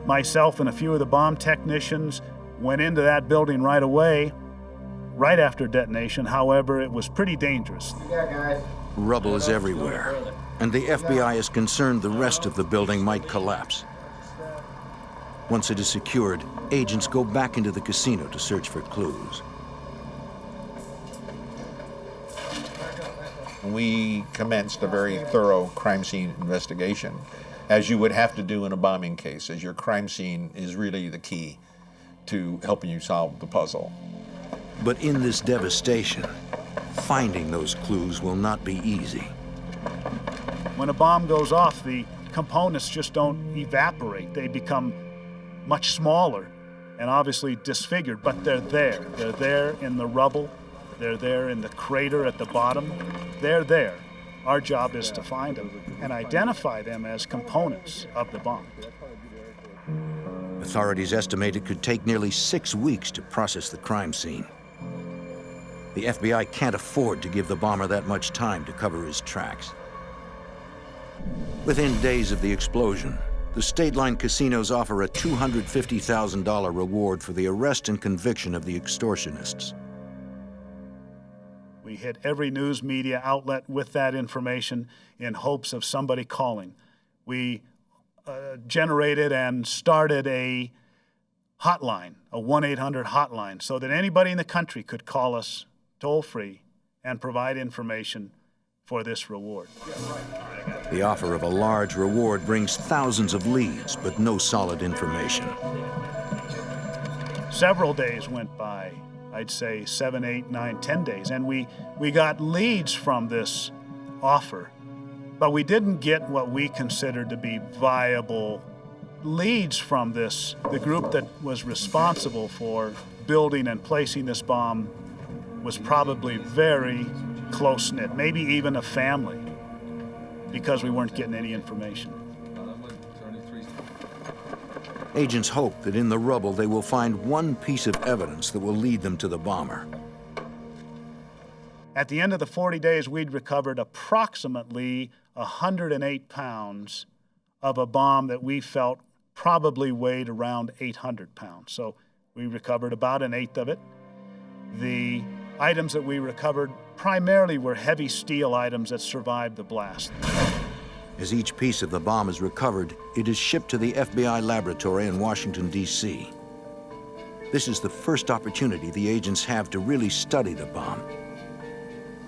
Myself and a few of the bomb technicians went into that building right away, right after detonation. However, it was pretty dangerous. Rubble is everywhere, and the FBI is concerned the rest of the building might collapse. Once it is secured, agents go back into the casino to search for clues. We commenced a very thorough crime scene investigation, as you would have to do in a bombing case, as your crime scene is really the key to helping you solve the puzzle. But in this devastation, finding those clues will not be easy. When a bomb goes off, the components just don't evaporate. They become much smaller and obviously disfigured, but they're there. They're there in the rubble. They're there in the crater at the bottom. They're there. Our job is to find them and identify them as components of the bomb. Authorities estimate it could take nearly 6 weeks to process the crime scene. The FBI can't afford to give the bomber that much time to cover his tracks. Within days of the explosion, the state-line casinos offer a $250,000 reward for the arrest and conviction of the extortionists. We hit every news media outlet with that information in hopes of somebody calling. We generated and started a hotline, a 1-800 hotline, so that anybody in the country could call us toll-free and provide information for this reward. The offer of a large reward brings thousands of leads, but no solid information. Several days went by, I'd say 7, 8, 9, 10 days, and we got leads from this offer, but we didn't get what we considered to be viable leads from this. The group that was responsible for building and placing this bomb was probably very close-knit, maybe even a family, because we weren't getting any information. Agents hope that in the rubble they will find one piece of evidence that will lead them to the bomber. At the end of the 40 days, we'd recovered approximately 108 pounds of a bomb that we felt probably weighed around 800 pounds. So we recovered about 1/8 of it. The items that we recovered primarily were heavy steel items that survived the blast. As each piece of the bomb is recovered, it is shipped to the FBI laboratory in Washington, D.C. This is the first opportunity the agents have to really study the bomb.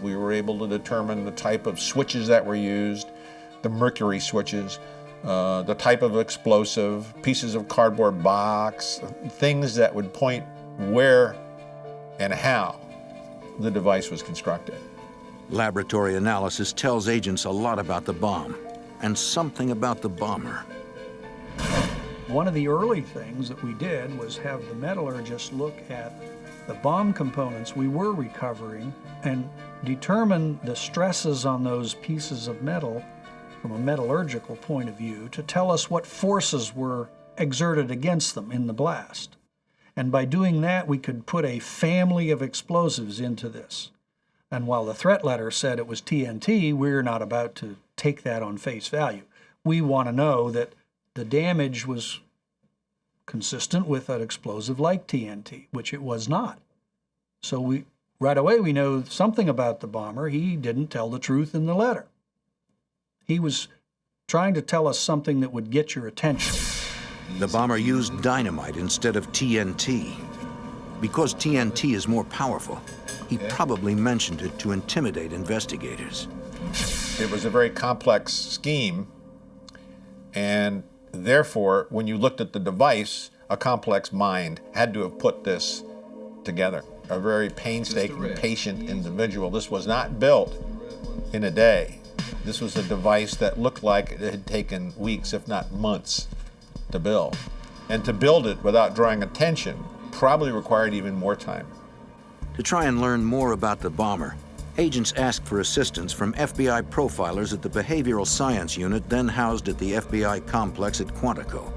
We were able to determine the type of switches that were used, the mercury switches, the type of explosive, pieces of cardboard box, things that would point where and how the device was constructed. Laboratory analysis tells agents a lot about the bomb and something about the bomber. One of the early things that we did was have the metallurgist look at the bomb components we were recovering and determine the stresses on those pieces of metal from a metallurgical point of view to tell us what forces were exerted against them in the blast. And by doing that, we could put a family of explosives into this. And while the threat letter said it was TNT, we're not about to take that on face value. We want to know that the damage was consistent with an explosive like TNT, which it was not. So right away we know something about the bomber. He didn't tell the truth in the letter. He was trying to tell us something that would get your attention. The bomber used dynamite instead of TNT. Because TNT is more powerful, he probably mentioned it to intimidate investigators. It was a very complex scheme, and therefore, when you looked at the device, a complex mind had to have put this together. A very painstaking, patient individual. This was not built in a day. This was a device that looked like it had taken weeks, if not months, to build. And to build it without drawing attention probably required even more time. To try and learn more about the bomber, agents asked for assistance from FBI profilers at the Behavioral Science Unit then housed at the FBI complex at Quantico.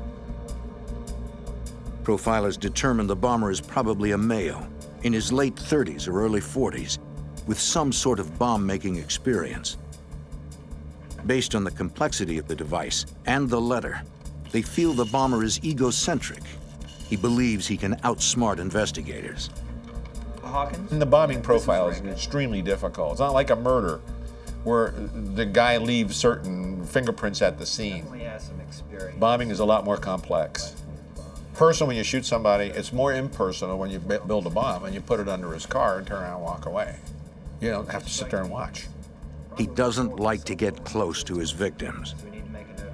Profilers determined the bomber is probably a male, in his late 30s or early 40s, with some sort of bomb-making experience. Based on the complexity of the device and the letter, they feel the bomber is egocentric. He believes he can outsmart investigators. And the bombing profile is extremely difficult. It's not like a murder where the guy leaves certain fingerprints at the scene. Bombing is a lot more complex. Personal, when you shoot somebody, it's more impersonal when you build a bomb and you put it under his car and turn around and walk away. You don't have to sit there and watch. He doesn't like to get close to his victims.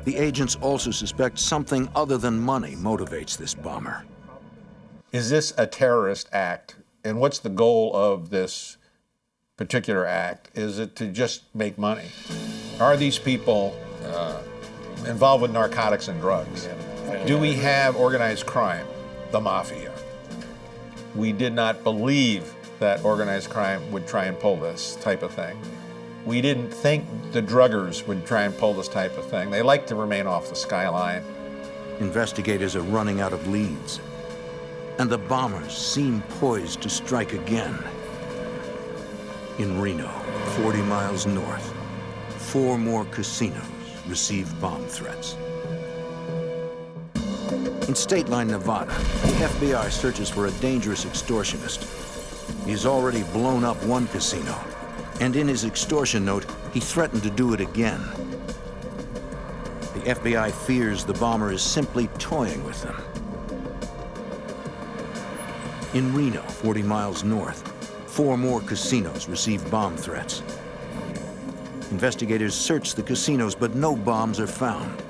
The agents also suspect something other than money motivates this bomber. Is this a terrorist act? And what's the goal of this particular act? Is it to just make money? Are these people involved with narcotics and drugs? Do we have organized crime, the mafia? We did not believe that organized crime would try and pull this type of thing. We didn't think the druggers would try and pull this type of thing. They like to remain off the skyline. Investigators are running out of leads, and the bombers seem poised to strike again. In Reno, 40 miles north, 4 more casinos received bomb threats. In State Line, Nevada, the FBI searches for a dangerous extortionist. He's already blown up one casino, and in his extortion note, he threatened to do it again. The FBI fears the bomber is simply toying with them. In Reno, 40 miles north, 4 more casinos received bomb threats. Investigators search the casinos, but no bombs are found.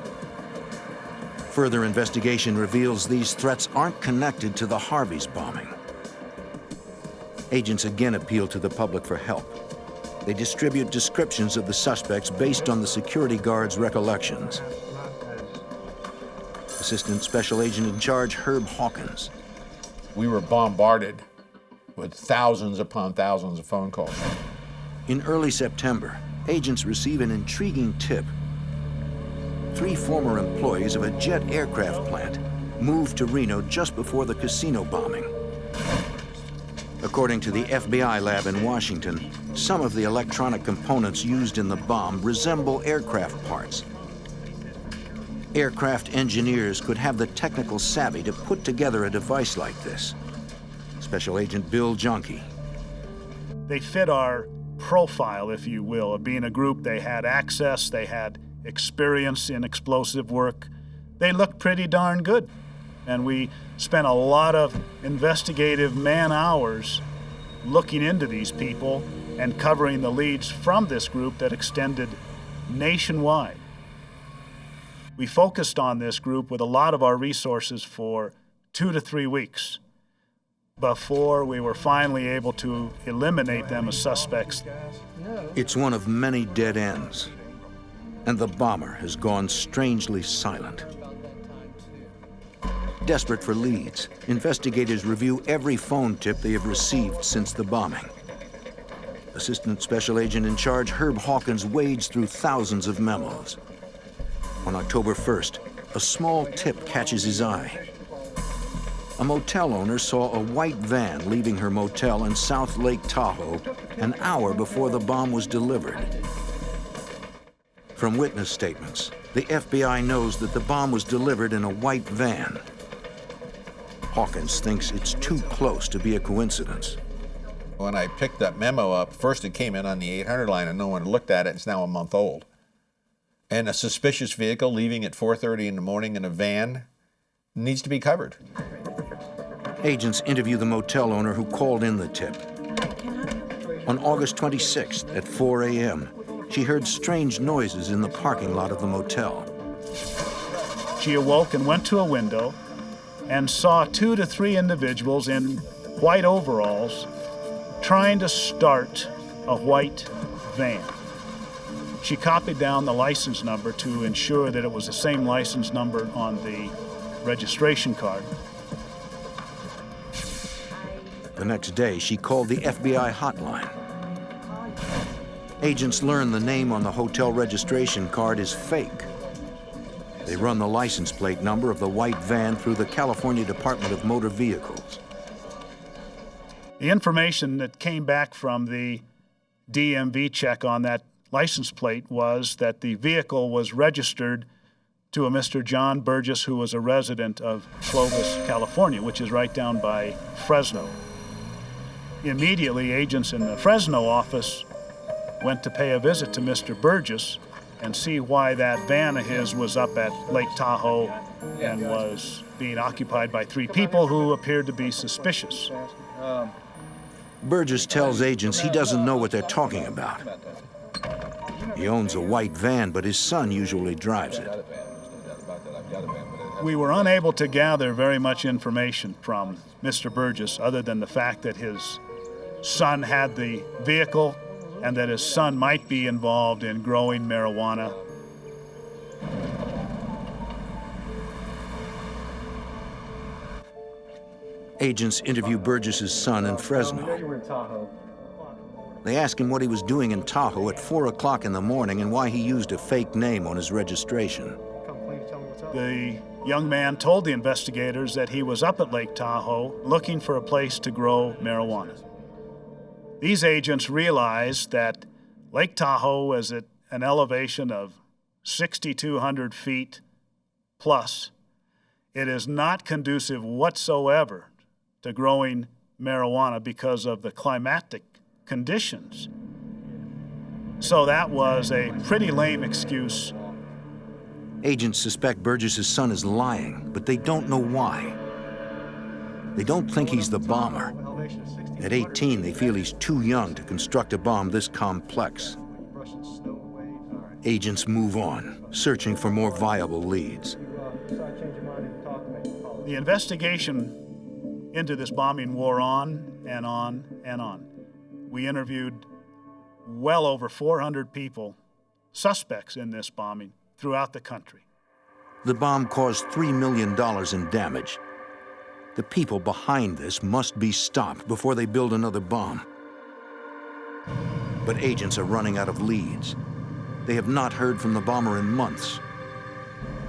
Further investigation reveals these threats aren't connected to the Harvey's bombing. Agents again appeal to the public for help. They distribute descriptions of the suspects based on the security guards' recollections. Assistant Special Agent in Charge Herb Hawkins. We were bombarded with thousands upon thousands of phone calls. In early September, agents receive an intriguing tip. 3 former employees of a jet aircraft plant moved to Reno just before the casino bombing. According to the FBI lab in Washington, some of the electronic components used in the bomb resemble aircraft parts. Aircraft engineers could have the technical savvy to put together a device like this. Special Agent Bill Junkie. They fit our profile, if you will, of being a group. They had access, they had experience in explosive work. They looked pretty darn good. And we spent a lot of investigative man-hours looking into these people and covering the leads from this group that extended nationwide. We focused on this group with a lot of our resources for 2 to 3 weeks before we were finally able to eliminate them as suspects. It's one of many dead ends, and the bomber has gone strangely silent. Desperate for leads, investigators review every phone tip they have received since the bombing. Assistant Special Agent in Charge Herb Hawkins wades through thousands of memos. On October 1st, a small tip catches his eye. A motel owner saw a white van leaving her motel in South Lake Tahoe an hour before the bomb was delivered. From witness statements, the FBI knows that the bomb was delivered in a white van. Hawkins thinks it's too close to be a coincidence. When I picked that memo up, first it came in on the 800 line and no one looked at it. It's now a month old. And a suspicious vehicle leaving at 4:30 in the morning in a van needs to be covered. Agents interview the motel owner who called in the tip. On August 26th at 4 a.m., she heard strange noises in the parking lot of the motel. She awoke and went to a window and saw 2 to 3 individuals in white overalls trying to start a white van. She copied down the license number to ensure that it was the same license number on the registration card. The next day, she called the FBI hotline. Agents learn the name on the hotel registration card is fake. They run the license plate number of the white van through the California Department of Motor Vehicles. The information that came back from the DMV check on that license plate was that the vehicle was registered to a Mr. John Burgess, who was a resident of Clovis, California, which is right down by Fresno. Immediately, agents in the Fresno office went to pay a visit to Mr. Burgess and see why that van of his was up at Lake Tahoe and was being occupied by 3 people who appeared to be suspicious. Burgess tells agents he doesn't know what they're talking about. He owns a white van, but his son usually drives it. We were unable to gather very much information from Mr. Burgess other than the fact that his son had the vehicle and that his son might be involved in growing marijuana. Agents interview Burgess's son in Fresno. They ask him what he was doing in Tahoe at 4 o'clock in the morning and why he used a fake name on his registration. The young man told the investigators that he was up at Lake Tahoe looking for a place to grow marijuana. These agents realized that Lake Tahoe is at an elevation of 6,200 feet plus. It is not conducive whatsoever to growing marijuana because of the climatic conditions. So that was a pretty lame excuse. Agents suspect Burgess's son is lying, but they don't know why. They don't think he's the bomber. At 18, they feel he's too young to construct a bomb this complex. Agents move on, searching for more viable leads. The investigation into this bombing wore on and on and on. We interviewed well over 400 people, suspects in this bombing, throughout the country. The bomb caused $3 million in damage. The people behind this must be stopped before they build another bomb. But agents are running out of leads. They have not heard from the bomber in months.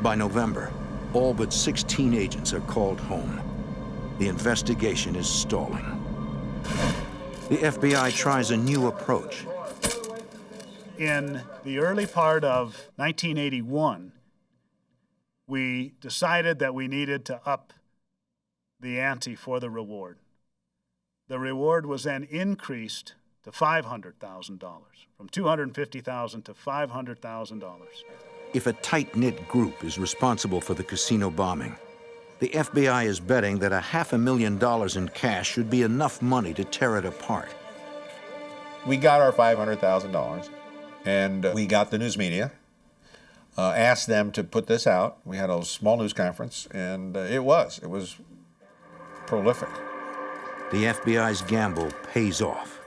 By November, all but 16 agents are called home. The investigation is stalling. The FBI tries a new approach. In the early part of 1981, we decided that we needed to up the ante for the reward. The reward was then increased to $500,000, from $250,000 to $500,000. If a tight-knit group is responsible for the casino bombing, the FBI is betting that $500,000 in cash should be enough money to tear it apart. We got our $500,000, and we got the news media, asked them to put this out. We had a small news conference, and it was prolific. The FBI's gamble pays off.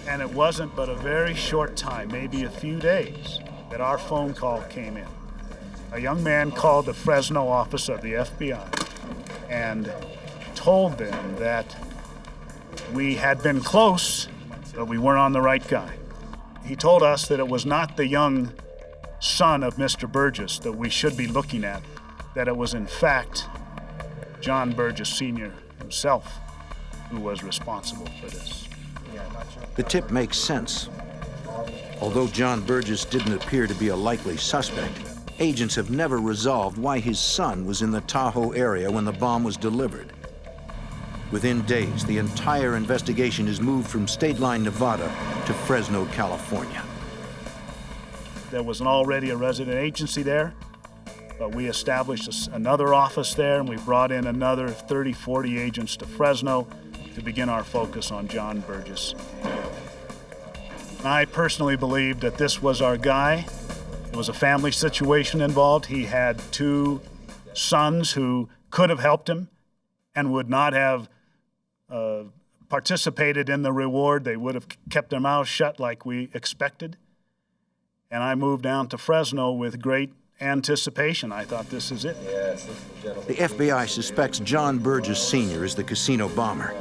And it wasn't but a very short time, maybe a few days, that our phone call came in. A young man called the Fresno office of the FBI and told them that we had been close, but we weren't on the right guy. He told us that it was not the young son of Mr. Burgess that we should be looking at, that it was in fact John Burgess Sr. himself who was responsible for this. The tip makes sense. Although John Burgess didn't appear to be a likely suspect, agents have never resolved why his son was in the Tahoe area when the bomb was delivered. Within days, the entire investigation is moved from State Line, Nevada to Fresno, California. There was already a resident agency there, but we established another office there, and we brought in another 30, 40 agents to Fresno to begin our focus on John Burgess. I personally believe that this was our guy. There was a family situation involved. He had 2 sons who could have helped him and would not have participated in the reward. They would have kept their mouths shut like we expected. And I moved down to Fresno with great anticipation. I thought, this is it. The FBI suspects John Burgess Sr. is the casino bomber,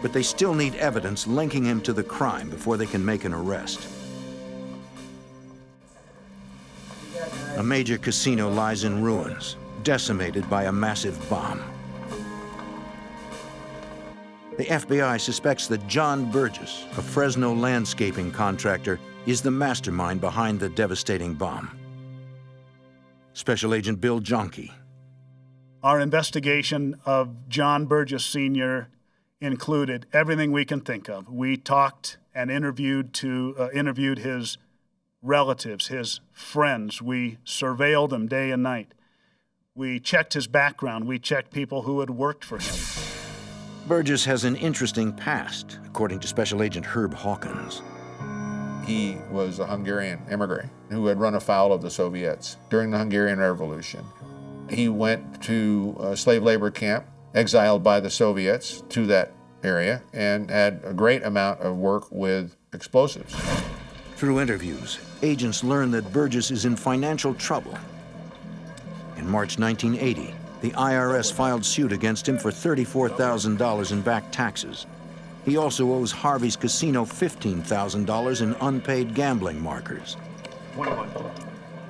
but they still need evidence linking him to the crime before they can make an arrest. A major casino lies in ruins, decimated by a massive bomb. The FBI suspects that John Burgess, a Fresno landscaping contractor, is the mastermind behind the devastating bomb. Special Agent Bill Jonke. Our investigation of John Burgess Sr. included everything we can think of. We talked and interviewed his relatives, his friends. We surveilled him day and night. We checked his background. We checked people who had worked for him. Burgess has an interesting past, according to Special Agent Herb Hawkins. He was a Hungarian immigrant who had run afoul of the Soviets during the Hungarian Revolution. He went to a slave labor camp, exiled by the Soviets to that area, and had a great amount of work with explosives. Through interviews, agents learn that Burgess is in financial trouble. In March 1980, the IRS filed suit against him for $34,000 in back taxes. He also owes Harvey's casino $15,000 in unpaid gambling markers.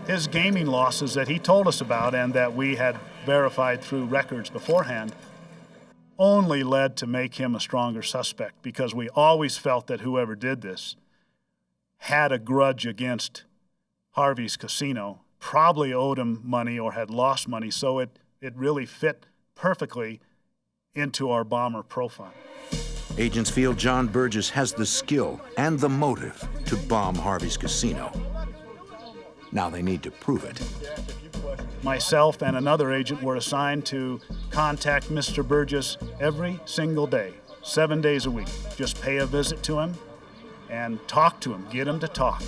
His gaming losses that he told us about and that we had verified through records beforehand only led to make him a stronger suspect, because we always felt that whoever did this had a grudge against Harvey's casino, probably owed him money or had lost money, so it really fit perfectly into our bomber profile. Agents feel John Burgess has the skill and the motive to bomb Harvey's casino. Now they need to prove it. Myself and another agent were assigned to contact Mr. Burgess every single day, 7 days a week. Just pay a visit to him and talk to him, get him to talk.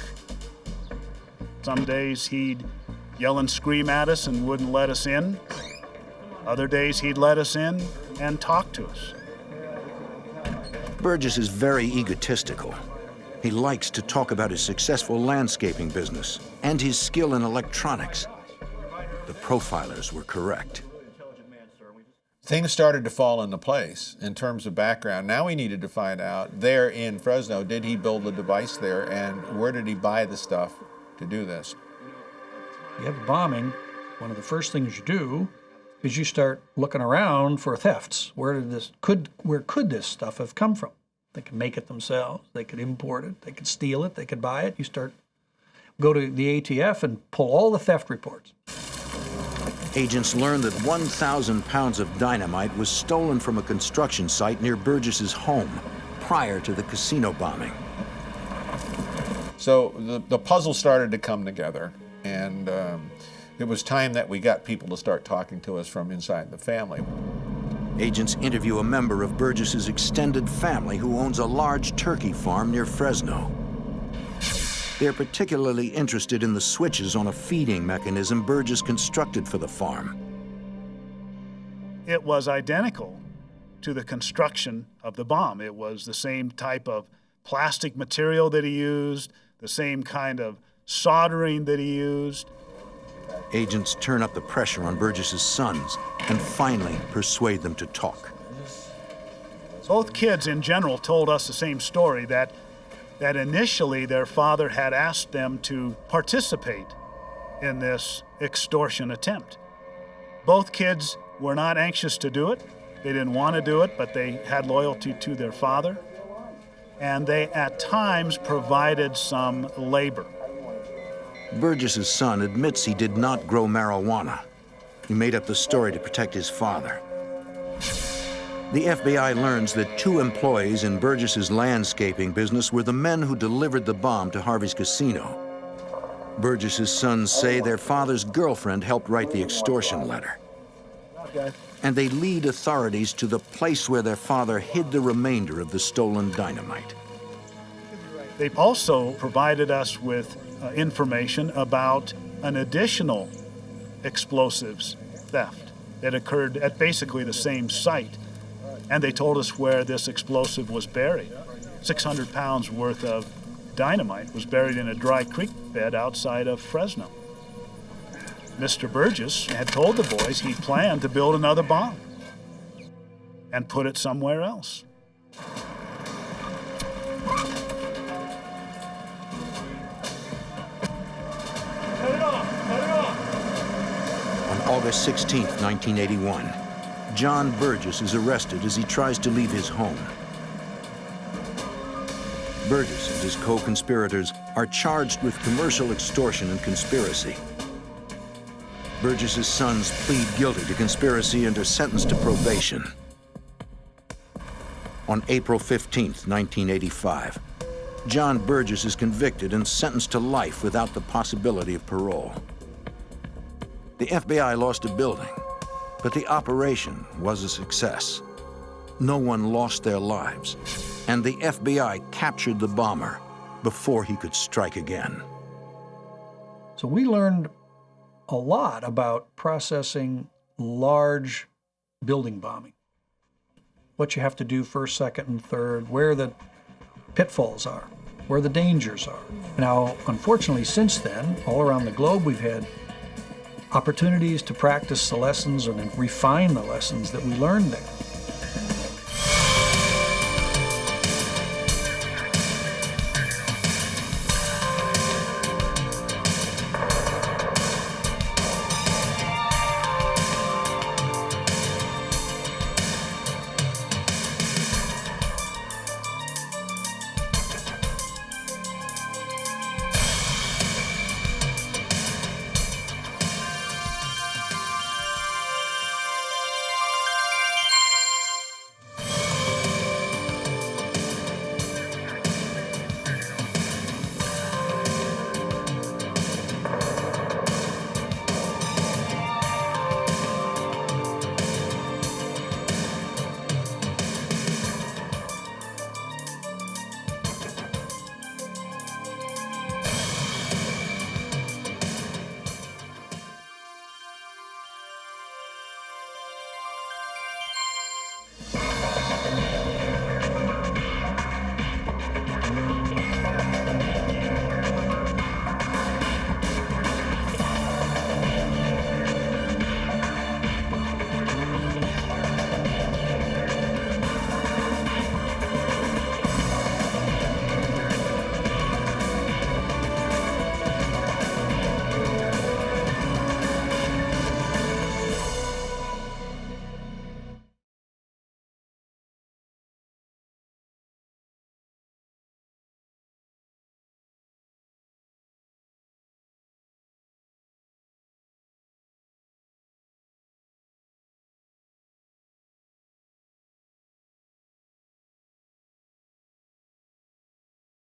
Some days he'd yell and scream at us and wouldn't let us in. Other days he'd let us in and talk to us. Burgess is very egotistical. He likes to talk about his successful landscaping business and his skill in electronics. The profilers were correct. Things started to fall into place in terms of background. Now we needed to find out, there in Fresno, did he build the device there, and where did he buy the stuff to do this? You have a bombing, one of the first things you do is you start looking around for thefts. Where could this stuff have come from? They could make it themselves, they could import it, they could steal it, they could buy it. You go to the ATF and pull all the theft reports. Agents learned that 1,000 pounds of dynamite was stolen from a construction site near Burgess's home prior to the casino bombing. So the puzzle started to come together, and it was time that we got people to start talking to us from inside the family. Agents interview a member of Burgess's extended family who owns a large turkey farm near Fresno. They're particularly interested in the switches on a feeding mechanism Burgess constructed for the farm. It was identical to the construction of the bomb. It was the same type of plastic material that he used, the same kind of soldering that he used. Agents turn up the pressure on Burgess's sons and finally persuade them to talk. Both kids in general told us the same story, that initially their father had asked them to participate in this extortion attempt. Both kids were not anxious to do it. They didn't want to do it, but they had loyalty to their father. and they at times provided some labor. Burgess's son admits he did not grow marijuana. He made up the story to protect his father. The FBI learns that 2 employees in Burgess's landscaping business were the men who delivered the bomb to Harvey's casino. Burgess's sons say their father's girlfriend helped write the extortion letter. And they lead authorities to the place where their father hid the remainder of the stolen dynamite. They also provided us with information about an additional explosives theft that occurred at basically the same site. And they told us where this explosive was buried. 600 pounds worth of dynamite was buried in a dry creek bed outside of Fresno. Mr. Burgess had told the boys he planned to build another bomb and put it somewhere else. On August 16, 1981, John Burgess is arrested as he tries to leave his home. Burgess and his co-conspirators are charged with commercial extortion and conspiracy. Burgess's sons plead guilty to conspiracy and are sentenced to probation. On April 15, 1985, John Burgess is convicted and sentenced to life without the possibility of parole. The FBI lost a building, but the operation was a success. No one lost their lives, and the FBI captured the bomber before he could strike again. So we learned a lot about processing large building bombing. What you have to do first, second, and third, where the pitfalls are, where the dangers are. Now, unfortunately, since then, all around the globe, we've had opportunities to practice the lessons and refine the lessons that we learned there.